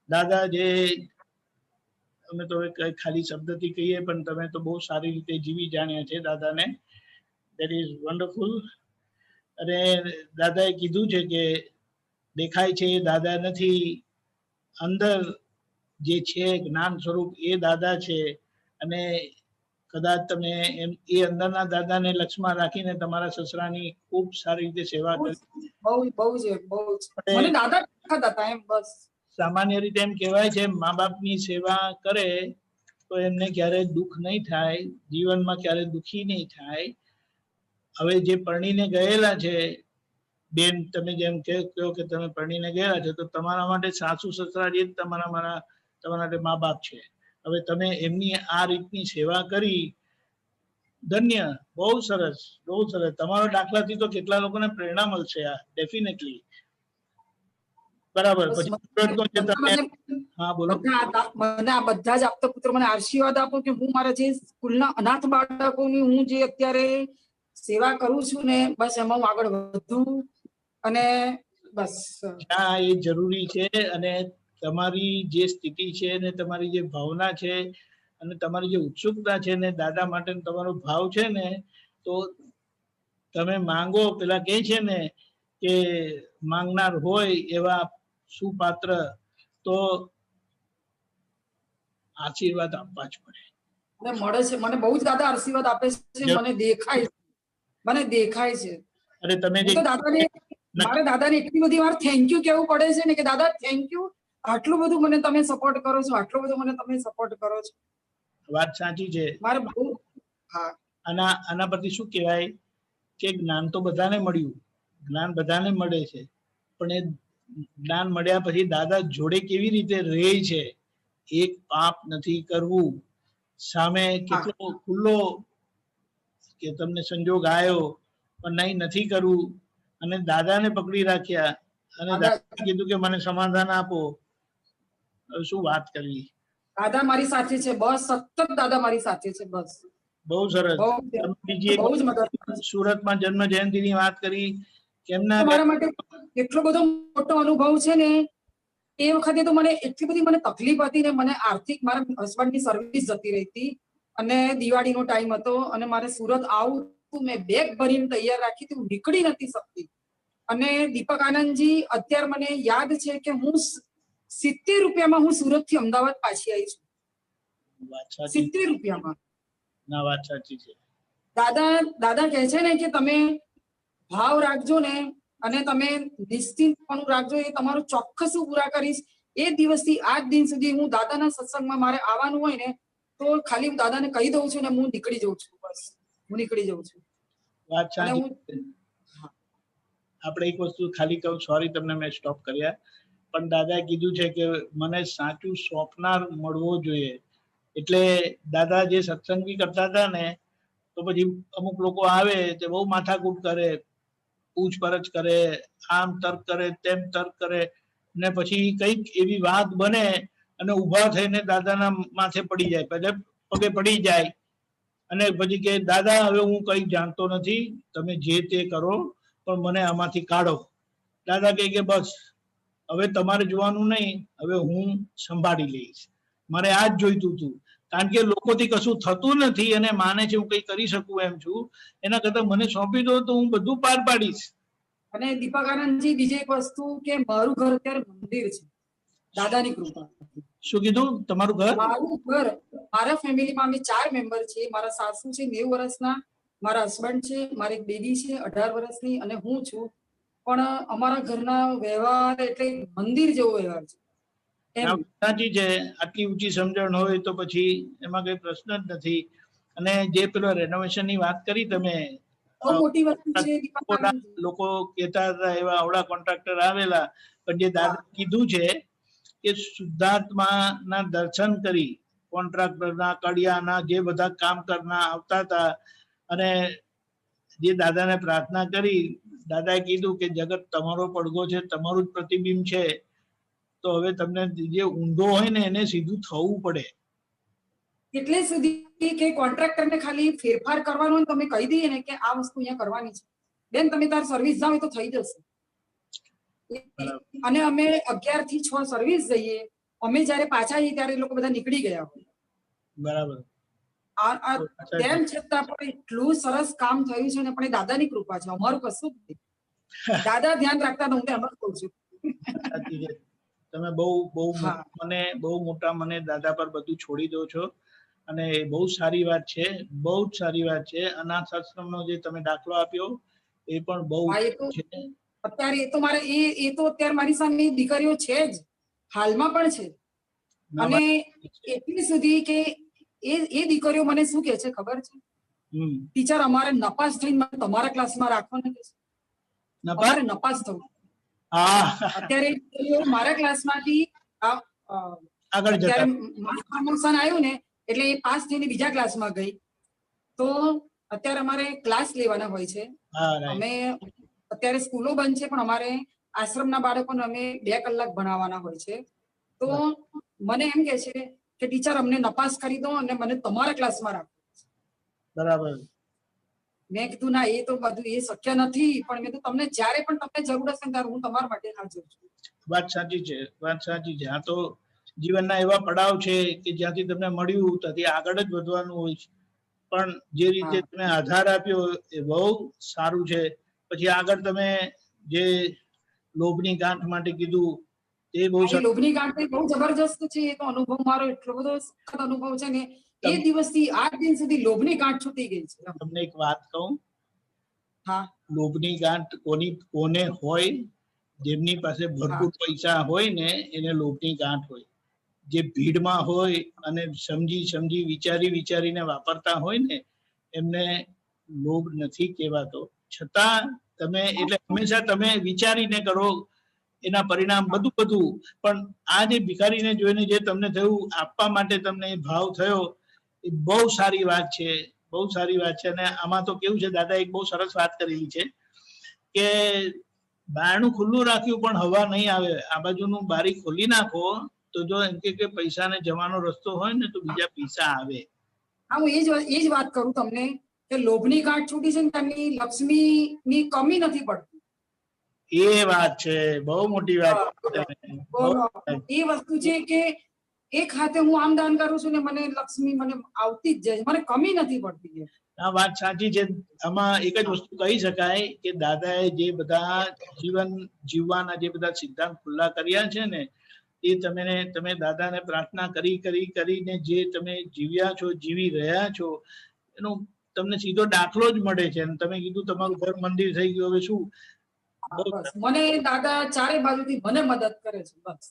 દાદા જે અમે તો ખાલી શબ્દથી કહીએ, પણ તમે તો બહુ સારી રીતે જીવી જાણ્યા છે દાદાને. That is wonderful. અને દાદાએ કીધું છે કે દેખાય છે એ દાદા નથી, અંદર જે છે જ્ઞાન સ્વરૂપ એ દાદા છે. અને કદાચ તમે એમ એ અંદરના દાદાને લક્ષમાં રાખીને તમારા સસરાની ખૂબ સારી રીતે સેવા કરી. મને દાદા હતા એમ. બસ સામાન્ય રીતે એમ કહેવાય છે, મા બાપની સેવા કરે તો એમને ક્યારેય દુઃખ નહીં થાય, જીવનમાં ક્યારેય દુઃખી નહીં થાય. હવે જે પરણીને ગયેલા છે બેન, તમે જેમ કહો કે તમે પરણીને ગયેલા છો, તો તમારા માટે સાસુ સસરા જે તમારા માટે મા બાપ છે. હવે તમે એમની આ રીતની સેવા કરી, ધન્ય. બહુ સરસ, બહુ સરસ. તમારો દાખલાથી તો કેટલા લોકોને પ્રેરણા મળશે આ, ડેફિનેટલી. બરાબર. હા બોલો. મને આ બધા જ આપતા પુત્રો મને આશીર્વાદ આપો કે હું મારા જે સ્કૂલના અનાથ બાળકોની હું જે અત્યારે સેવા કરું છું ને, બસ એમાં હું આગળ વધું. અને બસ હા, એ જરૂરી છે. અને તમારી જે સ્થિતિ છે ને, તમારી જે ભાવના છે, અને તમારી જે ઉત્સુકતા છે ને, દાદા માટે તમારો ભાવ છે ને, તો તમે માંગો. પેલા કહે છે ને કે માંગનાર હોય એવા સુપાત્ર, તો આશીર્વાદ આપવા જ પડે. મળે છે મને બહુ જ દાદા આશીર્વાદ આપે છે. મને દેખાય છે. અરે તમે મારે દાદાને એટલી બધી વાર થેન્ક યુ કેવું પડે છે ને કે દાદા થેન્ક યુ, આટલું બધું મને તમે સપોર્ટ કરો છો, આટલું બધું મને તમે સપોર્ટ કરો છો. વાત સાચી છે. મારે બહુ. હા, આના પરથી શું કહેવાય કે જ્ઞાન તો બધાને મળ્યું, જ્ઞાન બધાને મળે છે, પણ એ જ્ઞાન મળ્યા પછી દાદા જોડે કેવી રીતે રહે છે. એક પાપ નથી કરવું, સામે કેટલો ખુલ્લો કે તમને સંજોગ આવ્યો પણ નહીં, નથી કરવું. અને દાદાને પકડી રાખ્યા, અને દાદાએ કીધું કે મને સમાધાન આપો. શું વાત કરવી. દાદા મારી સાથે છે. બસ સતત દાદા મારી સાથે છે. બસ બહુ સરસ. બીજી એક સુરતમાં જન્મ જયંતિની વાત કરી, કેમના મારા માટે એટલો બધો મોટો અનુભવ છે ને. એ વખતે તો મને એટલી બધી મને તકલીફ હતી ને, મને આર્થિક, મારા હસબન્ડની સર્વિસ જતી રહી હતી, અને દિવાળીનો ટાઈમ હતો, અને મારે સુરત આવું, મેં બેગ ભરીને તૈયાર રાખી હતી, હું નીકળી નથી શકતી. અને દીપક આનંદજી, અત્યારે મને યાદ છે કે હું 70 રૂપિયામાં હું સુરત થી અમદાવાદ પાછી આવી છું. 70 રૂપિયામાં. ના, વાત સાચી છે. દાદા કહે છે ને કે તમે ભાવ રાખજો ને, અને તમે નિશ્ચિતપણું રાખજો, એ તમારું ચોક્કસ હું પૂરા કરીશ. એ દિવસથી આજ દિન સુધી હું દાદાના સત્સંગમાં મારે આવવાનું હોય ને, તો ખાલી હું દાદાને કહી દઉં છું ને હું નીકળી જાઉં છું. બસ હું નીકળી જાઉં છું. વાત સાચી. આપણે એક વસ્તુ ખાલી કહું, સોરી તમને મેં સ્ટોપ કર્યા, પણ દાદાએ કીધું છે કે મને સાચું સોંપનાર મળવો જોઈએ. એટલે દાદા જે સત્સંગ બી કરતા હતા ને, તો પછી અમુક લોકો આવે તે બહુ માથાકૂટ કરે, પૂછપરછ કરે, આમ તર્ક કરે, તેમ તર્ક કરે, ને પછી કઈક એવી વાત બને અને ઉભા થઈને દાદાના માથે પડી જાય, પગે પડી જાય, અને પછી કે દાદા હવે હું કઈ જાણતો નથી, તમે જે તે કરો, પણ મને આમાંથી કાઢો. દાદા કહે કે બસ હવે તમારે જોવાનું નહીં, હવે હું સંભાળી લઈશ, મારે આ જ જોઈતું હતું. કારણ કે લોકોથી કશું થતું નથી અને માને છે હું કઈ કરી શકું એમ છું, એના કરતા મને સોંપી દો તો હું બધું પાર પાડીશ. અને દીપક આનંદજી, બીજી એક વસ્તુ કે મારું ઘર અત્યારે મંદિર છે, દાદાની કૃપા. શું કીધું? તમારું ઘર? મારું ઘર, મારા ફેમિલીમાં અમે 4 મેમ્બર છીએ. મારા સાસુ છે 90 વર્ષના, મારા હસબન્ડ છે, મારી એક બેબી છે 18 વર્ષની, અને હું છું. પણ અમારા ઘરના વ્યવહાર એટલે મંદિર જેવો વ્યવહાર છે એમ. સાચી છે, આટલી ઊંચી સમજણ હોય તો પછી એમાં કઈ પ્રશ્ન જ નથી. અને જે પેલો રેનોવેશન ની વાત કરી તમે, બહુ મોટી વસ્તુ છે દીપાકાનંદજી. લોકો કહેતા હતા એવા આવડા કોન્ટ્રાક્ટર આવેલા, પણ જે દાદા કીધું છે કે શુદ્ધાત્મા ના દર્શન કરી કોન્ટ્રાક્ટરના કડિયાના જે બધા કામ કરનાર આવતા હતા, અને જે દાદાને પ્રાર્થના કરી, દાદાએ કીધું કે જગત તમારો પડઘો છે, તમારું જ પ્રતિબિંબ છે, તો હવે તમને જે ઊંધો હોય ને એને સીધું થવું પડે. એટલે સુધી કે કોન્ટ્રાક્ટરને ખાલી ફેરફાર કરવાનો તમે કહી દઈએ ને કે આ વસ્તુ અહીંયા કરવાની છે, બેન તમે તાર સર્વિસ જાઓ તો થઈ જશે. અને અમે 11 થી 6 સર્વિસ જઈએ, અમે જયારે પાછા જઈએ ત્યારે એ લોકો બધા નીકળી ગયા હોય. બરાબર. તેમ છતાં પણ એટલું સરસ કામ થયું છે ને, પણ એ દાદાની કૃપા છે, અમારું કશું જ નહીં. દાદા ધ્યાન રાખતા હું એમ જ કહું છું. તમે બહુ મોટા મને દાદા પર બધું છોડી દો છો, અને બહુ સારી વાત છે, બહુ જ સારી વાત છે. અનાથ આશ્રમનો જે તમે દાખલો આપ્યો એ પણ બહુ છે. અત્યારે એ તો મારે એ તો અત્યારે મારી સામે દીકરીઓ છે જ, હાલમાં પણ છે. અને એટલી સુધી કે એ દીકરીઓ મને શું કે છે ખબર છે, ટીચર અમારે નપાસ થઈને તમારા ક્લાસમાં રાખો ને, અમારે નપાસ થવું. અત્યારે મારા ક્લાસમાંથી પ્રમોશન આવ્યું ને એટલે એ પાસ થઈને બીજા ક્લાસમાં ગઈ. તો અત્યારે અમારે ક્લાસ લેવાના હોય છે. અમે અત્યારે સ્કૂલો બંધ છે, પણ અમારે આશ્રમના બાળકોને અમે 2 કલાક ભણાવવાના હોય છે. તો મને એમ કે છે કે ટીચર અમને નપાસ કરી દો અને મને તમારા ક્લાસમાં રાખો. બરાબર. મેં કીધું ના, એ તો બધું એ શક્ય નથી, પણ મેં કીધું તમને જ્યારે પણ તમને જરૂર હશે ત્યારે હું તમારા માટે હાજર છું. વાત સાચી છે, વાત સાચી છે. આ તો જીવનના એવા પડાવ છે કે જ્યાંથી તમને મળ્યું ત્યાંથી આગળ જ વધવાનું હોય છે, પણ જે રીતે તમે આધાર આપ્યો એ બહુ સારું છે. પછી આગળ તમે જે લોભની ગાંઠ માટે કીધું એ બહુ સારું. લોભની ગાંઠ બહુ જબરજસ્ત છે. એ તો અનુભવ મારો એટલો બધો સખત અનુભવ છે ને, એ દિવસથી આજ દિન સુધી લોભની ગાંઠ છૂટી ગઈ છે. તમને એક વાત કહું, હા, લોભની ગાંઠ કોને હોય? જેમની પાસે ભરપૂર પૈસા હોય ને એને લોભની ગાંઠ હોય. જે ભીડમાં હોય અને સમજી વિચારીને વાપરતા હોય ને એમને લોભ નથી કહેવાતો. છતાં તમે એટલે હંમેશા તમે વિચારીને કરો, એના પરિણામ બધું. પણ આ જે ભિખારીને જોઈને જે તમને થયું, આપવા માટે તમને એ ભાવ થયો, એ બહુ સારી વાત છે, બહુ સારી વાત છે. અને આમાં તો કેવું છે, દાદા એક બહુ સરસ વાત કરેલી છે કે બારણું ખુલ્લું રાખ્યું પણ હવા નહીં આવે, આ બાજુનું બારી ખોલી નાખો તો જો એમ કે પૈસાને જવાનો રસ્તો હોય ને તો બીજા પૈસા આવે. હા, હું એ જ વાત કરું તમને કે લોભની ગાંઠ છૂટી છે ને ત્યાંની લક્ષ્મીની કમી નથી પડતી. એ વાત છે, બહુ મોટી વાત. એ વસ્તુ છે કે એક હાથે હું આમ દાન કરું છું ને મને લક્ષ્મી મને આવતી જ જાય, મને કમી નથી પડતી. આ વાત સાચી છે. આમાં એક જ વસ્તુ કહી શકાય કે દાદાએ જે બધા જીવન જીવવાના જે બધા સિદ્ધાંત ખુલ્લા કર્યા છે ને, એ તમે દાદાને પ્રાર્થના કરીને જે તમે જીવ્યા છો, જીવી રહ્યા છો, એનો તમને સીધો દાખલો જ મળે છે. અને તમે કીધું તમારું ઘર મંદિર થઈ ગયું, હવે શું? મને દાદા ચારે બાજુથી મને મદદ કરે છે. બસ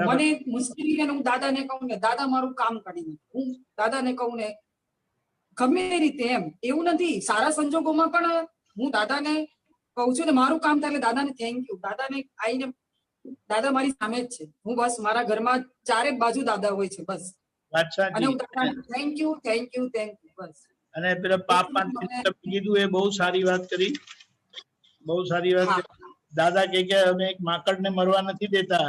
મને મુશ્કેલી હું દાદાને કહું ને, દાદા મારું કામ કરી દે. હું દાદાને કહું ને ગમે રીતે, એમ એવું નથી, સારા સંજોગોમાં પણ હું દાદાને કહું છું ને મારું કામ થાય એટલે દાદાને થેન્ક યુ. દાદાને આવીને દાદા મારી સામે જ છે. હું બસ મારા ઘરમાં ચારે બાજુ દાદા હોય છે બસ. અને હું દાદાને થેન્ક યુ બસ. અને પેલા પાપ કીધું એ બહુ સારી વાત કરી, બહુ સારી વાત. દાદા કે અમે એક માંકડને મરવા નથી દેતા.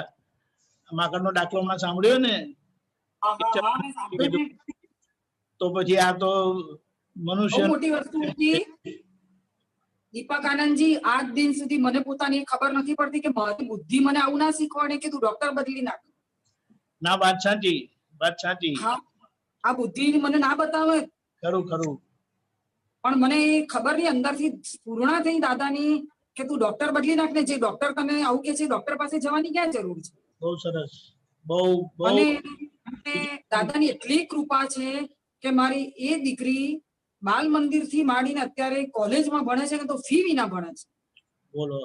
માંકડનો દાખલો માં સાંભળ્યો ને, તો પછી આ તો મનુષ્ય મોટી વસ્તુ હતી. દીપાકાનંદજી આજ દિન સુધી મને પોતાની ખબર નથી પડતી કે મારી બુદ્ધિ મને આવું ના શીખવાડે કે તું ડોક્ટર બદલી નાખ. ના, વાત સાચી, વાત સાચી. આ બુદ્ધિ મને ના બતાવે. ખરું. પણ મને ખબર નહીં, અંદરથી પૂર્ણા થઈ દાદાની કે તું ડોક્ટર બદલી નાખ ને. જે ડોક્ટર તને આવું કે છે, ડોક્ટર પાસે જવાની ક્યાં જરૂર છે? બહુ સરસ, બહુ. અને દાદાની એટલી કૃપા છે કે મારી એ દીકરી બાલ મંદિર થી માંડીને અત્યારે કોલેજમાં ભણે છે ને, તો ફી વિના ભણે છે. બોલો.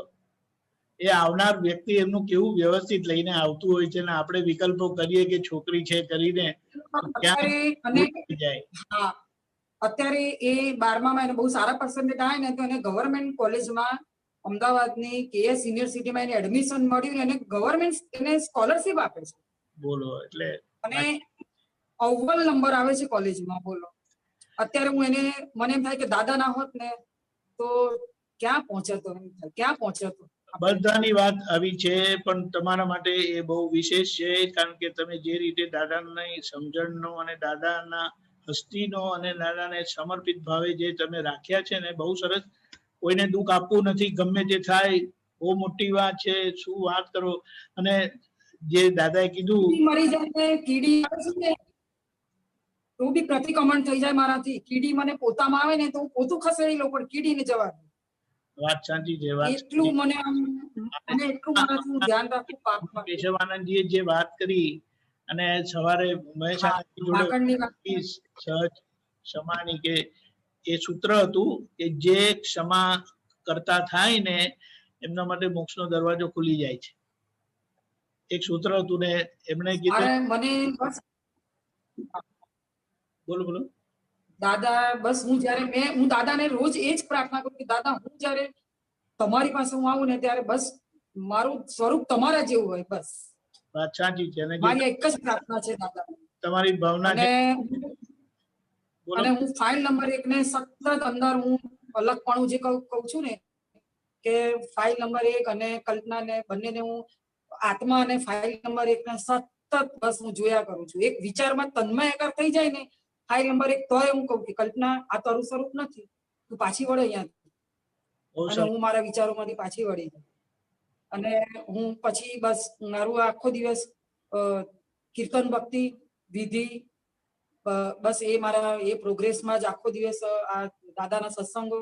એ આવનાર વ્યક્તિ એમનું કેવું વ્યવસ્થિત લઈને આવતું હોય છે ને આપણે વિકલ્પો કરીએ કે છોકરી છે કરીને અત્યારે અને હા અત્યારે એ 12માં એને બહુ સારા પર્સન્ટેજ આવે ને તો એને ગવર્મેન્ટ કોલેજમાં અમદાવાદની કેએસ યુનિવર્સિટીમાં એને એડમિશન મળ્યું ને એને ગવર્મેન્ટ એને સ્કોલરશિપ આપે છે. બોલો એટલે અને અવ્વલ નંબર આવે છે કોલેજમાં. બોલો અત્યારે હું એને મને એમ થાય કે દાદા ના હોત ને તો ક્યાં પહોંચતો, ક્યાં પહોંચતો. બધાની વાત આવી છે પણ તમારા માટે એ બહુ વિશેષ છે કારણ કે તમે જે રીતે દાદાની સમજણનો અને દાદાના હસ્તીનો અને દાદાને સમર્પિત ભાવે જે તમે રાખ્યા છે ને બહુ સરસ. કોઈને દુઃખ આપવું નથી, ગમે તે થાય, બહુ મોટી વાત છે. શું વાત કરો. અને જે દાદાએ કીધું મરી જાય ને કીડી આવે છે ને તો બી પ્રતિક્રમણ થઈ જાય મારાથી. કીડી મને પોતામાં આવે ને તો હું પોતું ખસેડી લઉં પણ કીડીને જવા દઉં. વાત સાચી છે. વાત એટલું મને આમ અને એટલું મારાથી હું ધ્યાન રાખું પાપમાં. કેશવાનંદજીએ જે વાત કરી અને સવારે મહેશ આનંદજી જોડે સહજ ક્ષમાની કે એ સૂત્ર હતું કે જે ક્ષમા કરતા થાય ને એમના માટે મોક્ષનો દરવાજો ખુલી જાય છે. એક સૂત્ર હતું ને એમણે કીધું મને બસ બોલો બોલો દાદા બસ હું દાદાને રોજ એ જ પ્રાર્થના કરું કે દાદા હું જ્યારે તમારી પાસે હું આવું ને ત્યારે બસ મારું સ્વરૂપ તમારા જેવું હોય. બસ વાત સાચી છે. મારી એક જ પ્રાર્થના છે દાદા. તમારી ભાવના છે. અને હું ફાઇલ નંબર 1 ને સતત અંદર હું અલગપણું જે કહું છું ને કે ફાઇલ નંબર 1 અને કલ્પના ને બંનેને હું આત્મા અને ફાઇલ નંબર 1 ને સતત બસ હું જોયા કરું છું. એક વિચારમાં તન્મયાકાર થઈ જાય ને ફાઇલ નંબર 1 તોય હું કહું કે કલ્પના આ તારું સ્વરૂપ નથી, તું પાછી વળે અહીંયાથી. અને હું મારા વિચારોમાંથી પાછી વળી જાઉં અને હું પછી બસ મારું આખો દિવસ કીર્તન ભક્તિ વિધિ બસ એ મારા એ પ્રોગ્રેસમાં જ આખો દિવસ આ દાદાના સત્સંગો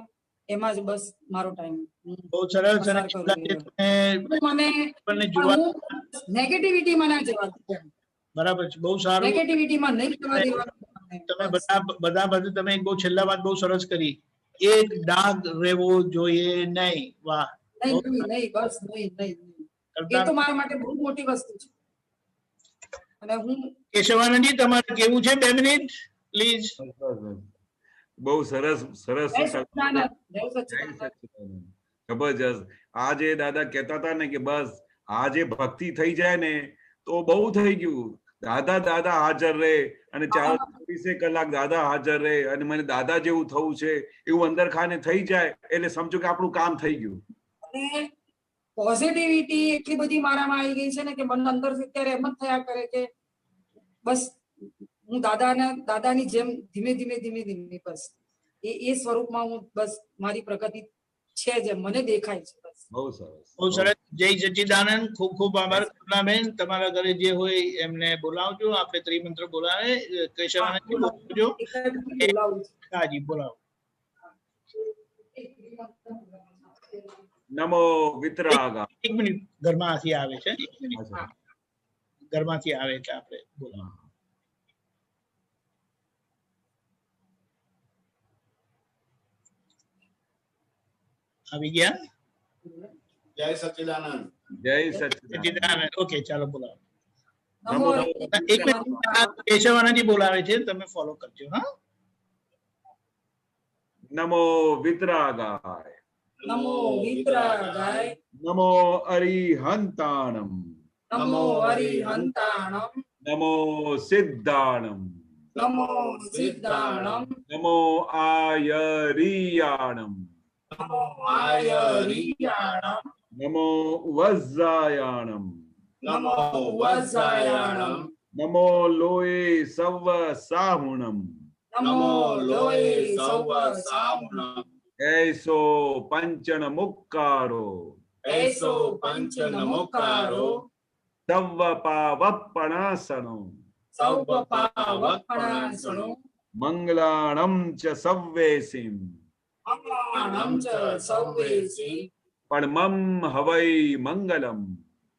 એમાં જ બસ મારો ટાઈમ. બહુ સરસ. મને નેગેટિવિટીમાં ના જવા દઉં. બરાબર છે. બહુ સારું. નેગેટિવિટીમાં નહીં જવા દેવાનું. તમે બધા તમે એક બહુ છેલ્લા વાત બહુ સરસ કરી. એક ડાઘ રહેવો જોઈએ નહીં. વાહ. નહીં બસ નહીં. એ તો મારા માટે બહુ મોટી વસ્તુ છે. અને હું કેશવાનંદજી તમારે કેવું છે 2 મિનિટ પ્લીઝ. બહુ સરસ સરસ જબરજસ્ત. આ જે દાદા કહેતા હતા ને કે બસ આ જે ભક્તિ થઈ જાય ને તો બહુ થઈ ગયું. દાદા હાજર રહે અને 24 કલાક દાદા હાજર રહે અને મને દાદા જેવું થવું છે એવું અંદર ખાને થઈ જાય એટલે સમજો કે આપણું કામ થઈ ગયું. અને પોઝિટિવિટી એટલી બધી મારામાં આવી ગઈ છે ને કે મને અંદરથી અત્યારે એમ જ થયા કરે કે બસ હું દાદાની જેમ ધીમે ધીમે બસ એ સ્વરૂપમાં હું બસ મારી પ્રગતિ છે જે મને દેખાય છે. બસ બહુ સરસ. બહુ સરસ. જય સચ્ચિદાનંદ. ખૂબ ખૂબ આભાર. કરુણાબેન તમારા ઘરે જે હોય એમને બોલાવજો. આપણે ત્રિમંત્ર બોલાવે. કેશવાનંદજી બોલાવજો. હાજી બોલાવો. નમો વિતરાગા. 1 મિનિટ ઘરમાંથી આવે છે. ઘરમાંથી આવે એટલે આપણે બોલાવો. આવી ગયા. જય સચ્ચિદાનંદ. જય સચ્ચિદાનંદ. ઓકે ચાલો બોલાવો. 1 મિનિટ કેશવાનંદજી બોલાવે છે તમે ફોલો કરજો. હા. નમો વિતરાગાય. નમો વિતરાગાય. નમો અરિહંતાણમ. નમો અરિહંતાણમ. નમો સિદ્ધાણમ. નમો સિદ્ધાણમ. નમો આયરિયાણમ. નમો આયરિયાણમ. નમો વજ્રાયાણમ. નમો વજ્રાયાણમ. નમો લોય સવ સાહુણમ. નમો લોય સવ સાહુણમ. એસો પંચન મુક્કારો. એસો પંચન મુક્કારો. સવ પાવપણાસનો. સવ પાવપણાસનો. મંગલાણમ ચ સવ્વેસિમ. મંગલાણમ ચ સવ્વેસિમ. પરમં હવૈ મંગલમ.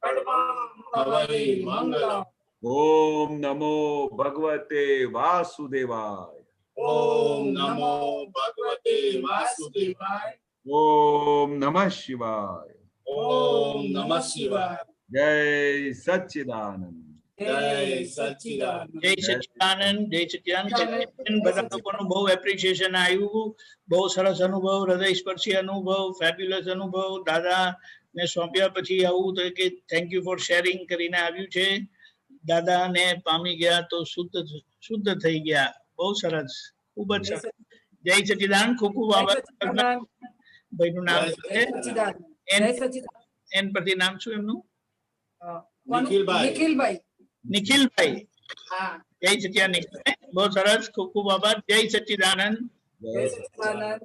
પરમં હવૈ મંગલમ. ઓમ નમો ભગવતે વાસુદેવાય. ઓમ નમો ભગવતે વાસુદેવાય. ઓમ નમઃ શિવાય. ઓમ નમઃ શિવાય. જય સચ્ચિદાનંદ. જય સચ્ચિદાનંદ. જય સચ્ચિદાનંદ. જય સચ્ચિદાનંદ. બધા લોકોનું બહુ એપ્રિસિએશન આવ્યું. બહુ સરસ અનુભવ, હૃદય સ્પર્શી અનુભવ, ફેબ્યુલસ અનુભવ. દાદા ને સોંપ્યા પછી આવું તો કે થેન્ક યુ ફોર શેરિંગ કરીને આવ્યું છે. દાદાને પામી ગયા તો શુદ્ધ થઈ ગયા. બહુ સરસ, ખૂબ જ સરસ. જય સચ્ચિદાનંદ. ખૂબ ખૂબ આભાર. ભાઈનું નામ છે એન પરથી નામ શું એમનું? નિખિલભાઈ. નિખિલભાઈ. જય સચ્ચિદાનંદ. બહુ સરસ, ખૂબ ખૂબ આભાર. જય સચ્ચિદાનંદ. જય સચ્ચિદાનંદ.